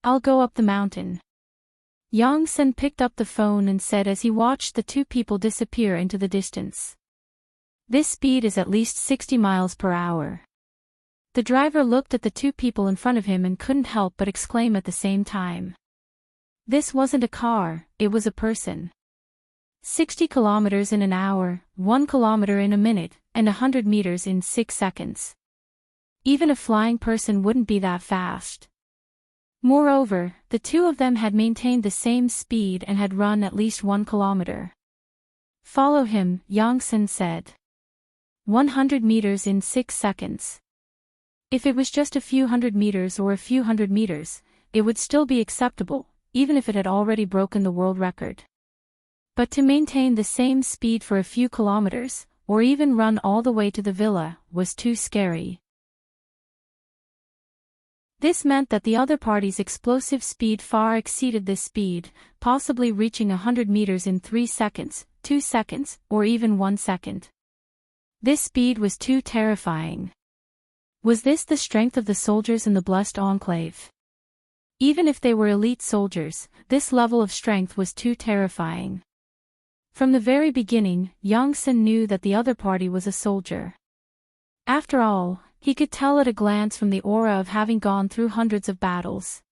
I'll go up the mountain. Yang-sen picked up the phone and said as he watched the two people disappear into the distance. This speed is at least 60 miles per hour. The driver looked at the two people in front of him and couldn't help but exclaim at the same time. This wasn't a car, it was a person. 60 kilometers in an hour, 1 kilometer in a minute, and 100 meters in 6 seconds. Even a flying person wouldn't be that fast. Moreover, the two of them had maintained the same speed and had run at least 1 kilometer. Follow him, Yang-sen said. 100 meters in 6 seconds. If it was just a few hundred meters or a few hundred meters, it would still be acceptable, even if it had already broken the world record. But to maintain the same speed for a few kilometers, or even run all the way to the villa, was too scary. This meant that the other party's explosive speed far exceeded this speed, possibly reaching 100 meters in 3 seconds, 2 seconds, or even 1 second. This speed was too terrifying. Was this the strength of the soldiers in the blessed enclave? Even if they were elite soldiers, this level of strength was too terrifying. From the very beginning, Yang-sen knew that the other party was a soldier. After all, he could tell at a glance from the aura of having gone through hundreds of battles.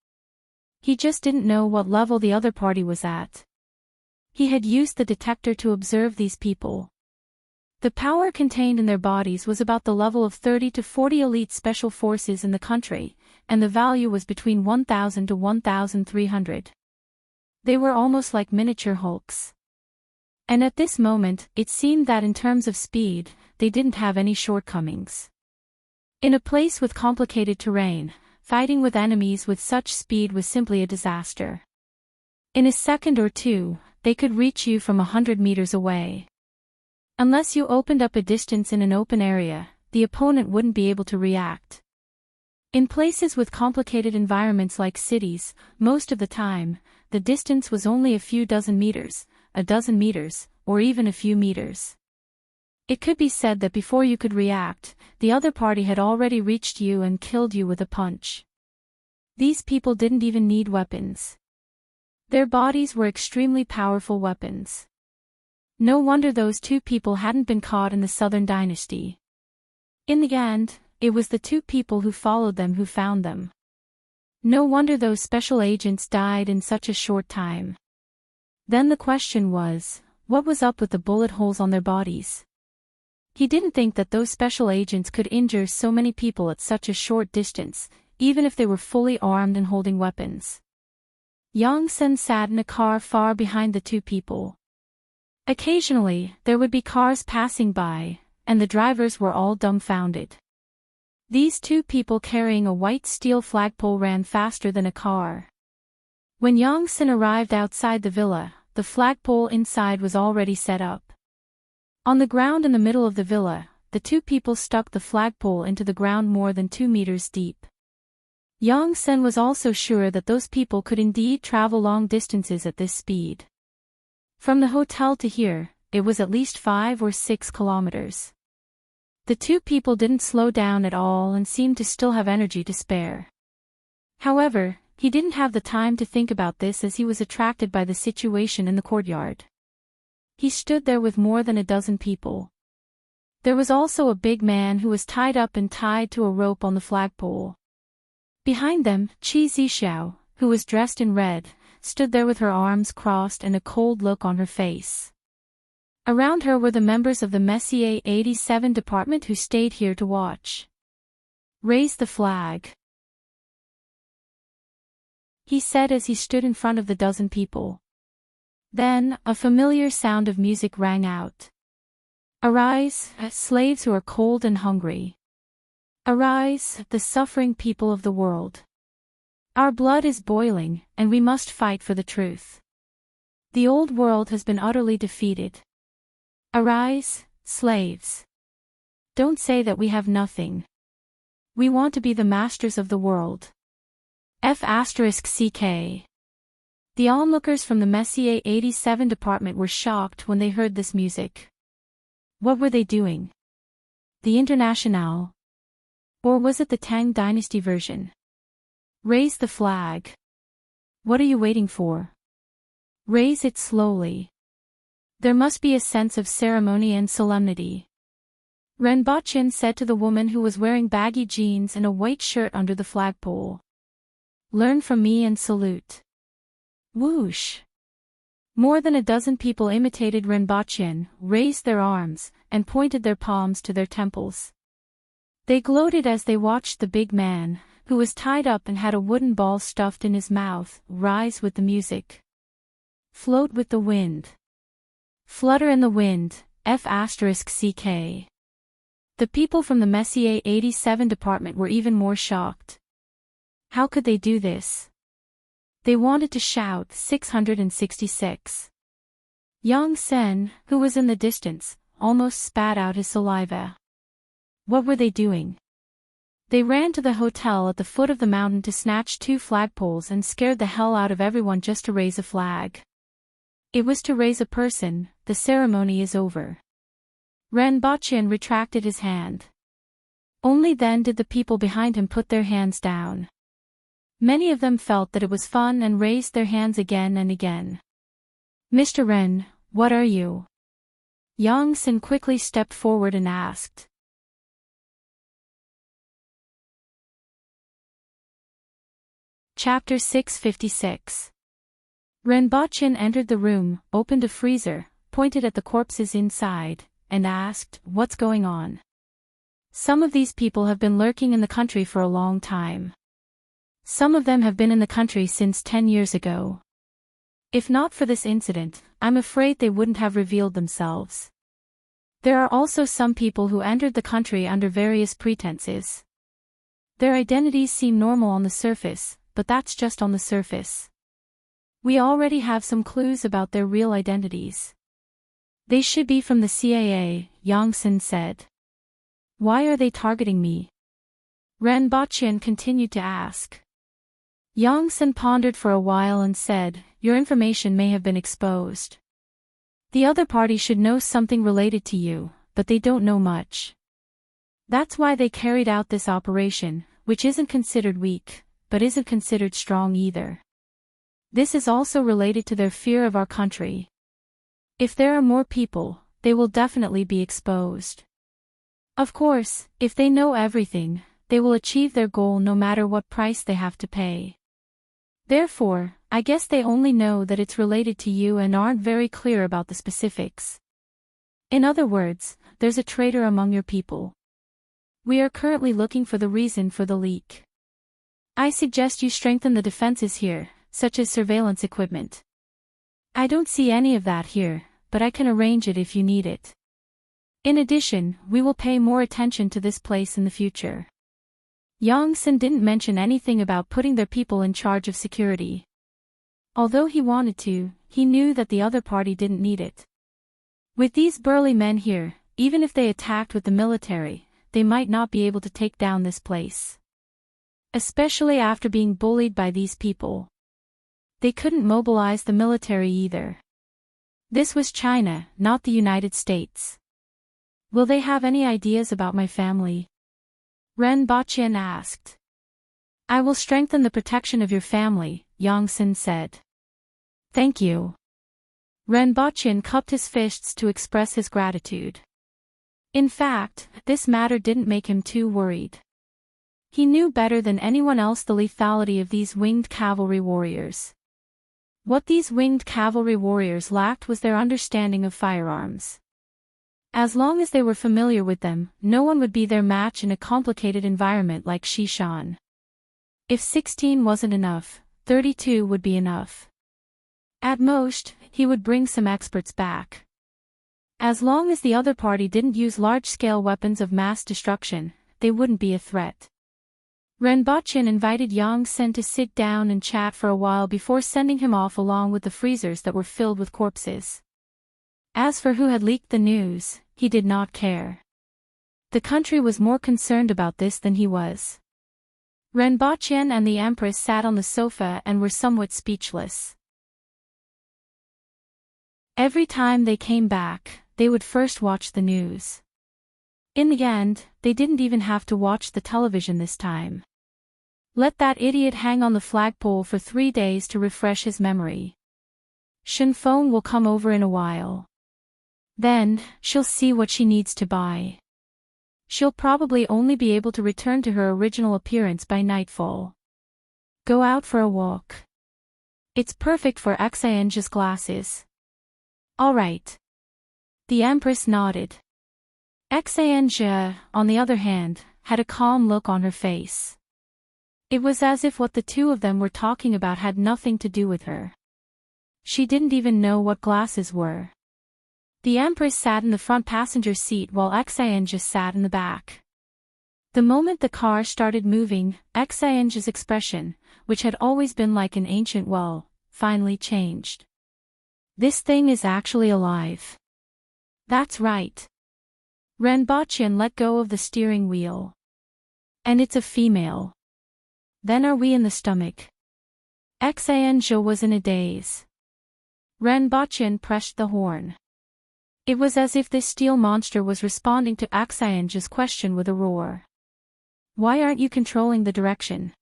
He just didn't know what level the other party was at. He had used the detector to observe these people. The power contained in their bodies was about the level of 30 to 40 elite special forces in the country, and the value was between 1,000 to 1,300. They were almost like miniature Hulks. And at this moment, it seemed that in terms of speed, they didn't have any shortcomings. In a place with complicated terrain, fighting with enemies with such speed was simply a disaster. In a second or two, they could reach you from 100 meters away. Unless you opened up a distance in an open area, the opponent wouldn't be able to react. In places with complicated environments like cities, most of the time, the distance was only a few dozen meters, a dozen meters, or even a few meters. It could be said that before you could react, the other party had already reached you and killed you with a punch. These people didn't even need weapons. Their bodies were extremely powerful weapons. No wonder those two people hadn't been caught in the Southern Dynasty. In the end, it was the two people who followed them who found them. No wonder those special agents died in such a short time. Then the question was, what was up with the bullet holes on their bodies? He didn't think that those special agents could injure so many people at such a short distance, even if they were fully armed and holding weapons. Yang Sen sat in a car far behind the two people. Occasionally, there would be cars passing by, and the drivers were all dumbfounded. These two people carrying a white steel flagpole ran faster than a car. When Yang Sen arrived outside the villa, the flagpole inside was already set up. On the ground in the middle of the villa, the two people stuck the flagpole into the ground more than 2 meters deep. Yang Sen was also sure that those people could indeed travel long distances at this speed. From the hotel to here, it was at least 5 or 6 kilometers. The two people didn't slow down at all and seemed to still have energy to spare. However, he didn't have the time to think about this as he was attracted by the situation in the courtyard. He stood there with more than a dozen people. There was also a big man who was tied up and tied to a rope on the flagpole. Behind them, Qi Zixiao, who was dressed in red, stood there with her arms crossed and a cold look on her face. Around her were the members of the Messier 87 department who stayed here to watch. "Raise the flag," he said as he stood in front of the dozen people. Then, a familiar sound of music rang out. "Arise, slaves who are cold and hungry. Arise, the suffering people of the world. Our blood is boiling, and we must fight for the truth. The old world has been utterly defeated. Arise, slaves. Don't say that we have nothing. We want to be the masters of the world. F***ck. The onlookers from the Messier 87 department were shocked when they heard this music. What were they doing? The Internationale? Or was it the Tang Dynasty version? Raise the flag. What are you waiting for? Raise it slowly. There must be a sense of ceremony and solemnity. Ren Bachin said to the woman who was wearing baggy jeans and a white shirt under the flagpole. Learn from me and salute. Whoosh! More than a dozen people imitated Ren Bachin, raised their arms, and pointed their palms to their temples. They gloated as they watched the big man, who was tied up and had a wooden ball stuffed in his mouth, rise with the music. Float with the wind. Flutter in the wind, F***ck. The people from the Messier 87 department were even more shocked. How could they do this? They wanted to shout 666. Yang Sen, who was in the distance, almost spat out his saliva. What were they doing? They ran to the hotel at the foot of the mountain to snatch 2 flagpoles and scared the hell out of everyone just to raise a flag. It was to raise a person. The ceremony is over. Ren Bachin retracted his hand. Only then did the people behind him put their hands down. Many of them felt that it was fun and raised their hands again and again. Mr. Ren, what are you? Yang Sen quickly stepped forward and asked. Chapter 656. Ren Bachin entered the room, opened a freezer, pointed at the corpses inside, and asked, "What's going on?" Some of these people have been lurking in the country for a long time. Some of them have been in the country since 10 years ago. If not for this incident, I'm afraid they wouldn't have revealed themselves. There are also some people who entered the country under various pretenses. Their identities seem normal on the surface, but that's just on the surface. We already have some clues about their real identities. They should be from the CIA, Yang Sen said. Why are they targeting me? Ren Bachin continued to ask. Yang Sen pondered for a while and said, Your information may have been exposed. The other party should know something related to you, but they don't know much. That's why they carried out this operation, which isn't considered weak, but isn't considered strong either. This is also related to their fear of our country. If there are more people, they will definitely be exposed. Of course, if they know everything, they will achieve their goal no matter what price they have to pay. Therefore, I guess they only know that it's related to you and aren't very clear about the specifics. In other words, there's a traitor among your people. We are currently looking for the reason for the leak. I suggest you strengthen the defenses here, such as surveillance equipment. I don't see any of that here, but I can arrange it if you need it. In addition, we will pay more attention to this place in the future. Yang Sen didn't mention anything about putting their people in charge of security. Although he wanted to, he knew that the other party didn't need it. With these burly men here, even if they attacked with the military, they might not be able to take down this place. Especially after being bullied by these people. They couldn't mobilize the military either. This was China, not the United States. Will they have any ideas about my family? Ren Baqian asked. I will strengthen the protection of your family, Yang Sen said. Thank you. Ren Baqian cupped his fists to express his gratitude. In fact, this matter didn't make him too worried. He knew better than anyone else the lethality of these winged cavalry warriors. What these winged cavalry warriors lacked was their understanding of firearms. As long as they were familiar with them, no one would be their match in a complicated environment like Shishan. If 16 wasn't enough, 32 would be enough. At most, he would bring some experts back. As long as the other party didn't use large-scale weapons of mass destruction, they wouldn't be a threat. Ren Baqian invited Yang Sen to sit down and chat for a while before sending him off along with the freezers that were filled with corpses. As for who had leaked the news, he did not care. The country was more concerned about this than he was. Ren Baqian and the Empress sat on the sofa and were somewhat speechless. Every time they came back, they would first watch the news. In the end, they didn't even have to watch the television this time. Let that idiot hang on the flagpole for 3 days to refresh his memory. Shenfeng will come over in a while. Then, she'll see what she needs to buy. She'll probably only be able to return to her original appearance by nightfall. Go out for a walk. It's perfect for Xianzhe's glasses. All right. The Empress nodded. Xianzhe, on the other hand, had a calm look on her face. It was as if what the two of them were talking about had nothing to do with her. She didn't even know what glasses were. The Empress sat in the front passenger seat while Xianzhe sat in the back. The moment the car started moving, Xianzhe's expression, which had always been like an ancient well, finally changed. This thing is actually alive. That's right. Ren Baqian let go of the steering wheel. And it's a female. Then are we in the stomach? Xianzhe was in a daze. Ren Baqian pressed the horn. It was as if this steel monster was responding to Xianzhe's question with a roar. Why aren't you controlling the direction?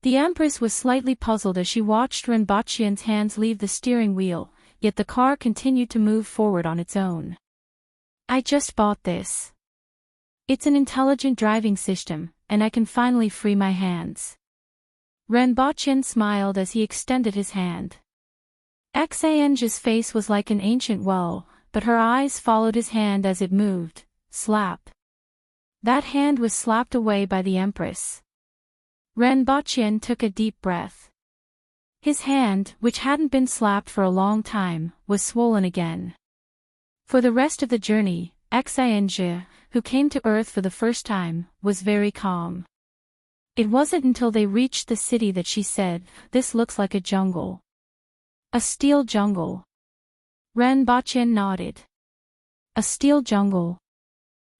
The Empress was slightly puzzled as she watched Ren Baqian's hands leave the steering wheel, yet the car continued to move forward on its own. I just bought this. It's an intelligent driving system, and I can finally free my hands. Ren Baqian smiled as he extended his hand. Xianzhe's face was like an ancient well, but her eyes followed his hand as it moved. Slap. That hand was slapped away by the Empress. Ren Baqian took a deep breath. His hand, which hadn't been slapped for a long time, was swollen again. For the rest of the journey, Xianzhe, who came to Earth for the first time, was very calm. It wasn't until they reached the city that she said, "This looks like a jungle." A steel jungle. Ren Baqian nodded. A steel jungle.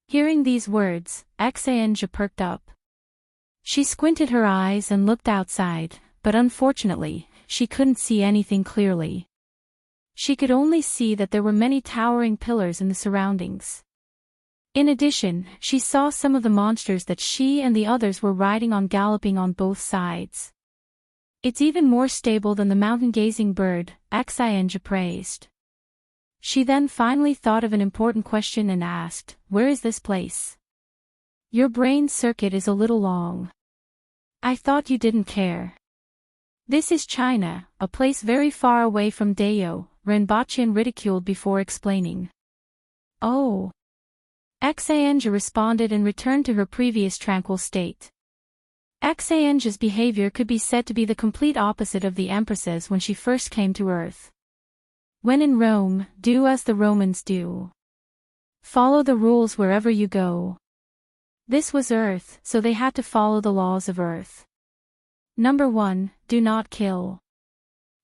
Hearing these words, Xianzhe perked up. She squinted her eyes and looked outside, but unfortunately, she couldn't see anything clearly. She could only see that there were many towering pillars in the surroundings. In addition, she saw some of the monsters that she and the others were riding on galloping on both sides. It's even more stable than the mountain-gazing bird, Xianzhe praised. She then finally thought of an important question and asked, "Where is this place? Your brain circuit is a little long. I thought you didn't care." "This is China, a place very far away from Dayo," Renbaqian ridiculed before explaining. "Oh." Xianzhe responded and returned to her previous tranquil state. Xianzhe's behavior could be said to be the complete opposite of the Empress's when she first came to Earth. When in Rome, do as the Romans do. Follow the rules wherever you go. This was Earth, so they had to follow the laws of Earth. Number 1, do not kill.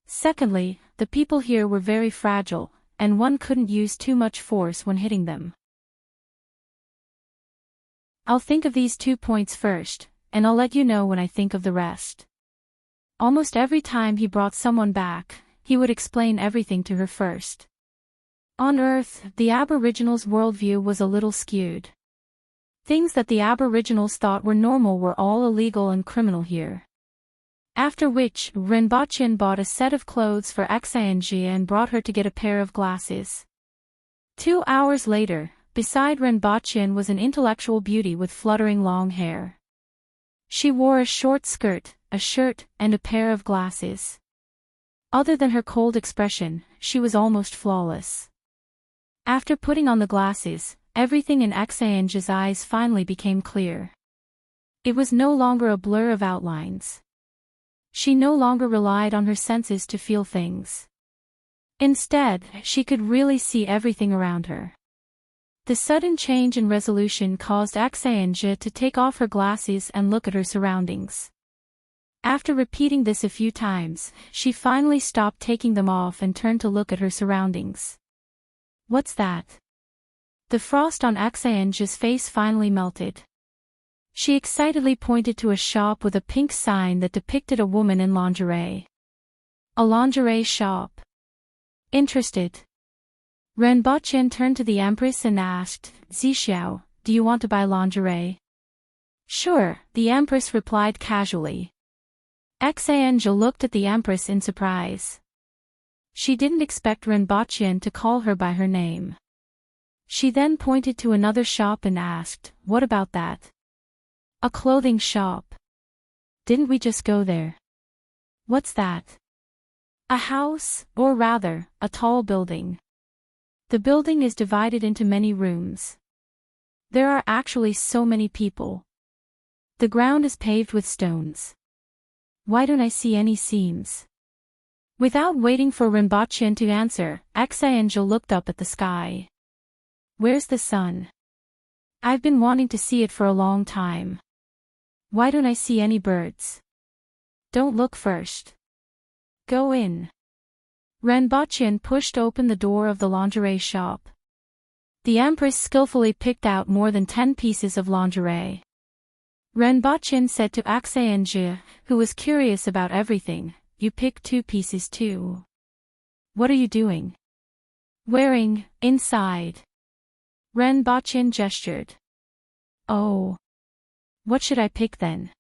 Secondly, the people here were very fragile, and one couldn't use too much force when hitting them. I'll think of these 2 points first, and I'll let you know when I think of the rest. Almost every time he brought someone back, he would explain everything to her first. On Earth, the Aboriginals' worldview was a little skewed. Things that the Aboriginals thought were normal were all illegal and criminal here. After which, Renbaqian bought a set of clothes for Xianzhe and brought her to get a pair of glasses. 2 hours later, beside Renbaqian was an intellectual beauty with fluttering long hair. She wore a short skirt, a shirt, and a pair of glasses. Other than her cold expression, she was almost flawless. After putting on the glasses, everything in Xianzhe's eyes finally became clear. It was no longer a blur of outlines. She no longer relied on her senses to feel things. Instead, she could really see everything around her. The sudden change in resolution caused Xianzhe to take off her glasses and look at her surroundings. After repeating this a few times, she finally stopped taking them off and turned to look at her surroundings. What's that? The frost on Xianzhe's face finally melted. She excitedly pointed to a shop with a pink sign that depicted a woman in lingerie. A lingerie shop. Interested? Renbaqian turned to the Empress and asked, "Zixiao, do you want to buy lingerie?" "Sure," the Empress replied casually. Xianzhe looked at the Empress in surprise. She didn't expect Renbaqian to call her by her name. She then pointed to another shop and asked, "What about that?" "A clothing shop. Didn't we just go there?" "What's that?" "A house, or rather, a tall building. The building is divided into many rooms. There are actually so many people. The ground is paved with stones. Why don't I see any seams?" Without waiting for Renbaqian to answer, Xianzhe looked up at the sky. "Where's the sun? I've been wanting to see it for a long time. Why don't I see any birds?" "Don't look first. Go in." Renbaqian pushed open the door of the lingerie shop. The Empress skillfully picked out more than 10 pieces of lingerie. Renbaqian said to Xianzhe, who was curious about everything, "You picked 2 pieces too. What are you doing?" "Wearing, inside." Renbaqian gestured. "Oh. What should I pick then?"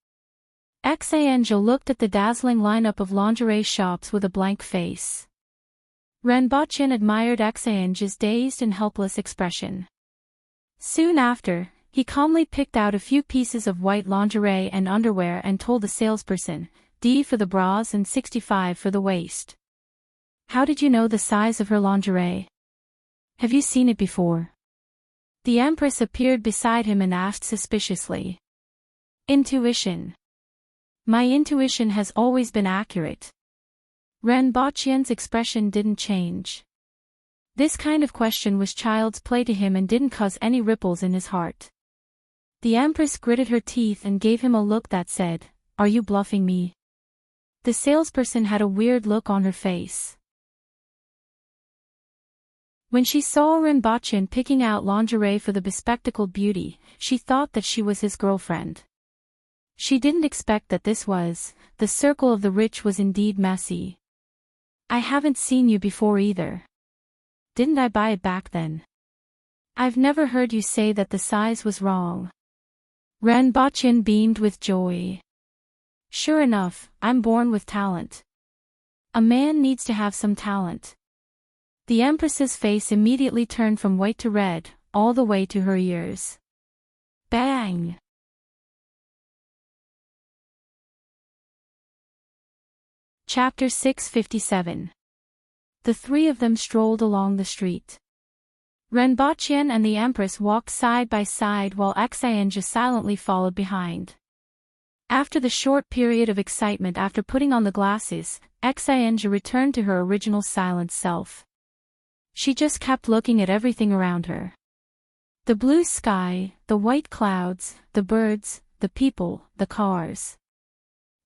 Xianzhe looked at the dazzling lineup of lingerie shops with a blank face. Renbaqian admired Xianzhe's dazed and helpless expression. Soon after, he calmly picked out a few pieces of white lingerie and underwear and told the salesperson, "D for the bras and 65 for the waist." "How did you know the size of her lingerie? Have you seen it before?" The Empress appeared beside him and asked suspiciously. "Intuition. My intuition has always been accurate." Renbaqian's expression didn't change. This kind of question was child's play to him and didn't cause any ripples in his heart. The Empress gritted her teeth and gave him a look that said, "Are you bluffing me?" The salesperson had a weird look on her face. When she saw Renbaqian picking out lingerie for the bespectacled beauty, she thought that she was his girlfriend. She didn't expect that this was, the circle of the rich was indeed messy. "I haven't seen you before either." didn't I buy it back then? I've never heard you say that the size was wrong. Renbochin beamed with joy. Sure enough, I'm born with talent. A man needs to have some talent. The Empress's face immediately turned from white to red, all the way to her ears. Bang! Chapter 657. The three of them strolled along the street. Renbochin and the Empress walked side by side while Xianzhe silently followed behind. After the short period of excitement after putting on the glasses, Xianzhe returned to her original silent self. She just kept looking at everything around her. The blue sky, the white clouds, the birds, the people, the cars.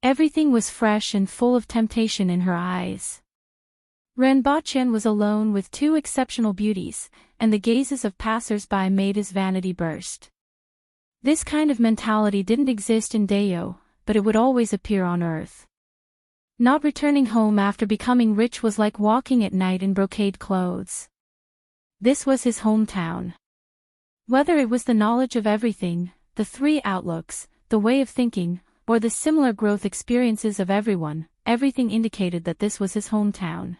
Everything was fresh and full of temptation in her eyes. Renbochin was alone with two exceptional beauties, and the gazes of passers-by made his vanity burst. This kind of mentality didn't exist in Deo, but it would always appear on Earth. Not returning home after becoming rich was like walking at night in brocade clothes. This was his hometown. Whether it was the knowledge of everything, the three outlooks, the way of thinking, or the similar growth experiences of everyone, everything indicated that this was his hometown.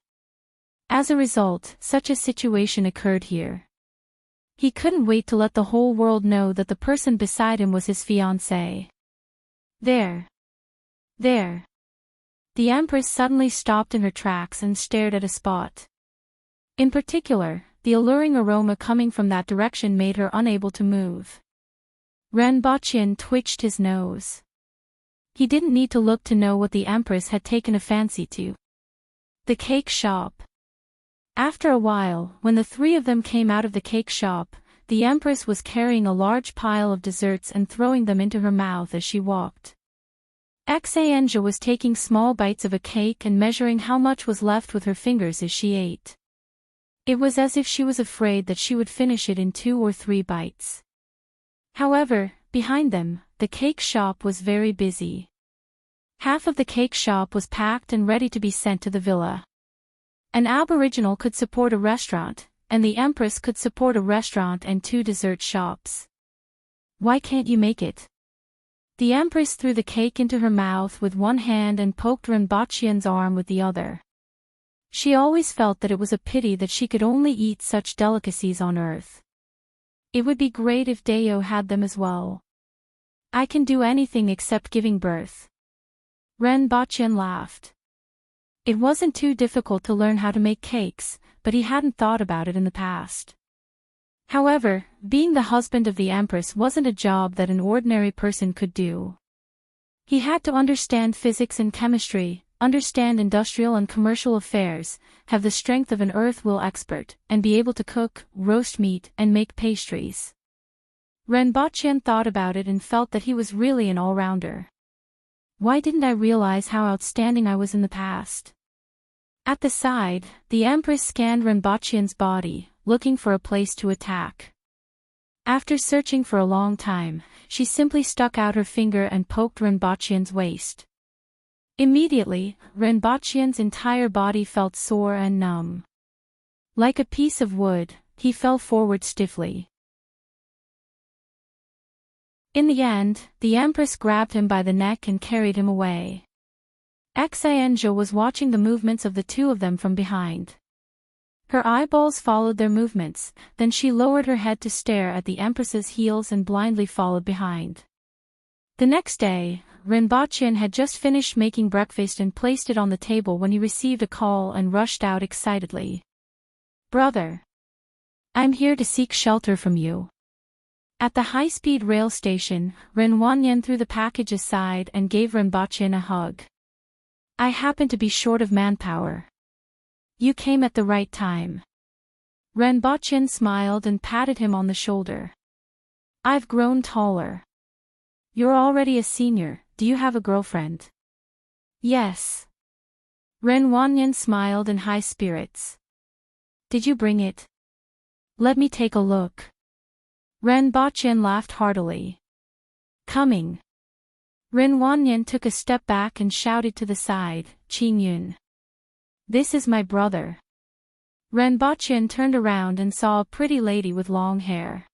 As a result, such a situation occurred here. He couldn't wait to let the whole world know that the person beside him was his fiancée. There. The Empress suddenly stopped in her tracks and stared at a spot. In particular, the alluring aroma coming from that direction made her unable to move. Renbochin twitched his nose. He didn't need to look to know what the Empress had taken a fancy to. The cake shop. After a while, when the three of them came out of the cake shop, the Empress was carrying a large pile of desserts and throwing them into her mouth as she walked. Xianzhe was taking small bites of a cake and measuring how much was left with her fingers as she ate. It was as if she was afraid that she would finish it in 2 or 3 bites. However, behind them, the cake shop was very busy. Half of the cake shop was packed and ready to be sent to the villa. An aboriginal could support a restaurant, and the Empress could support a restaurant and 2 dessert shops. Why can't you make it? The Empress threw the cake into her mouth with one hand and poked Renbochin's arm with the other. She always felt that it was a pity that she could only eat such delicacies on Earth. It would be great if Deo had them as well. I can do anything except giving birth. Renbochin laughed. It wasn't too difficult to learn how to make cakes, but he hadn't thought about it in the past. However, being the husband of the Empress wasn't a job that an ordinary person could do. He had to understand physics and chemistry, understand industrial and commercial affairs, have the strength of an earth-will expert, and be able to cook, roast meat, and make pastries. Renbochin thought about it and felt that he was really an all-rounder. Why didn't I realize how outstanding I was in the past? At the side, the Empress scanned Renbochin's body, looking for a place to attack. After searching for a long time, she simply stuck out her finger and poked Renbochin's waist. Immediately, Renbochin's entire body felt sore and numb. Like a piece of wood, he fell forward stiffly. In the end, the Empress grabbed him by the neck and carried him away. Xianzhe was watching the movements of the two of them from behind. Her eyeballs followed their movements, then she lowered her head to stare at the Empress's heels and blindly followed behind. The next day, Renbochin had just finished making breakfast and placed it on the table when he received a call and rushed out excitedly. "Brother! I'm here to seek shelter from you." At the high-speed rail station, Renwanyan threw the package aside and gave Renbochin a hug. "I happen to be short of manpower. You came at the right time." Renbochin smiled and patted him on the shoulder. "I've grown taller. You're already a senior, do you have a girlfriend?" "Yes." Renwanyan smiled in high spirits. "Did you bring it? Let me take a look." Renbochin laughed heartily. "Coming." Renwanyan took a step back and shouted to the side, "Qingyun. This is my brother." Renbochin turned around and saw a pretty lady with long hair.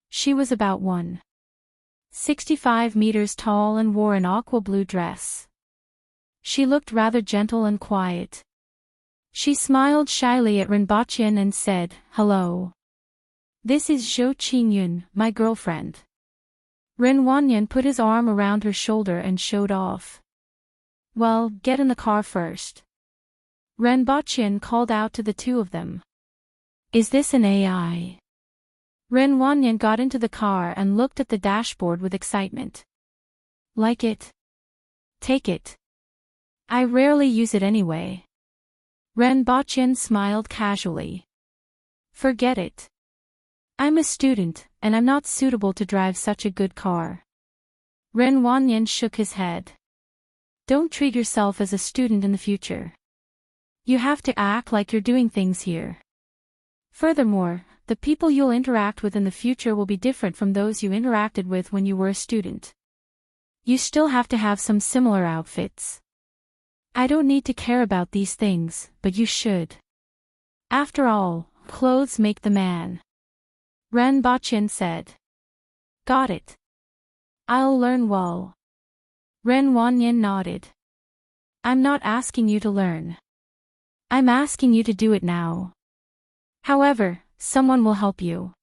She was about 1.65 meters tall and wore an aqua blue dress. She looked rather gentle and quiet. She smiled shyly at Renbochin and said, "Hello. This is Zhou Qingyun, my girlfriend." Renwanyan put his arm around her shoulder and showed off. "Well, get in the car first." Renbochin called out to the two of them. "Is this an AI?" Renwanyan got into the car and looked at the dashboard with excitement. "Like it? Take it. I rarely use it anyway." Renbochin smiled casually. "Forget it. I'm a student, and I'm not suitable to drive such a good car." Renwanyan shook his head. "Don't treat yourself as a student in the future. You have to act like you're doing things here. Furthermore, the people you'll interact with in the future will be different from those you interacted with when you were a student. You still have to have some similar outfits. I don't need to care about these things, but you should. After all, clothes make the man." Renbochin said. "Got it. I'll learn well." Renwanyan nodded. "I'm not asking you to learn. I'm asking you to do it now. However, someone will help you."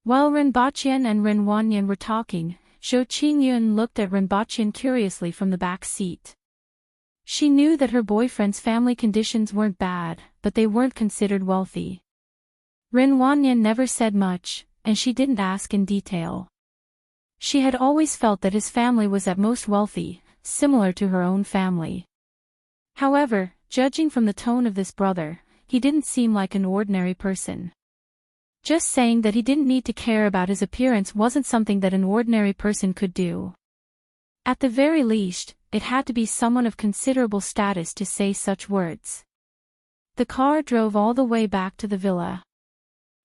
While Renbochin and Renwanyan were talking, Zhou Qingyun looked at Renbochin curiously from the back seat. She knew that her boyfriend's family conditions weren't bad, but they weren't considered wealthy. Renwanyan never said much, and she didn't ask in detail. She had always felt that his family was at most wealthy, similar to her own family. However, judging from the tone of this brother, he didn't seem like an ordinary person. Just saying that he didn't need to care about his appearance wasn't something that an ordinary person could do. At the very least, it had to be someone of considerable status to say such words. The car drove all the way back to the villa.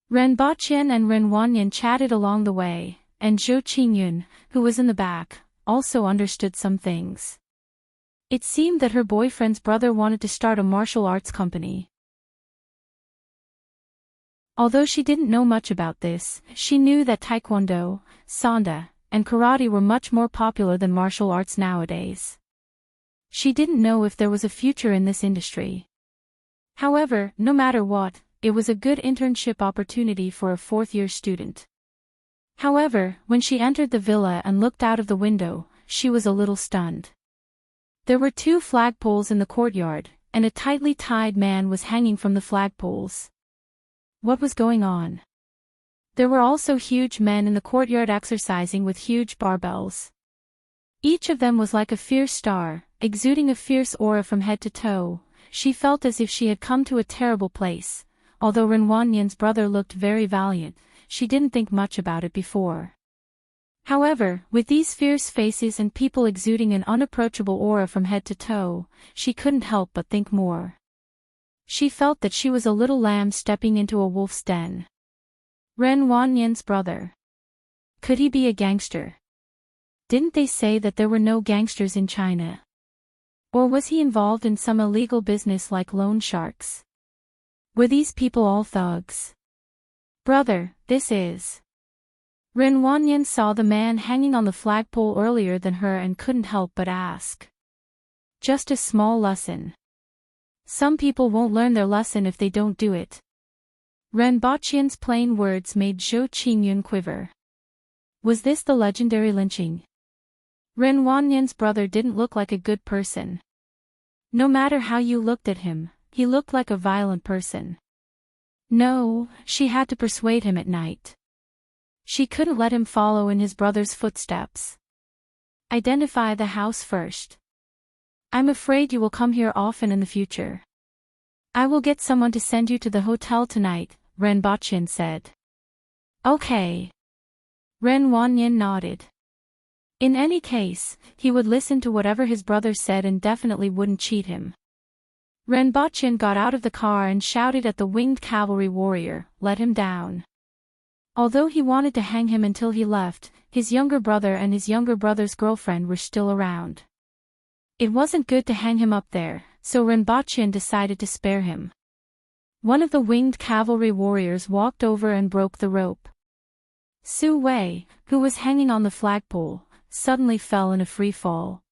Renbochin and Renwanyan chatted along the way, and Zhou Qingyun, who was in the back, also understood some things. It seemed that her boyfriend's brother wanted to start a martial arts company. Although she didn't know much about this, she knew that taekwondo, sanda, and karate were much more popular than martial arts nowadays. She didn't know if there was a future in this industry. However, no matter what, it was a good internship opportunity for a fourth-year student. However, when she entered the villa and looked out of the window, she was a little stunned. There were 2 flagpoles in the courtyard, and a tightly tied man was hanging from the flagpoles. What was going on? There were also huge men in the courtyard exercising with huge barbells. Each of them was like a fierce star, exuding a fierce aura from head to toe. She felt as if she had come to a terrible place. Although Renwanyan's brother looked very valiant, she didn't think much about it before. However, with these fierce faces and people exuding an unapproachable aura from head to toe, she couldn't help but think more. She felt that she was a little lamb stepping into a wolf's den. Renwanyan's brother. Could he be a gangster? Didn't they say that there were no gangsters in China? Or was he involved in some illegal business like loan sharks? Were these people all thugs? "Brother, this is..." Renwanyan saw the man hanging on the flagpole earlier than her and couldn't help but ask. "Just a small lesson. Some people won't learn their lesson if they don't do it." Renbochin's plain words made Zhou Qingyun quiver. Was this the legendary lynching? Renwanyan's brother didn't look like a good person. No matter how you looked at him, he looked like a violent person. No, she had to persuade him at night. She couldn't let him follow in his brother's footsteps. "Identify the house first. I'm afraid you will come here often in the future. I will get someone to send you to the hotel tonight," Renbochin said. "Okay." Renwanyan nodded. In any case, he would listen to whatever his brother said and definitely wouldn't cheat him. Renbochin got out of the car and shouted at the winged cavalry warrior, "Let him down." Although he wanted to hang him until he left, his younger brother and his younger brother's girlfriend were still around. It wasn't good to hang him up there, so Renbochin decided to spare him. One of the winged cavalry warriors walked over and broke the rope. Su Wei, who was hanging on the flagpole, suddenly fell in a free fall.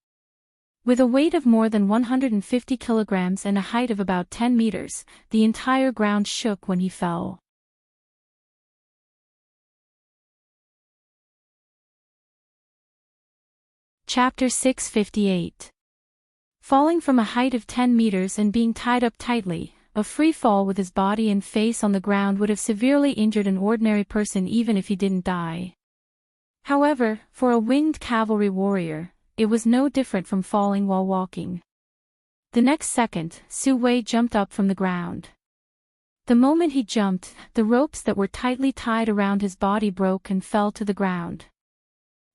With a weight of more than 150 kilograms and a height of about 10 meters, the entire ground shook when he fell. Chapter 658. Falling from a height of 10 meters and being tied up tightly, a free fall with his body and face on the ground would have severely injured an ordinary person even if he didn't die. However, for a winged cavalry warrior, it was no different from falling while walking. The next second, Su Wei jumped up from the ground. The moment he jumped, the ropes that were tightly tied around his body broke and fell to the ground.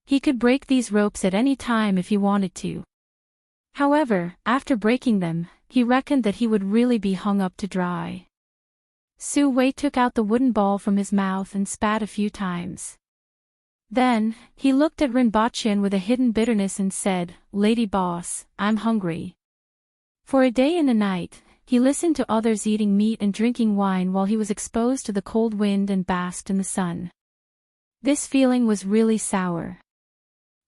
He could break these ropes at any time if he wanted to. However, after breaking them, he reckoned that he would really be hung up to dry. Su Wei took out the wooden ball from his mouth and spat a few times. Then, he looked at Rinpochen with a hidden bitterness and said, "Lady boss, I'm hungry." For a day and a night, he listened to others eating meat and drinking wine while he was exposed to the cold wind and basked in the sun. This feeling was really sour.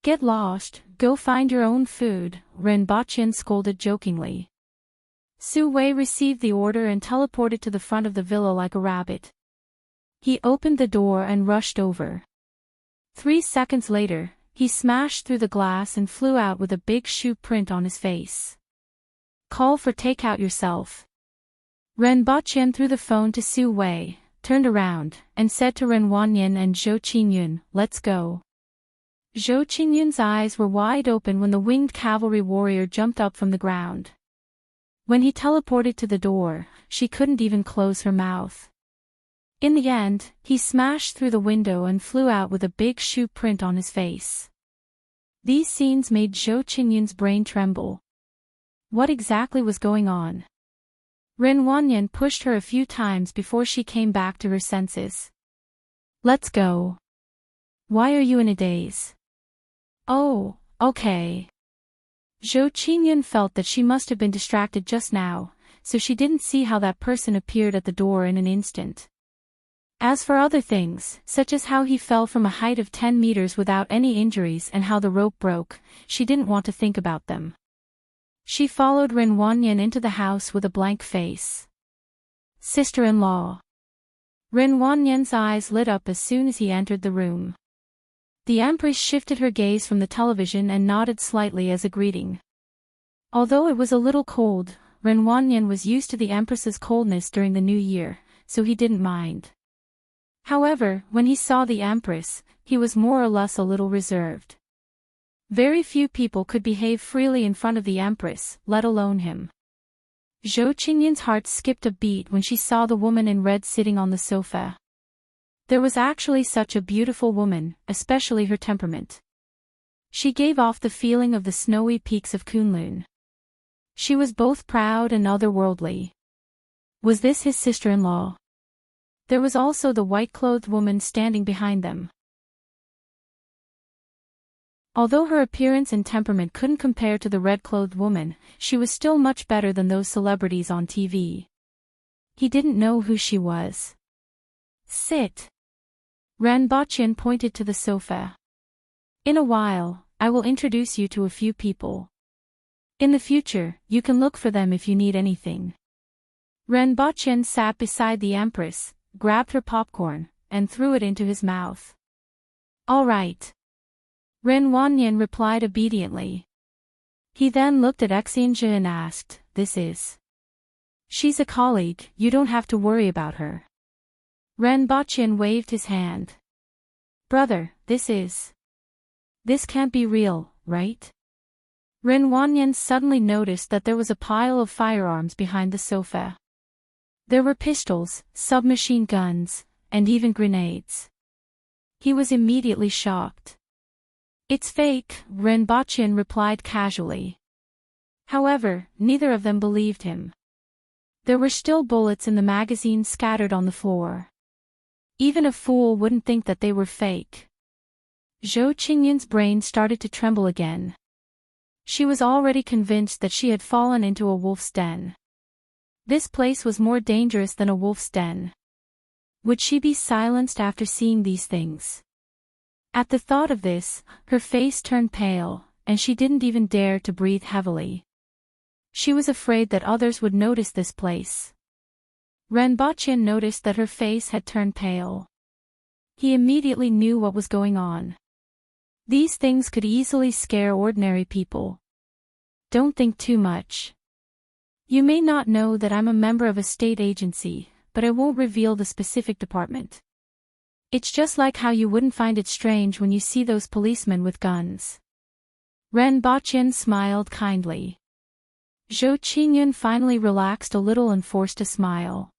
"Get lost, go find your own food," Rinpochen scolded jokingly. Su Wei received the order and teleported to the front of the villa like a rabbit. He opened the door and rushed over. 3 seconds later, he smashed through the glass and flew out with a big shoe print on his face. "Call for takeout yourself." Rinpochen threw the phone to Su Wei, turned around, and said to Ren Wanyan and Zhou Qingyun, "Let's go." Zhou Qingyun's eyes were wide open when the winged cavalry warrior jumped up from the ground. When he teleported to the door, she couldn't even close her mouth. In the end, he smashed through the window and flew out with a big shoe print on his face. These scenes made Zhou Qingyun's brain tremble. What exactly was going on? Ren Wanyan pushed her a few times before she came back to her senses. "Let's go." "Why are you in a daze?" "Oh, okay." Zhou Qingyun felt that she must have been distracted just now, so she didn't see how that person appeared at the door in an instant. As for other things, such as how he fell from a height of 10 meters without any injuries and how the rope broke, she didn't want to think about them. She followed Ren Wanyan into the house with a blank face. "Sister-in-law." Ren Wanyan's eyes lit up as soon as he entered the room. The Empress shifted her gaze from the television and nodded slightly as a greeting. Although it was a little cold, Ren Wanyan was used to the Empress's coldness during the New Year, so he didn't mind. However, when he saw the Empress, he was more or less a little reserved. Very few people could behave freely in front of the Empress, let alone him. Zhou Qingyun's heart skipped a beat when she saw the woman in red sitting on the sofa. There was actually such a beautiful woman, especially her temperament. She gave off the feeling of the snowy peaks of Kunlun. She was both proud and otherworldly. Was this his sister-in-law? There was also the white-clothed woman standing behind them. Although her appearance and temperament couldn't compare to the red-clothed woman, she was still much better than those celebrities on TV. He didn't know who she was. "Sit." Rinpochen pointed to the sofa. "In a while, I will introduce you to a few people. In the future, you can look for them if you need anything." Rinpochen sat beside the Empress, grabbed her popcorn, and threw it into his mouth. "All right." Ren Wanyan replied obediently. He then looked at Xianzhe and asked, "This is?" "She's a colleague, you don't have to worry about her." Rinpochen waved his hand. "Brother, this can't be real, right?" Ren Wanyan suddenly noticed that there was a pile of firearms behind the sofa. There were pistols, submachine guns, and even grenades. He was immediately shocked. "It's fake," Rinpochen replied casually. However, neither of them believed him. There were still bullets in the magazine scattered on the floor. Even a fool wouldn't think that they were fake. Zhou Qingyun's brain started to tremble again. She was already convinced that she had fallen into a wolf's den. This place was more dangerous than a wolf's den. Would she be silenced after seeing these things? At the thought of this, her face turned pale, and she didn't even dare to breathe heavily. She was afraid that others would notice this place. Renbochin noticed that her face had turned pale. He immediately knew what was going on. These things could easily scare ordinary people. Don't think too much. You may not know that I'm a member of a state agency, but I won't reveal the specific department. It's just like how you wouldn't find it strange when you see those policemen with guns. Renbochin smiled kindly. Zhou Qingyun finally relaxed a little and forced a smile.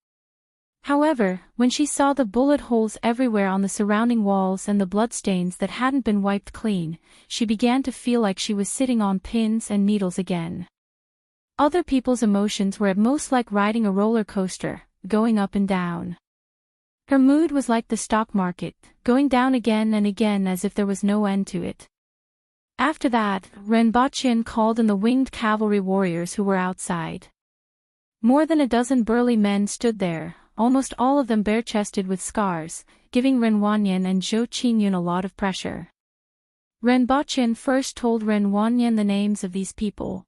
However, when she saw the bullet holes everywhere on the surrounding walls and the bloodstains that hadn't been wiped clean, she began to feel like she was sitting on pins and needles again. Other people's emotions were at most like riding a roller coaster, going up and down. Her mood was like the stock market, going down again and again as if there was no end to it. After that, Renbochin called in the winged cavalry warriors who were outside. More than a dozen burly men stood there, almost all of them bare-chested with scars, giving Renwanyan and Zhou Qingyun a lot of pressure. Renbochin first told Renwanyan the names of these people.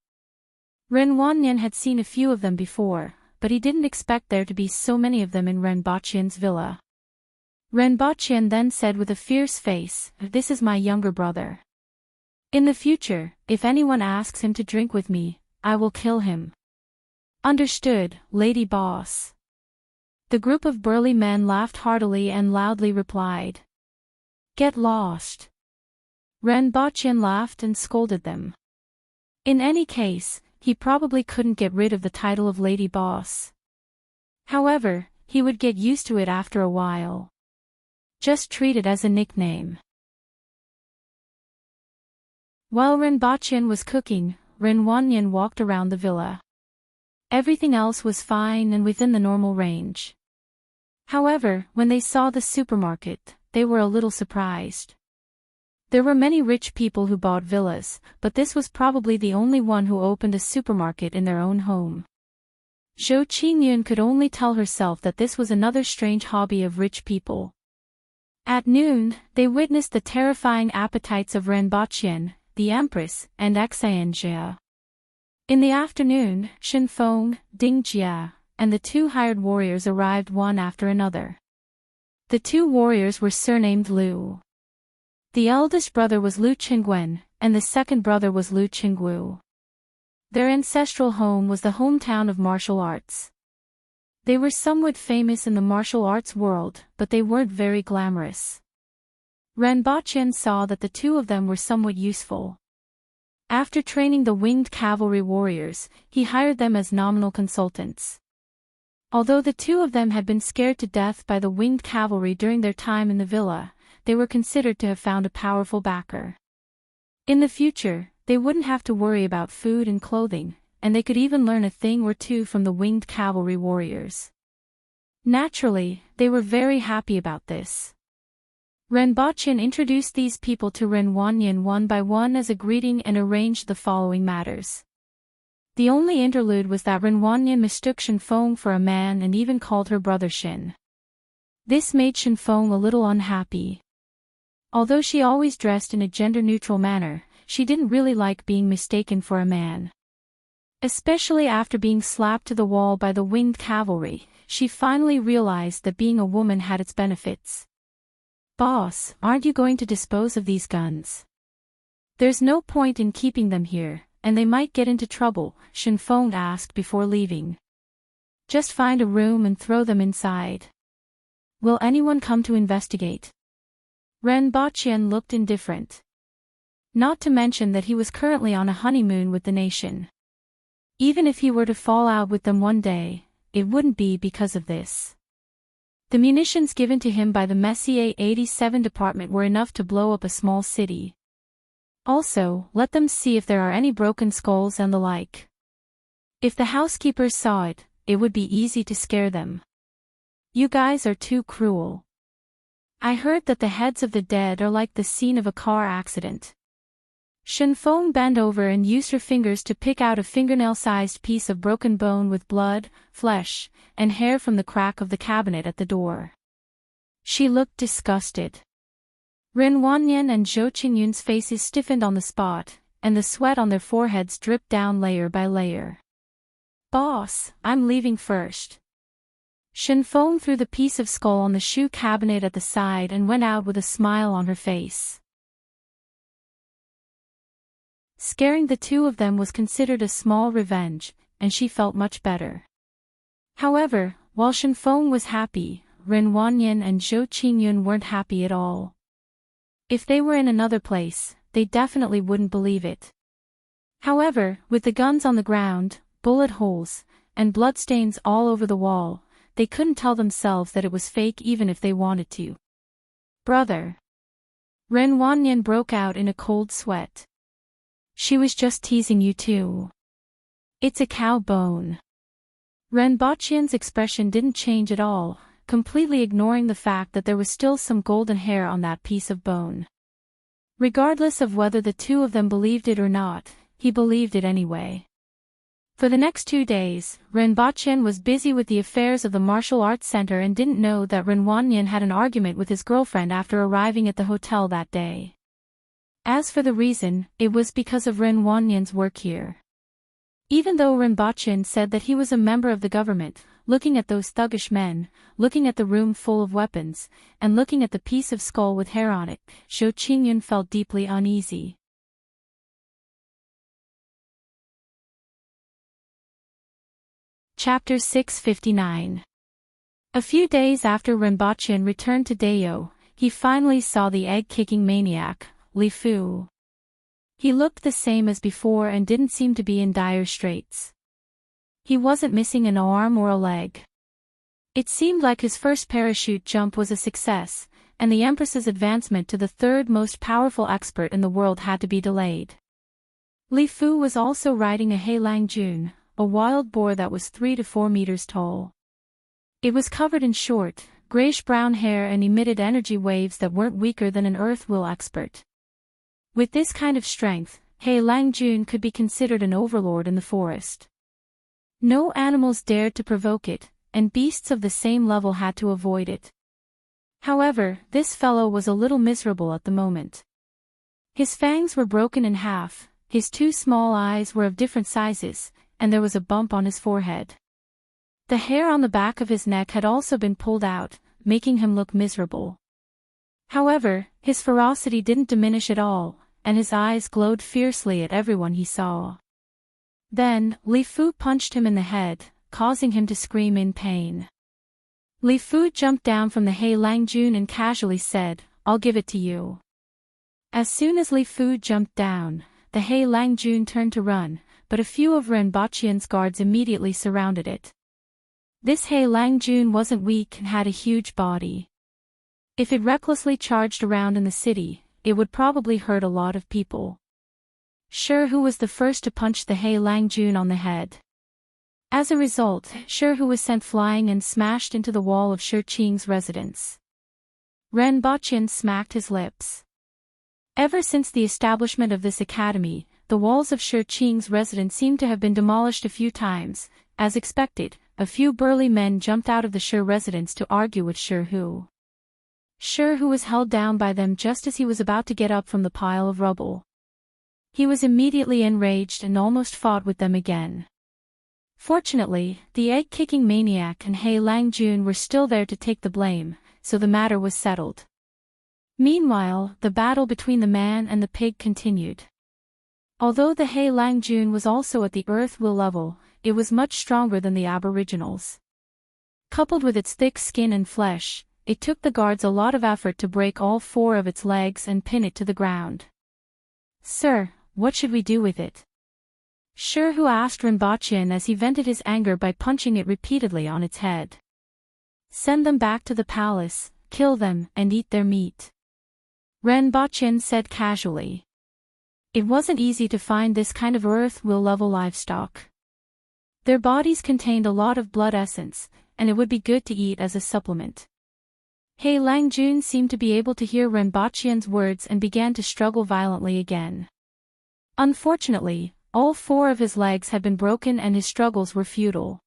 Renwanyan had seen a few of them before, but he didn't expect there to be so many of them in Renbochin's villa. Renbochin then said with a fierce face, "This is my younger brother. In the future, if anyone asks him to drink with me, I will kill him." "Understood, Lady Boss." The group of burly men laughed heartily and loudly replied. "Get lost." Renbochin laughed and scolded them. In any case, he probably couldn't get rid of the title of Lady Boss. However, he would get used to it after a while. Just treat it as a nickname. While Renbochin was cooking, Renwanyan walked around the villa. Everything else was fine and within the normal range. However, when they saw the supermarket, they were a little surprised. There were many rich people who bought villas, but this was probably the only one who opened a supermarket in their own home. Zhou Qingyun could only tell herself that this was another strange hobby of rich people. At noon, they witnessed the terrifying appetites of Renbochin, the Empress, and Xianjia. In the afternoon, Shenfeng, Dingjia, and the two hired warriors arrived one after another. The two warriors were surnamed Lu. The eldest brother was Lu Qingwen, and the second brother was Lu Qingwu. Their ancestral home was the hometown of martial arts. They were somewhat famous in the martial arts world, but they weren't very glamorous. Renbochin saw that the two of them were somewhat useful. After training the winged cavalry warriors, he hired them as nominal consultants. Although the two of them had been scared to death by the winged cavalry during their time in the villa, they were considered to have found a powerful backer. In the future, they wouldn't have to worry about food and clothing, and they could even learn a thing or two from the winged cavalry warriors. Naturally, they were very happy about this. Renbochin introduced these people to Renwanyan one by one as a greeting and arranged the following matters. The only interlude was that Renwanyan mistook Shenfeng for a man and even called her brother Shin. This made Shenfeng a little unhappy. Although she always dressed in a gender-neutral manner, she didn't really like being mistaken for a man. Especially after being slapped to the wall by the winged cavalry, she finally realized that being a woman had its benefits. "Boss, aren't you going to dispose of these guns? There's no point in keeping them here, and they might get into trouble," Shenfeng asked before leaving. "Just find a room and throw them inside." "Will anyone come to investigate?" Renbochin looked indifferent. Not to mention that he was currently on a honeymoon with the nation. Even if he were to fall out with them one day, it wouldn't be because of this. The munitions given to him by the Messier 87 department were enough to blow up a small city. Also, let them see if there are any broken skulls and the like. If the housekeepers saw it, it would be easy to scare them. "You guys are too cruel. I heard that the heads of the dead are like the scene of a car accident. Shenfeng bent over and used her fingers to pick out a fingernail-sized piece of broken bone with blood, flesh, and hair from the crack of the cabinet at the door. She looked disgusted. Ren Wanyan and Zhou Qingyun's faces stiffened on the spot, and the sweat on their foreheads dripped down layer by layer. "Boss, I'm leaving first." Shenfeng threw the piece of skull on the shoe cabinet at the side and went out with a smile on her face. Scaring the two of them was considered a small revenge, and she felt much better. However, while Shenfeng was happy, Ren Wanyan and Zhou Qingyun weren't happy at all. If they were in another place, they definitely wouldn't believe it. However, with the guns on the ground, bullet holes, and bloodstains all over the wall, they couldn't tell themselves that it was fake even if they wanted to. "Brother!" Ren Wanyan broke out in a cold sweat. "She was just teasing you too. It's a cow bone." Ren Baqian's expression didn't change at all, completely ignoring the fact that there was still some golden hair on that piece of bone. Regardless of whether the two of them believed it or not, he believed it anyway. For the next 2 days, Ren Baqian was busy with the affairs of the martial arts center and didn't know that Ren Wanyan had an argument with his girlfriend after arriving at the hotel that day. As for the reason, it was because of Ren Wanyan's work here. Even though Ren Baqian said that he was a member of the government, looking at those thuggish men, looking at the room full of weapons, and looking at the piece of skull with hair on it, Zhou Qingyun felt deeply uneasy. Chapter 659. A few days after Ren Baqian returned to Dayo, he finally saw the egg-kicking maniac, Li Fu. He looked the same as before and didn't seem to be in dire straits. He wasn't missing an arm or a leg. It seemed like his first parachute jump was a success, and the Empress's advancement to the third most powerful expert in the world had to be delayed. Li Fu was also riding a Heilang Jun, a wild boar that was 3 to 4 meters tall. It was covered in short, grayish-brown hair and emitted energy waves that weren't weaker than an earth will expert. With this kind of strength, Heilang Jun could be considered an overlord in the forest. No animals dared to provoke it, and beasts of the same level had to avoid it. However, this fellow was a little miserable at the moment. His fangs were broken in half, his 2 small eyes were of different sizes, and there was a bump on his forehead. The hair on the back of his neck had also been pulled out, making him look miserable. However, his ferocity didn't diminish at all, and his eyes glowed fiercely at everyone he saw. Then, Li Fu punched him in the head, causing him to scream in pain. Li Fu jumped down from the Heilang Jun and casually said, "I'll give it to you." As soon as Li Fu jumped down, the Heilang Jun turned to run, but a few of Ren Baqian's guards immediately surrounded it. This Heilang Jun wasn't weak and had a huge body. If it recklessly charged around in the city, it would probably hurt a lot of people. Shi was the first to punch the Heilang Jun on the head. As a result, Shi was sent flying and smashed into the wall of Shi Qing's residence. Ren Baqian smacked his lips. Ever since the establishment of this academy, the walls of Shi Qing's residence seemed to have been demolished a few times. As expected, a few burly men jumped out of the Shi residence to argue with Shi. Shi was held down by them just as he was about to get up from the pile of rubble. He was immediately enraged and almost fought with them again. Fortunately, the egg-kicking maniac and Heilang Jun were still there to take the blame, so the matter was settled. Meanwhile, the battle between the man and the pig continued. Although the Heilang Jun was also at the earth will level, it was much stronger than the aboriginals. Coupled with its thick skin and flesh, it took the guards a lot of effort to break all 4 of its legs and pin it to the ground. "Sir, what should we do with it?" Shi asked Ren Baqian as he vented his anger by punching it repeatedly on its head. "Send them back to the palace, kill them, and eat their meat," Ren Baqian said casually. It wasn't easy to find this kind of earth will level livestock. Their bodies contained a lot of blood essence, and it would be good to eat as a supplement. Heilang Jun seemed to be able to hear Ren Baqian's words and began to struggle violently again. Unfortunately, all 4 of his legs had been broken and his struggles were futile.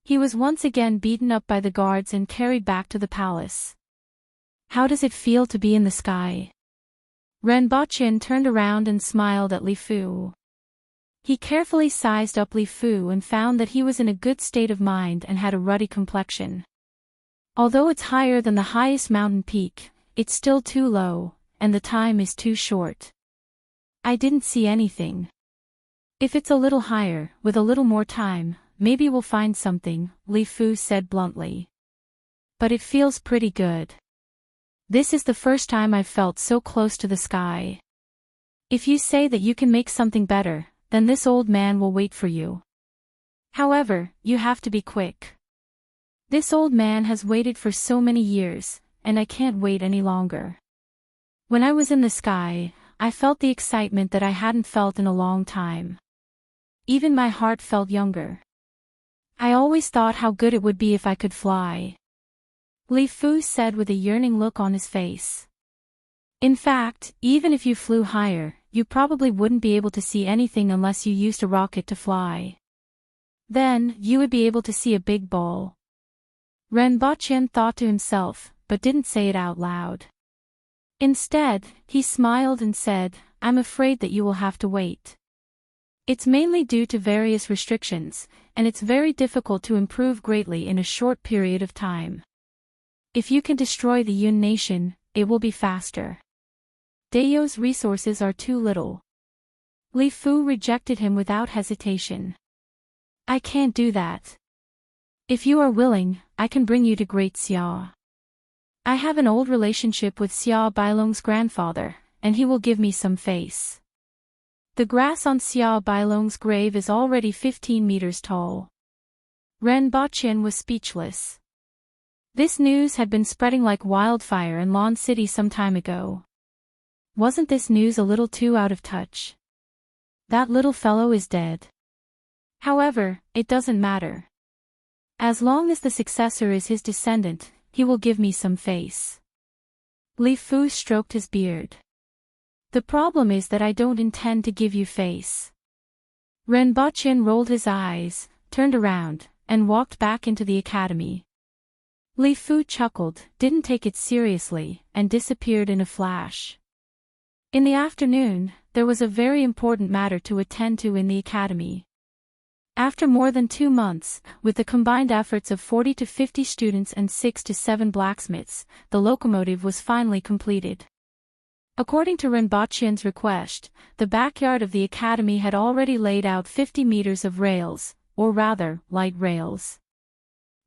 He was once again beaten up by the guards and carried back to the palace. How does it feel to be in the sky? Renbochin turned around and smiled at Li Fu. He carefully sized up Li Fu and found that he was in a good state of mind and had a ruddy complexion. Although it's higher than the highest mountain peak, it's still too low, and the time is too short. I didn't see anything. If it's a little higher, with a little more time, maybe we'll find something, Li Fu said bluntly. But it feels pretty good. This is the first time I've felt so close to the sky. If you say that you can make something better, then this old man will wait for you. However, you have to be quick. This old man has waited for so many years, and I can't wait any longer. When I was in the sky, I felt the excitement that I hadn't felt in a long time. Even my heart felt younger. I always thought how good it would be if I could fly. Li Fu said with a yearning look on his face. In fact, even if you flew higher, you probably wouldn't be able to see anything unless you used a rocket to fly. Then, you would be able to see a big ball. Renbochin thought to himself, but didn't say it out loud. Instead, he smiled and said, I'm afraid that you will have to wait. It's mainly due to various restrictions, and it's very difficult to improve greatly in a short period of time. If you can destroy the Yun nation, it will be faster. Dayo's resources are too little. Li Fu rejected him without hesitation. I can't do that. If you are willing, I can bring you to Great Xia. I have an old relationship with Xia Bailong's grandfather, and he will give me some face. The grass on Xia Bailong's grave is already 15 meters tall. Renbochin was speechless. This news had been spreading like wildfire in Lon City some time ago. Wasn't this news a little too out of touch? That little fellow is dead. However, it doesn't matter. As long as the successor is his descendant, he will give me some face. Li Fu stroked his beard. The problem is that I don't intend to give you face. Renbochin rolled his eyes, turned around, and walked back into the academy. Li Fu chuckled, didn't take it seriously, and disappeared in a flash. In the afternoon, there was a very important matter to attend to in the academy. After more than 2 months, with the combined efforts of 40 to 50 students and 6 to 7 blacksmiths, the locomotive was finally completed. According to Renbochin's request, the backyard of the academy had already laid out 50 meters of rails, or rather, light rails.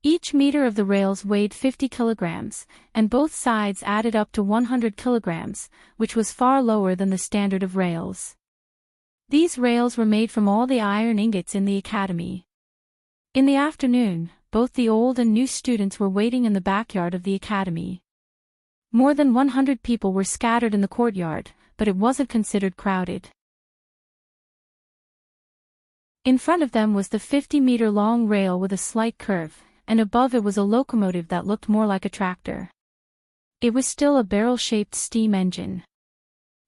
Each meter of the rails weighed 50 kilograms, and both sides added up to 100 kilograms, which was far lower than the standard of rails. These rails were made from all the iron ingots in the academy. In the afternoon, both the old and new students were waiting in the backyard of the academy. More than 100 people were scattered in the courtyard, but it wasn't considered crowded. In front of them was the 50-meter-long rail with a slight curve, and above it was a locomotive that looked more like a tractor. It was still a barrel-shaped steam engine.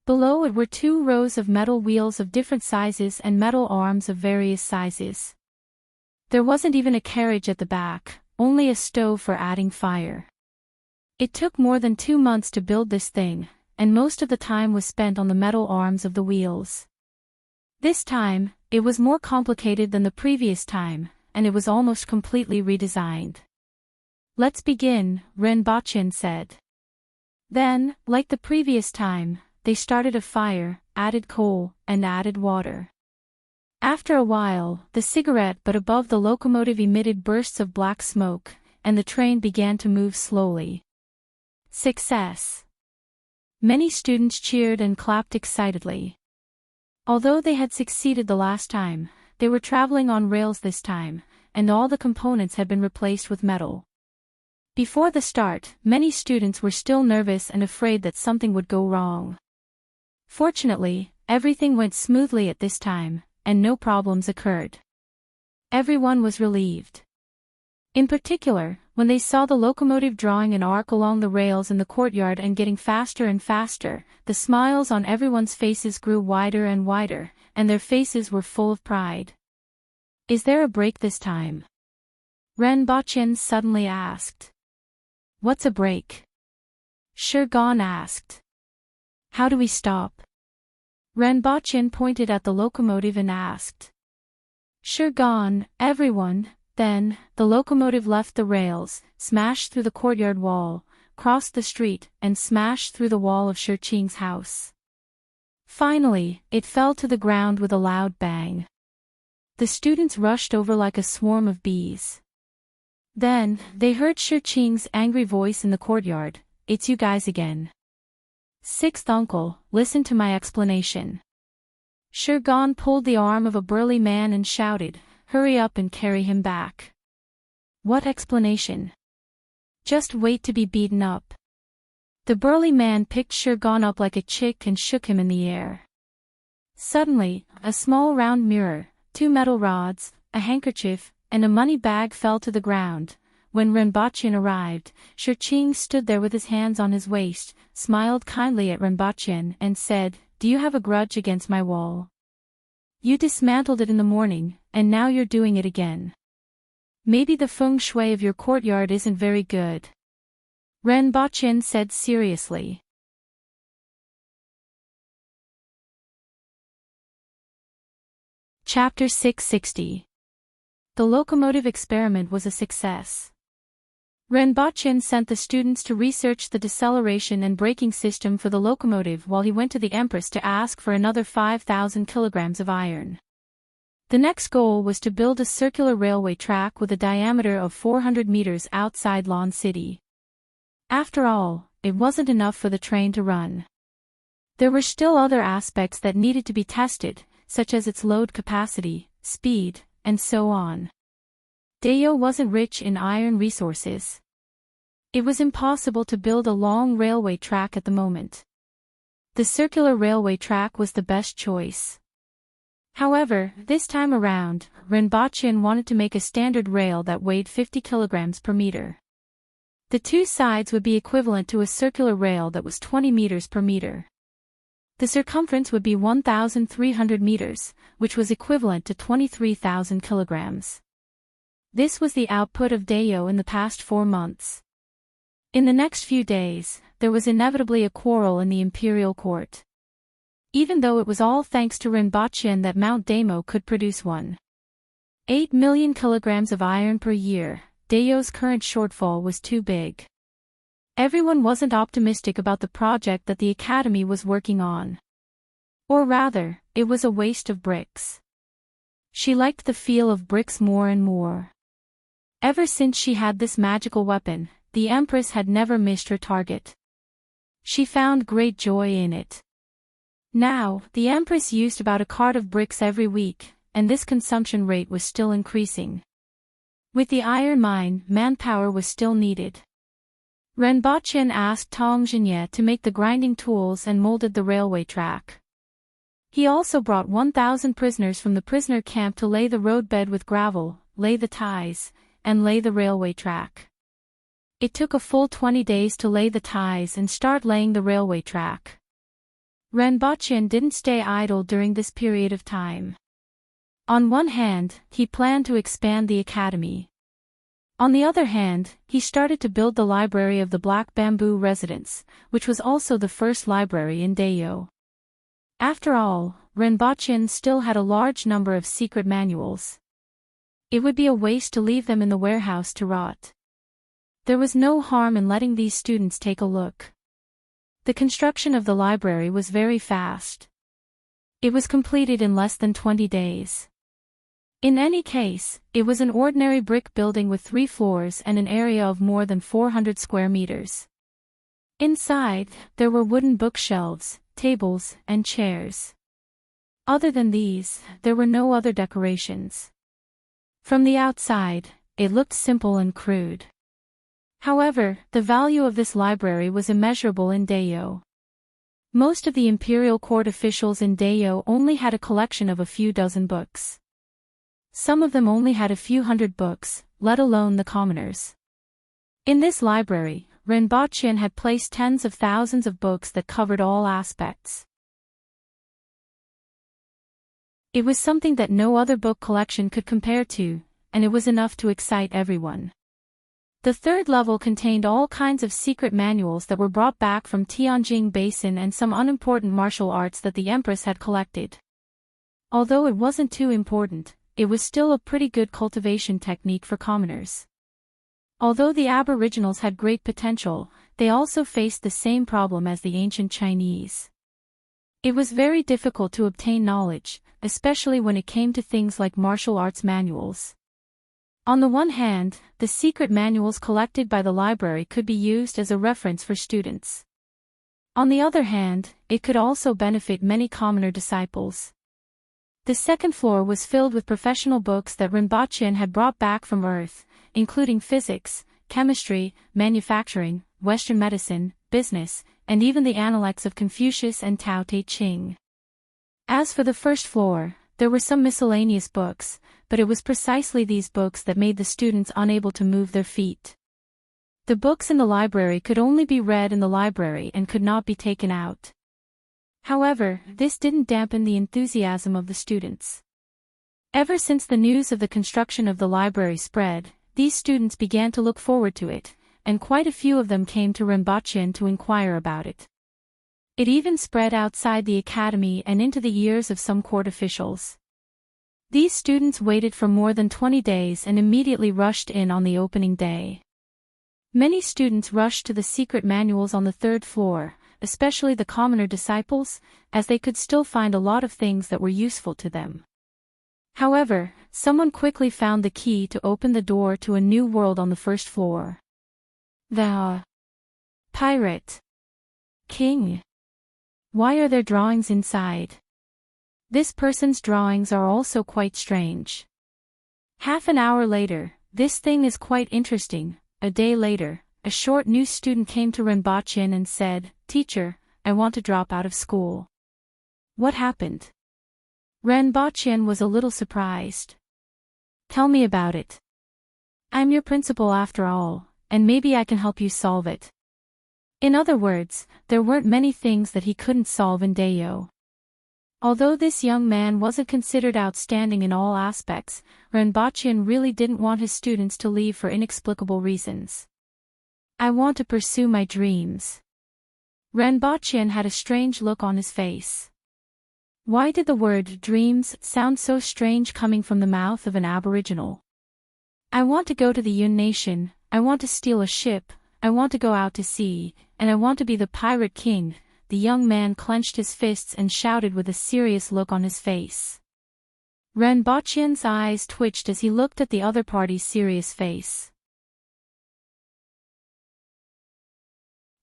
Below it were 2 rows of metal wheels of different sizes and metal arms of various sizes. There wasn't even a carriage at the back, only a stove for adding fire. It took more than 2 months to build this thing, and most of the time was spent on the metal arms of the wheels. This time, it was more complicated than the previous time, and it was almost completely redesigned. Let's begin, Renbochin said. Then, like the previous time, they started a fire, added coal, and added water. After a while, the cigarette butt above the locomotive emitted bursts of black smoke, and the train began to move slowly. Success! Many students cheered and clapped excitedly. Although they had succeeded the last time, they were traveling on rails this time, and all the components had been replaced with metal. Before the start, many students were still nervous and afraid that something would go wrong. Fortunately, everything went smoothly at this time, and no problems occurred. Everyone was relieved. In particular, When they saw the locomotive drawing an arc along the rails in the courtyard and getting faster and faster, the smiles on everyone's faces grew wider and wider, and their faces were full of pride. "Is there a break this time?" Ren Bachien suddenly asked. "What's a break?" Shirgan asked. "How do we stop?" Ren Bachien pointed at the locomotive and asked. Shirgan, everyone. Then, the locomotive left the rails, smashed through the courtyard wall, crossed the street, and smashed through the wall of Shirqing's house. Finally, it fell to the ground with a loud bang. The students rushed over like a swarm of bees. Then, they heard Shirqing's angry voice in the courtyard, "It's you guys again. Sixth uncle, listen to my explanation." Shirgan pulled the arm of a burly man and shouted, "Hurry up and carry him back." "What explanation?" "Just wait to be beaten up." The burly man picked Shirgan up like a chick and shook him in the air. Suddenly, a small round mirror, 2 metal rods, a handkerchief, and a money bag fell to the ground. When Renbachien arrived, Shirqing stood there with his hands on his waist, smiled kindly at Renbachien and said, "Do you have a grudge against my wall? You dismantled it in the morning, and now you're doing it again. Maybe the feng shui of your courtyard isn't very good." Ren Bachien said seriously. Chapter 660. The locomotive experiment was a success. Ren Bachien sent the students to research the deceleration and braking system for the locomotive while he went to the Empress to ask for another 5,000 kilograms of iron. The next goal was to build a circular railway track with a diameter of 400 meters outside Lan City. After all, it wasn't enough for the train to run. There were still other aspects that needed to be tested, such as its load capacity, speed, and so on. Dayo wasn't rich in iron resources. It was impossible to build a long railway track at the moment. The circular railway track was the best choice. However, this time around, Ren Bachien wanted to make a standard rail that weighed 50 kilograms per meter. The 2 sides would be equivalent to a circular rail that was 20 meters per meter. The circumference would be 1,300 meters, which was equivalent to 23,000 kilograms. This was the output of Dayo in the past 4 months. In the next few days, there was inevitably a quarrel in the imperial court. Even though it was all thanks to Ren Bachien that Mount Damo could produce 1.8 million kilograms of iron per year, Dayo's current shortfall was too big. Everyone wasn't optimistic about the project that the academy was working on. Or rather, it was a waste of bricks. She liked the feel of bricks more and more. Ever since she had this magical weapon, the Empress had never missed her target. She found great joy in it. Now, the Empress used about a cart of bricks every week, and this consumption rate was still increasing. With the iron mine, manpower was still needed. Ren Bachien asked Tong Jinye to make the grinding tools and molded the railway track. He also brought 1,000 prisoners from the prisoner camp to lay the roadbed with gravel, lay the ties, and lay the railway track. It took a full 20 days to lay the ties and start laying the railway track. Ren Bachien didn't stay idle during this period of time. On one hand, he planned to expand the academy. On the other hand, he started to build the library of the Black Bamboo Residence, which was also the first library in Dayo. After all, Ren Bachien still had a large number of secret manuals. It would be a waste to leave them in the warehouse to rot. There was no harm in letting these students take a look. The construction of the library was very fast. It was completed in less than 20 days. In any case, it was an ordinary brick building with 3 floors and an area of more than 400 square meters. Inside, there were wooden bookshelves, tables, and chairs. Other than these, there were no other decorations. From the outside, it looked simple and crude. However, the value of this library was immeasurable in Dayo. Most of the imperial court officials in Dayo only had a collection of a few dozen books. Some of them only had a few hundred books, let alone the commoners. In this library, Rinpoche had placed tens of thousands of books that covered all aspects. It was something that no other book collection could compare to, and it was enough to excite everyone. The third level contained all kinds of secret manuals that were brought back from Tianjin Basin and some unimportant martial arts that the Empress had collected. Although it wasn't too important, it was still a pretty good cultivation technique for commoners. Although the Aboriginals had great potential, they also faced the same problem as the ancient Chinese. It was very difficult to obtain knowledge, especially when it came to things like martial arts manuals. On the one hand, the secret manuals collected by the library could be used as a reference for students. On the other hand, it could also benefit many commoner disciples. The second floor was filled with professional books that Rinpoche had brought back from Earth, including physics, chemistry, manufacturing, Western medicine, business, and even the Analects of Confucius and Tao Te Ching. As for the first floor, there were some miscellaneous books, but it was precisely these books that made the students unable to move their feet. The books in the library could only be read in the library and could not be taken out. However, this didn't dampen the enthusiasm of the students. Ever since the news of the construction of the library spread, these students began to look forward to it, and quite a few of them came to Rinpoche to inquire about it. It even spread outside the academy and into the ears of some court officials. These students waited for more than 20 days and immediately rushed in on the opening day. Many students rushed to the secret manuals on the third floor, especially the commoner disciples, as they could still find a lot of things that were useful to them. However, someone quickly found the key to open the door to a new world on the first floor. The Pirate King. Why are there drawings inside? This person's drawings are also quite strange. Half an hour later, this thing is quite interesting. A day later, a short new student came to Rinpoche and said, "Teacher, I want to drop out of school." What happened? Rinpoche was a little surprised. Tell me about it. I'm your principal after all, and maybe I can help you solve it. In other words, there weren't many things that he couldn't solve in Dayo. Although this young man wasn't considered outstanding in all aspects, Rinpoche really didn't want his students to leave for inexplicable reasons. I want to pursue my dreams. Rinpoche had a strange look on his face. Why did the word dreams sound so strange coming from the mouth of an Aboriginal? I want to go to the Yun Nation, I want to steal a ship, I want to go out to sea, and I want to be the Pirate King. The young man clenched his fists and shouted with a serious look on his face. Rinpoche's eyes twitched as he looked at the other party's serious face.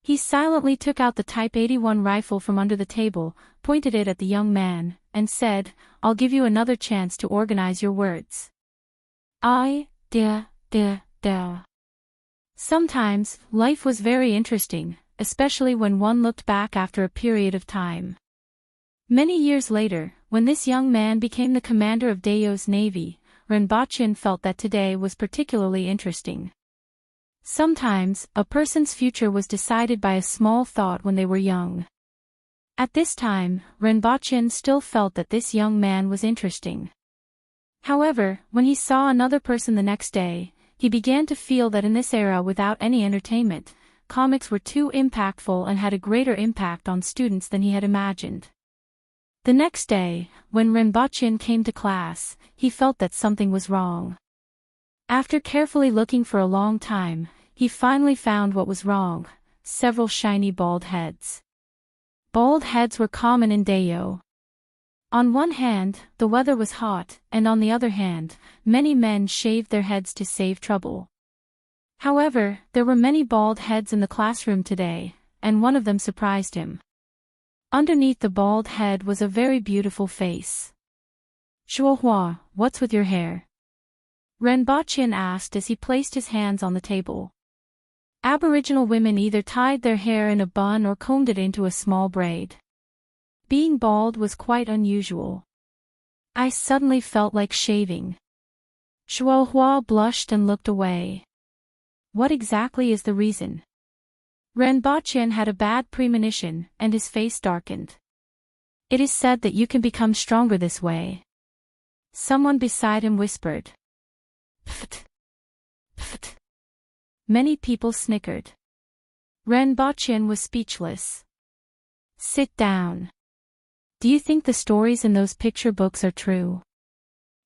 He silently took out the Type 81 rifle from under the table, pointed it at the young man, and said, "I'll give you another chance to organize your words." Sometimes, life was very interesting, especially when one looked back after a period of time. Many years later, when this young man became the commander of Dayo's navy, Rinpoche felt that today was particularly interesting. Sometimes, a person's future was decided by a small thought when they were young. At this time, Rinpoche still felt that this young man was interesting. However, when he saw another person the next day, he began to feel that in this era without any entertainment, comics were too impactful and had a greater impact on students than he had imagined. The next day, when Rinpoche came to class, he felt that something was wrong. After carefully looking for a long time, he finally found what was wrong: several shiny bald heads. Bald heads were common in Dayo. On one hand, the weather was hot, and on the other hand, many men shaved their heads to save trouble. However, there were many bald heads in the classroom today, and one of them surprised him. Underneath the bald head was a very beautiful face. "Shuohua, what's with your hair?" Rinpoche asked as he placed his hands on the table. Aboriginal women either tied their hair in a bun or combed it into a small braid. Being bald was quite unusual. I suddenly felt like shaving. Shuohua blushed and looked away. What exactly is the reason? Renbochin had a bad premonition, and his face darkened. It is said that you can become stronger this way. Someone beside him whispered. Pft. Pft. Many people snickered. Renbochin was speechless. Sit down. Do you think the stories in those picture books are true?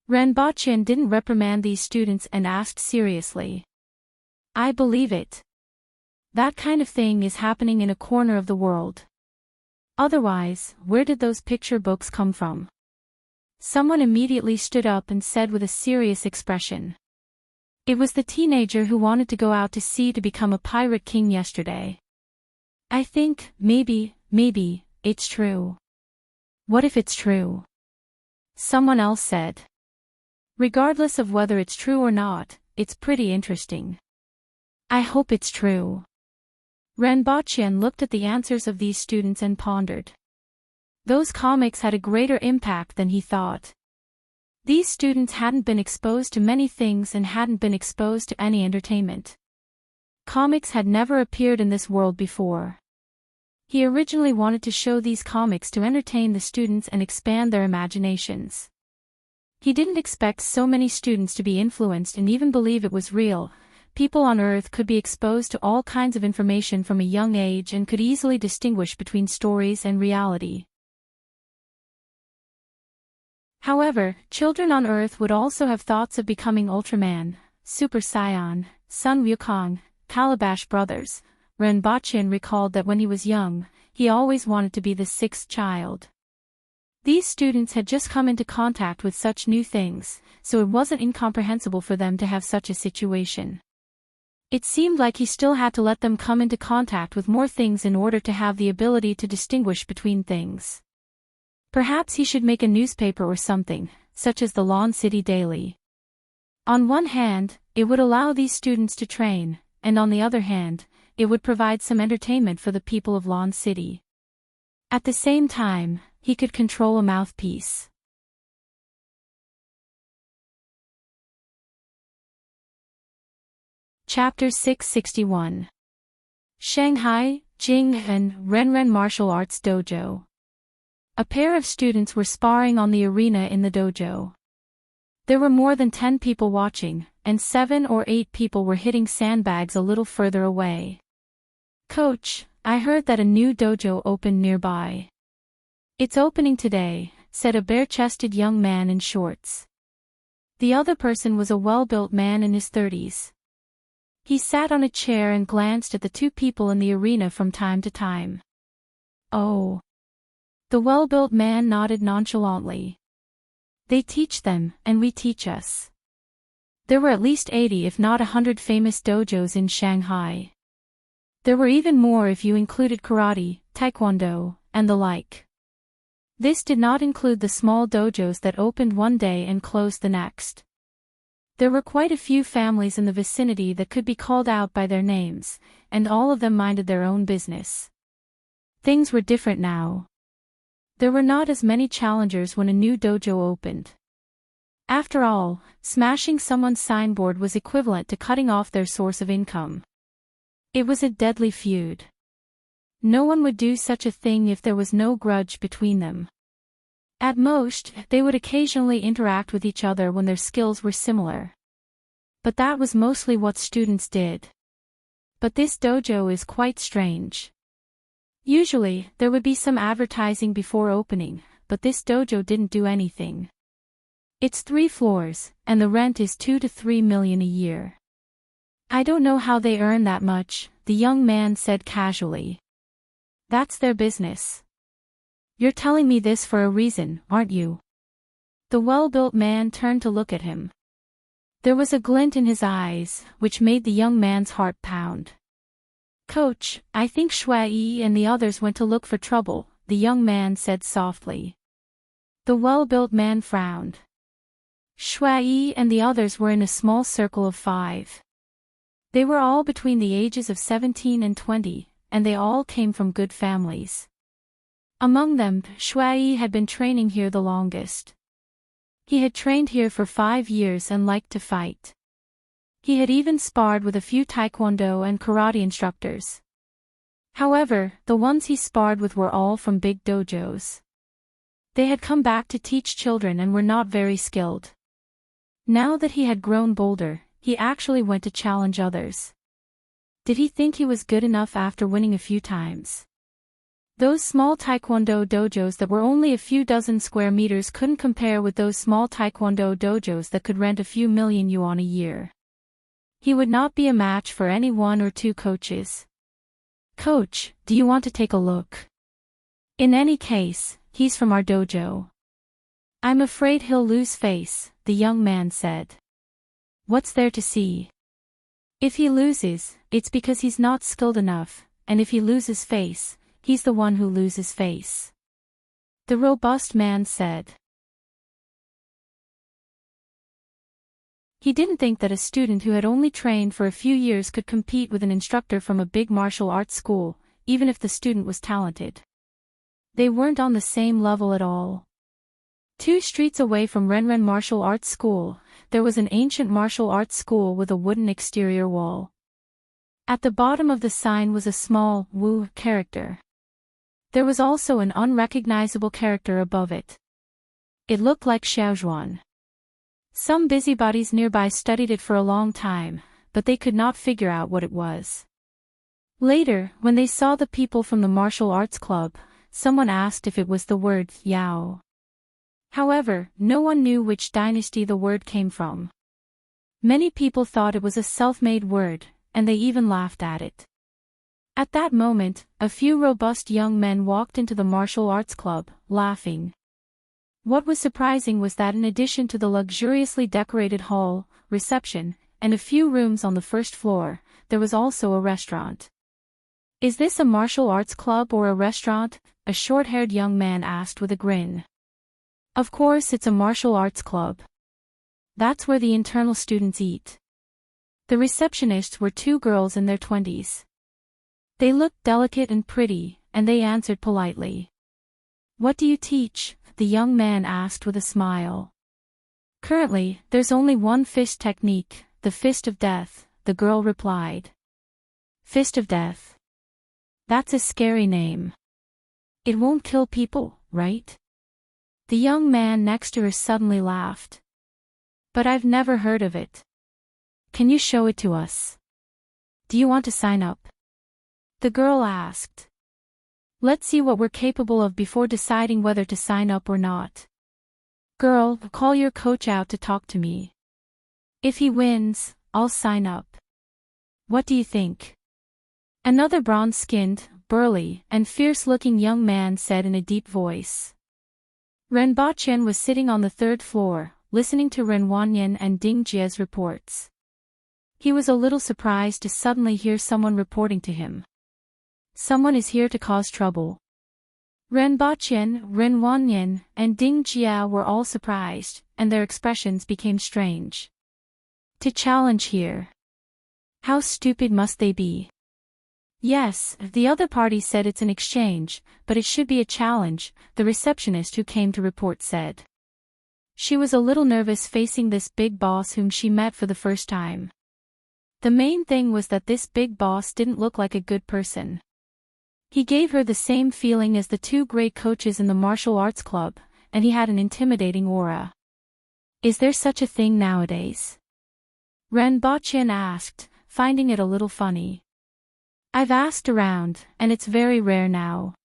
Renbochin didn't reprimand these students and asked seriously. I believe it. That kind of thing is happening in a corner of the world. Otherwise, where did those picture books come from? Someone immediately stood up and said with a serious expression. It was the teenager who wanted to go out to sea to become a pirate king yesterday. I think, maybe, it's true. What if it's true? Someone else said. Regardless of whether it's true or not, it's pretty interesting. I hope it's true. Renbochin looked at the answers of these students and pondered. Those comics had a greater impact than he thought. These students hadn't been exposed to many things and hadn't been exposed to any entertainment. Comics had never appeared in this world before. He originally wanted to show these comics to entertain the students and expand their imaginations. He didn't expect so many students to be influenced and even believe it was real. People on Earth could be exposed to all kinds of information from a young age and could easily distinguish between stories and reality. However, children on Earth would also have thoughts of becoming Ultraman, Super Saiyan, Sun Wukong, Calabash Brothers. Renbochin recalled that when he was young, he always wanted to be the sixth child. These students had just come into contact with such new things, so it wasn't incomprehensible for them to have such a situation. It seemed like he still had to let them come into contact with more things in order to have the ability to distinguish between things. Perhaps he should make a newspaper or something, such as the Lawn City Daily. On one hand, it would allow these students to train, and on the other hand, it would provide some entertainment for the people of Lawn City. At the same time, he could control a mouthpiece. Chapter 661. Shanghai, Jing and Renren Martial Arts Dojo. A pair of students were sparring on the arena in the dojo. There were more than 10 people watching, and 7 or 8 people were hitting sandbags a little further away. Coach, I heard that a new dojo opened nearby. It's opening today, said a bare-chested young man in shorts. The other person was a well-built man in his 30s. He sat on a chair and glanced at the 2 people in the arena from time to time. Oh. The well-built man nodded nonchalantly. They teach them, and we teach us. There were at least 80 if not 100 famous dojos in Shanghai. There were even more if you included karate, taekwondo, and the like. This did not include the small dojos that opened one day and closed the next. There were quite a few families in the vicinity that could be called out by their names, and all of them minded their own business. Things were different now. There were not as many challengers when a new dojo opened. After all, smashing someone's signboard was equivalent to cutting off their source of income. It was a deadly feud. No one would do such a thing if there was no grudge between them. At most, they would occasionally interact with each other when their skills were similar. But that was mostly what students did. But this dojo is quite strange. Usually, there would be some advertising before opening, but this dojo didn't do anything. It's 3 floors, and the rent is 2 to 3 million a year. I don't know how they earn that much, the young man said casually. That's their business. You're telling me this for a reason, aren't you? The well-built man turned to look at him. There was a glint in his eyes, which made the young man's heart pound. Coach, I think Shui and the others went to look for trouble, the young man said softly. The well-built man frowned. Shui and the others were in a small circle of 5. They were all between the ages of 17 and 20, and they all came from good families. Among them, Shui had been training here the longest. He had trained here for 5 years and liked to fight. He had even sparred with a few taekwondo and karate instructors. However, the ones he sparred with were all from big dojos. They had come back to teach children and were not very skilled. Now that he had grown bolder, he actually went to challenge others. Did he think he was good enough after winning a few times? Those small taekwondo dojos that were only a few dozen square meters couldn't compare with those small taekwondo dojos that could rent a few million yuan a year. He would not be a match for any one or two coaches. "Coach, do you want to take a look? In any case, he's from our dojo." "I'm afraid he'll lose face," the young man said. "What's there to see? If he loses, it's because he's not skilled enough, and if he loses face, he's the one who loses face," the robust man said. He didn't think that a student who had only trained for a few years could compete with an instructor from a big martial arts school, even if the student was talented. They weren't on the same level at all. 2 streets away from Renren Martial Arts School, there was an ancient martial arts school with a wooden exterior wall. At the bottom of the sign was a small, Wu character. There was also an unrecognizable character above it. It looked like Xiaozhuan. Some busybodies nearby studied it for a long time, but they could not figure out what it was. Later, when they saw the people from the martial arts club, someone asked if it was the word Yao. However, no one knew which dynasty the word came from. Many people thought it was a self-made word, and they even laughed at it. At that moment, a few robust young men walked into the martial arts club, laughing. What was surprising was that in addition to the luxuriously decorated hall, reception, and a few rooms on the first floor, there was also a restaurant. "Is this a martial arts club or a restaurant?" a short-haired young man asked with a grin. "Of course it's a martial arts club. That's where the internal students eat." The receptionists were 2 girls in their 20s. They looked delicate and pretty, and they answered politely. "What do you teach?" the young man asked with a smile. "Currently, there's only one fist technique, the Fist of Death," the girl replied. "Fist of Death? That's a scary name. It won't kill people, right?" The young man next to her suddenly laughed. "But I've never heard of it. Can you show it to us? Do you want to sign up?" the girl asked. "Let's see what we're capable of before deciding whether to sign up or not. Girl, call your coach out to talk to me. If he wins, I'll sign up. What do you think?" Another bronze-skinned, burly, and fierce-looking young man said in a deep voice. Ren Baqian was sitting on the 3rd floor, listening to Ren Wanyan and Ding Jie's reports. He was a little surprised to suddenly hear someone reporting to him. Someone is here to cause trouble. Ren Baqian, Ren Wanyan, and Ding Jie were all surprised, and their expressions became strange. To challenge here? How stupid must they be? Yes, the other party said it's an exchange, but it should be a challenge, the receptionist who came to report said. She was a little nervous facing this big boss whom she met for the first time. The main thing was that this big boss didn't look like a good person. He gave her the same feeling as the 2 great coaches in the martial arts club, and he had an intimidating aura. Is there such a thing nowadays? Ren Baqian asked, finding it a little funny. I've asked around, and it's very rare now.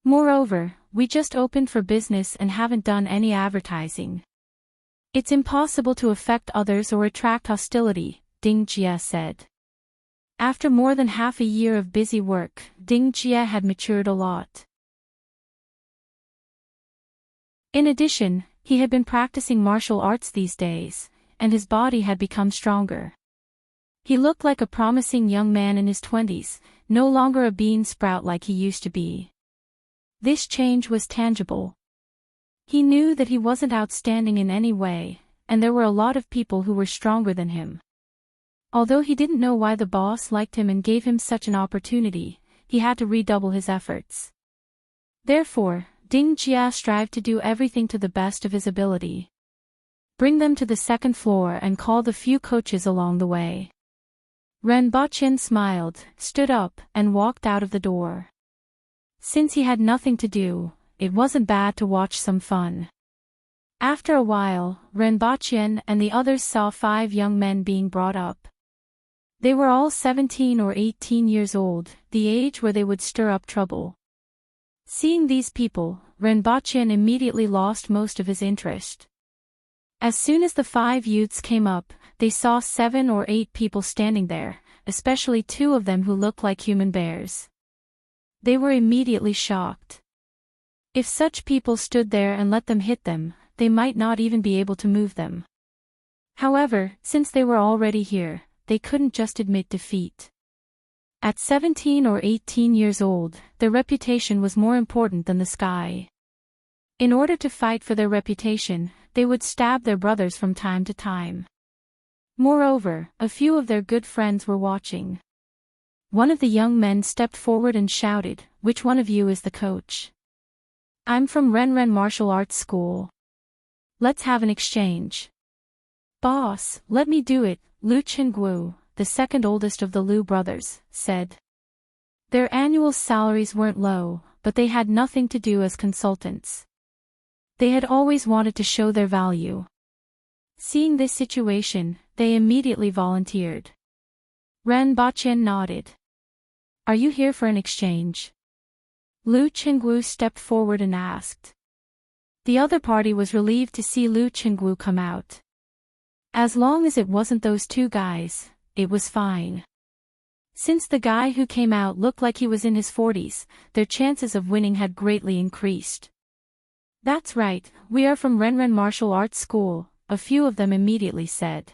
Moreover, we just opened for business and haven't done any advertising. It's impossible to affect others or attract hostility, Ding Jie said. After more than half a year of busy work, Ding Jie had matured a lot. In addition, he had been practicing martial arts these days, and his body had become stronger. He looked like a promising young man in his 20s, no longer a bean sprout like he used to be. This change was tangible. He knew that he wasn't outstanding in any way, and there were a lot of people who were stronger than him. Although he didn't know why the boss liked him and gave him such an opportunity, he had to redouble his efforts. Therefore, Ding Jie strived to do everything to the best of his ability. Bring them to the second floor and call the few coaches along the way. Renbochin smiled, stood up, and walked out of the door. Since he had nothing to do, it wasn't bad to watch some fun. After a while, Renbochin and the others saw 5 young men being brought up. They were all 17 or 18 years old, the age where they would stir up trouble. Seeing these people, Renbochin immediately lost most of his interest. As soon as the 5 youths came up, they saw 7 or 8 people standing there, especially 2 of them who looked like human bears. They were immediately shocked. If such people stood there and let them hit them, they might not even be able to move them. However, since they were already here, they couldn't just admit defeat. At 17 or 18 years old, their reputation was more important than the sky. In order to fight for their reputation, they would stab their brothers from time to time. Moreover, a few of their good friends were watching. One of the young men stepped forward and shouted, "Which one of you is the coach?" "I'm from Renren Martial Arts School. Let's have an exchange." "Boss, let me do it," Lu Qingguo, the second oldest of the Lu brothers, said. Their annual salaries weren't low, but they had nothing to do as consultants. They had always wanted to show their value. Seeing this situation, they immediately volunteered. Renbochin nodded. "Are you here for an exchange?" Lu Qingguo stepped forward and asked. The other party was relieved to see Lu Qingguo come out. As long as it wasn't those 2 guys, it was fine. Since the guy who came out looked like he was in his 40s, their chances of winning had greatly increased. "That's right, we are from Renren Martial Arts School," a few of them immediately said.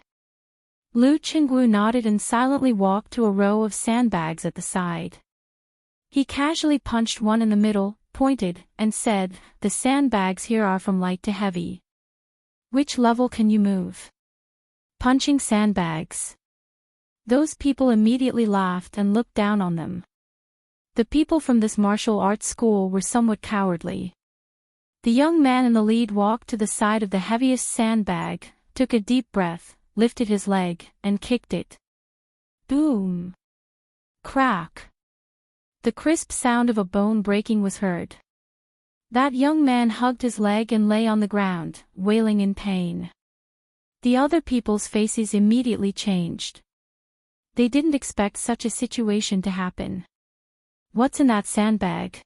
Lu Qingguo nodded and silently walked to a row of sandbags at the side. He casually punched one in the middle, pointed, and said, "The sandbags here are from light to heavy. Which level can you move?" Punching sandbags. Those people immediately laughed and looked down on them. The people from this martial arts school were somewhat cowardly. The young man in the lead walked to the side of the heaviest sandbag, took a deep breath, lifted his leg, and kicked it. Boom! Crack! The crisp sound of a bone breaking was heard. That young man hugged his leg and lay on the ground, wailing in pain. The other people's faces immediately changed. They didn't expect such a situation to happen. "What's in that sandbag?"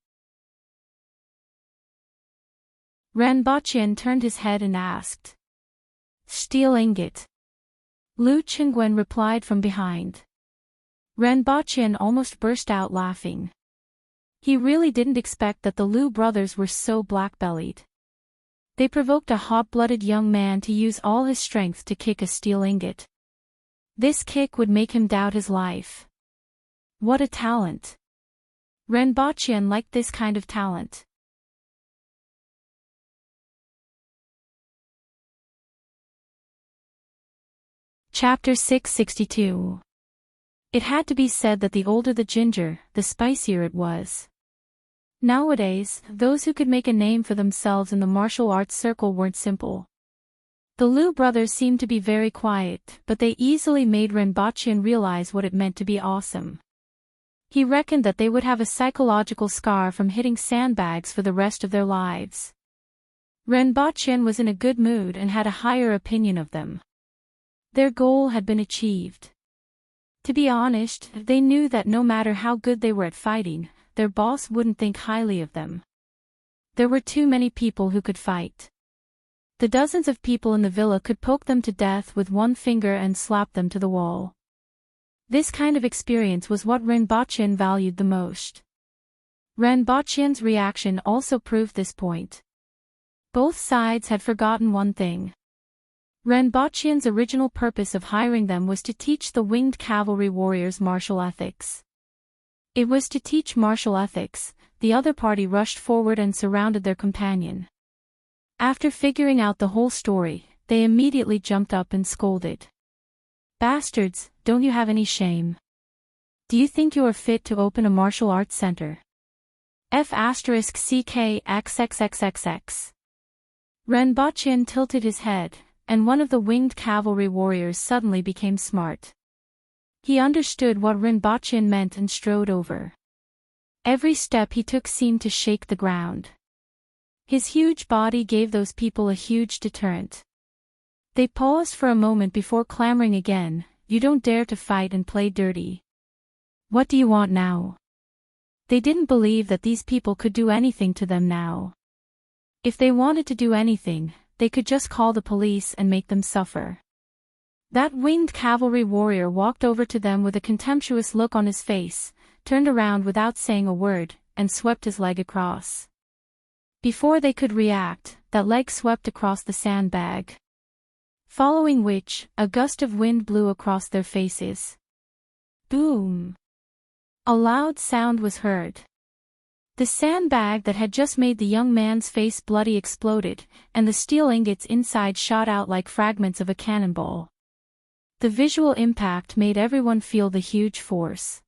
Renbochin turned his head and asked. "Steel ingot." Lu Qingguan replied from behind. Renbochin almost burst out laughing. He really didn't expect that the Lu brothers were so black-bellied. They provoked a hot-blooded young man to use all his strength to kick a steel ingot. This kick would make him doubt his life. What a talent! Renbochin liked this kind of talent. Chapter 662. It had to be said that the older the ginger, the spicier it was. Nowadays, those who could make a name for themselves in the martial arts circle weren't simple. The Lu brothers seemed to be very quiet, but they easily made Renbochin realize what it meant to be awesome. He reckoned that they would have a psychological scar from hitting sandbags for the rest of their lives. Renbochin was in a good mood and had a higher opinion of them. Their goal had been achieved. To be honest, they knew that no matter how good they were at fighting, their boss wouldn't think highly of them. There were too many people who could fight. The dozens of people in the villa could poke them to death with one finger and slap them to the wall. This kind of experience was what Renbochin valued the most. Renbochin's reaction also proved this point. Both sides had forgotten one thing. Renbochin's original purpose of hiring them was to teach the winged cavalry warriors martial ethics. It was to teach martial ethics. The other party rushed forward and surrounded their companion. After figuring out the whole story, they immediately jumped up and scolded. "Bastards, don't you have any shame? Do you think you are fit to open a martial arts center? F***CK XXXXX. Renbochin tilted his head, and one of the winged cavalry warriors suddenly became smart. He understood what Rinpoche meant and strode over. Every step he took seemed to shake the ground. His huge body gave those people a huge deterrent. They paused for a moment before clamoring again, "You don't dare to fight and play dirty. What do you want now?" They didn't believe that these people could do anything to them now. If they wanted to do anything, they could just call the police and make them suffer. That winged cavalry warrior walked over to them with a contemptuous look on his face, turned around without saying a word, and swept his leg across. Before they could react, that leg swept across the sandbag. Following which, a gust of wind blew across their faces. Boom! A loud sound was heard. The sandbag that had just made the young man's face bloody exploded, and the steel ingots inside shot out like fragments of a cannonball. The visual impact made everyone feel the huge force.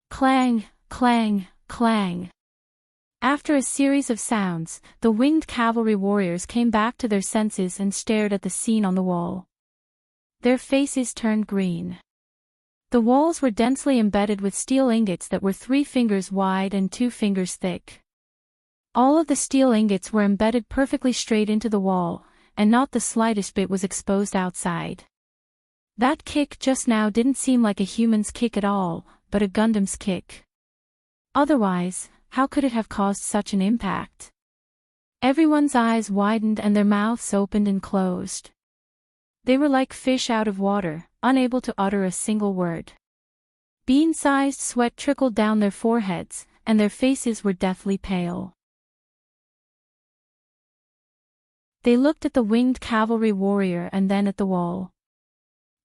Clang, clang, clang. After a series of sounds, the winged cavalry warriors came back to their senses and stared at the scene on the wall. Their faces turned green. The walls were densely embedded with steel ingots that were 3 fingers wide and 2 fingers thick. All of the steel ingots were embedded perfectly straight into the wall, and not the slightest bit was exposed outside. That kick just now didn't seem like a human's kick at all, but a Gundam's kick. Otherwise, how could it have caused such an impact? Everyone's eyes widened and their mouths opened and closed. They were like fish out of water, unable to utter a single word. Bean-sized sweat trickled down their foreheads, and their faces were deathly pale. They looked at the winged cavalry warrior and then at the wall.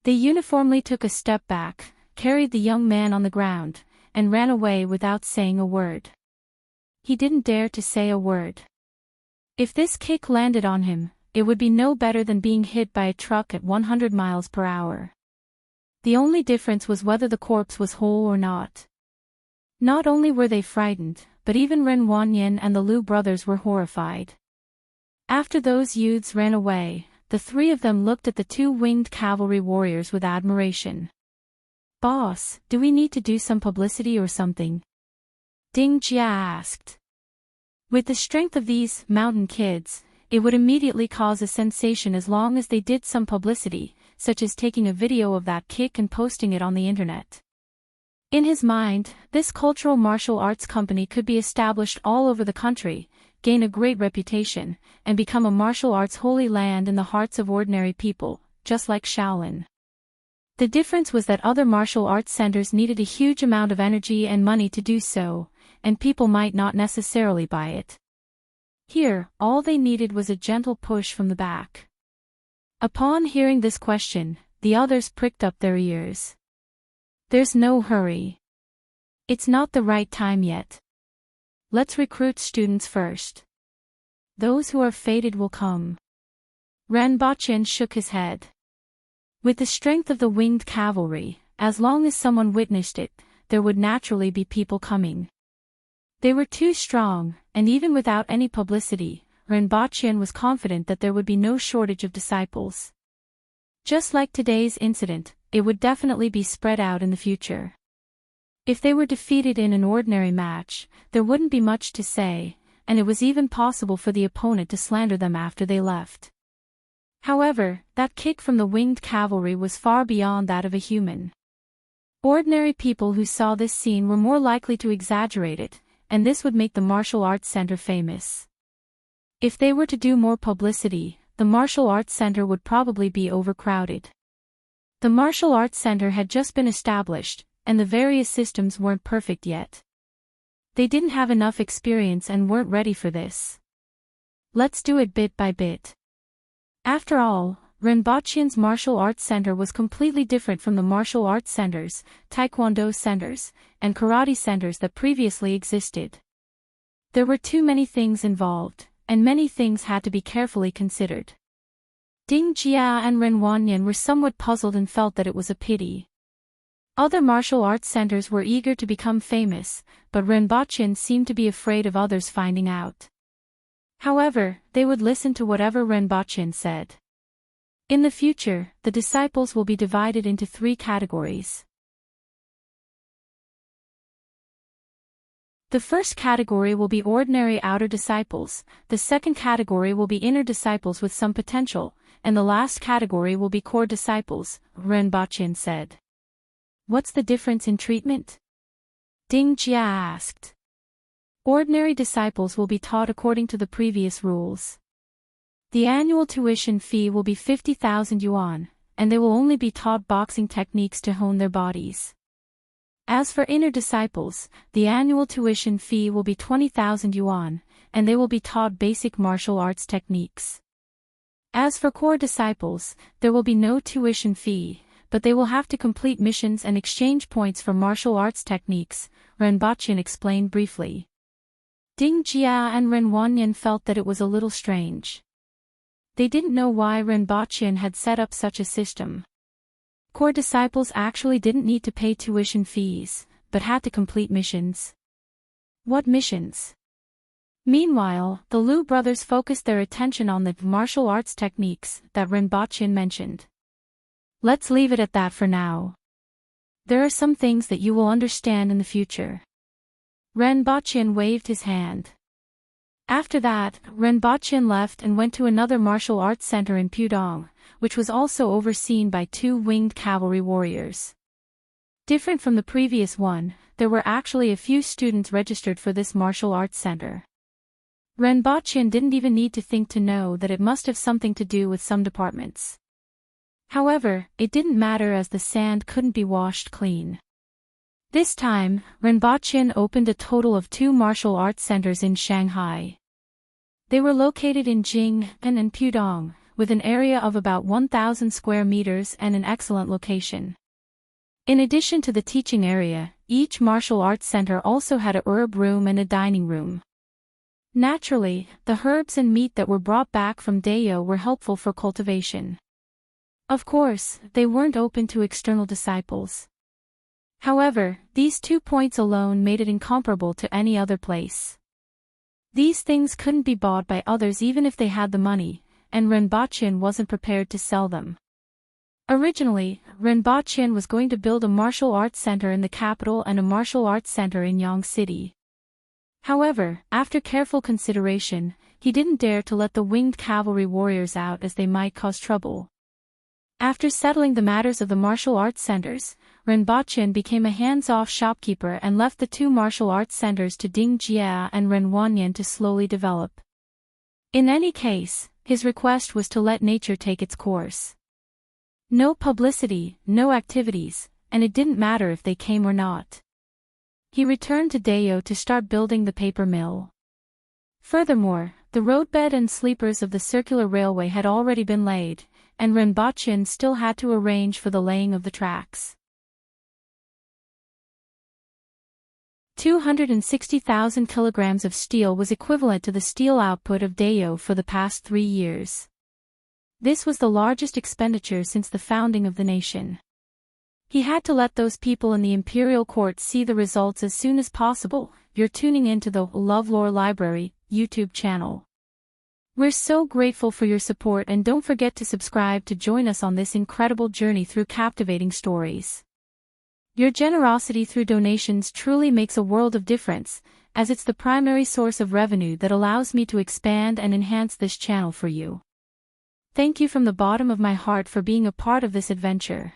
They uniformly took a step back, carried the young man on the ground, and ran away without saying a word. He didn't dare to say a word. If this kick landed on him, it would be no better than being hit by a truck at 100 miles per hour. The only difference was whether the corpse was whole or not. Not only were they frightened, but even Ren Wanyan and the Liu brothers were horrified. After those youths ran away, the 3 of them looked at the 2 winged cavalry warriors with admiration. "Boss, do we need to do some publicity or something?" Ding Jia asked. With the strength of these mountain kids, it would immediately cause a sensation as long as they did some publicity, such as taking a video of that kick and posting it on the internet. In his mind, this cultural martial arts company could be established all over the country, gain a great reputation, and become a martial arts holy land in the hearts of ordinary people, just like Shaolin. The difference was that other martial arts centers needed a huge amount of energy and money to do so, and people might not necessarily buy it. Here, all they needed was a gentle push from the back. Upon hearing this question, the others pricked up their ears. "There's no hurry. It's not the right time yet. Let's recruit students first. Those who are fated will come." Ranbachan shook his head. With the strength of the winged cavalry, as long as someone witnessed it, there would naturally be people coming. They were too strong, and even without any publicity, Rinpoche was confident that there would be no shortage of disciples. Just like today's incident, it would definitely be spread out in the future. If they were defeated in an ordinary match, there wouldn't be much to say, and it was even possible for the opponent to slander them after they left. However, that kick from the winged cavalry was far beyond that of a human. Ordinary people who saw this scene were more likely to exaggerate it, and this would make the martial arts center famous. If they were to do more publicity, the martial arts center would probably be overcrowded. The martial arts center had just been established, and the various systems weren't perfect yet. They didn't have enough experience and weren't ready for this. Let's do it bit by bit. After all, Rinpoche's martial arts center was completely different from the martial arts centers, taekwondo centers, and karate centers that previously existed. There were too many things involved, and many things had to be carefully considered. Ding Jia and Ren Wanyan were somewhat puzzled and felt that it was a pity. Other martial arts centers were eager to become famous, but Rinpoche seemed to be afraid of others finding out. However, they would listen to whatever Rinpoche said. In the future, the disciples will be divided into 3 categories. The first category will be ordinary outer disciples, the second category will be inner disciples with some potential, and the last category will be core disciples, Renbochin said. What's the difference in treatment? Ding Jia asked. Ordinary disciples will be taught according to the previous rules. The annual tuition fee will be 50,000 yuan, and they will only be taught boxing techniques to hone their bodies. As for inner disciples, the annual tuition fee will be 20,000 yuan, and they will be taught basic martial arts techniques. As for core disciples, there will be no tuition fee, but they will have to complete missions and exchange points for martial arts techniques, Renbochin explained briefly. Ding Jia and Ren Wanyan felt that it was a little strange. They didn't know why Renbochin had set up such a system. Core disciples actually didn't need to pay tuition fees, but had to complete missions. What missions? Meanwhile, the Liu brothers focused their attention on the martial arts techniques that Renbochin mentioned. Let's leave it at that for now. There are some things that you will understand in the future. Renbochin waved his hand. After that, Renbochin left and went to another martial arts center in Pudong, which was also overseen by 2 winged cavalry warriors. Different from the previous one, there were actually a few students registered for this martial arts center. Renbochin didn't even need to think to know that it must have something to do with some departments. However, it didn't matter as the sand couldn't be washed clean. This time, Renbochin opened a total of 2 martial arts centers in Shanghai. They were located in Jing and Pudong, with an area of about 1,000 square meters and an excellent location. In addition to the teaching area, each martial arts center also had a herb room and a dining room. Naturally, the herbs and meat that were brought back from Dayo were helpful for cultivation. Of course, they weren't open to external disciples. However, these 2 points alone made it incomparable to any other place. These things couldn't be bought by others even if they had the money, and Renbochin wasn't prepared to sell them. Originally, Renbochin was going to build a martial arts center in the capital and a martial arts center in Yang City. However, after careful consideration, he didn't dare to let the winged cavalry warriors out as they might cause trouble. After settling the matters of the martial arts centers, Renbochin became a hands-off shopkeeper and left the 2 martial arts centers to Ding Jia and Ren Wanyan to slowly develop. In any case, his request was to let nature take its course. No publicity, no activities, and it didn't matter if they came or not. He returned to Dayo to start building the paper mill. Furthermore, the roadbed and sleepers of the circular railway had already been laid, and Renbochin still had to arrange for the laying of the tracks. 260,000 kilograms of steel was equivalent to the steel output of Dayo for the past 3 years. This was the largest expenditure since the founding of the nation. He had to let those people in the imperial court see the results as soon as possible. You're tuning into the LoveLore Library YouTube channel. We're so grateful for your support, and don't forget to subscribe to join us on this incredible journey through captivating stories. Your generosity through donations truly makes a world of difference, as it's the primary source of revenue that allows me to expand and enhance this channel for you. Thank you from the bottom of my heart for being a part of this adventure.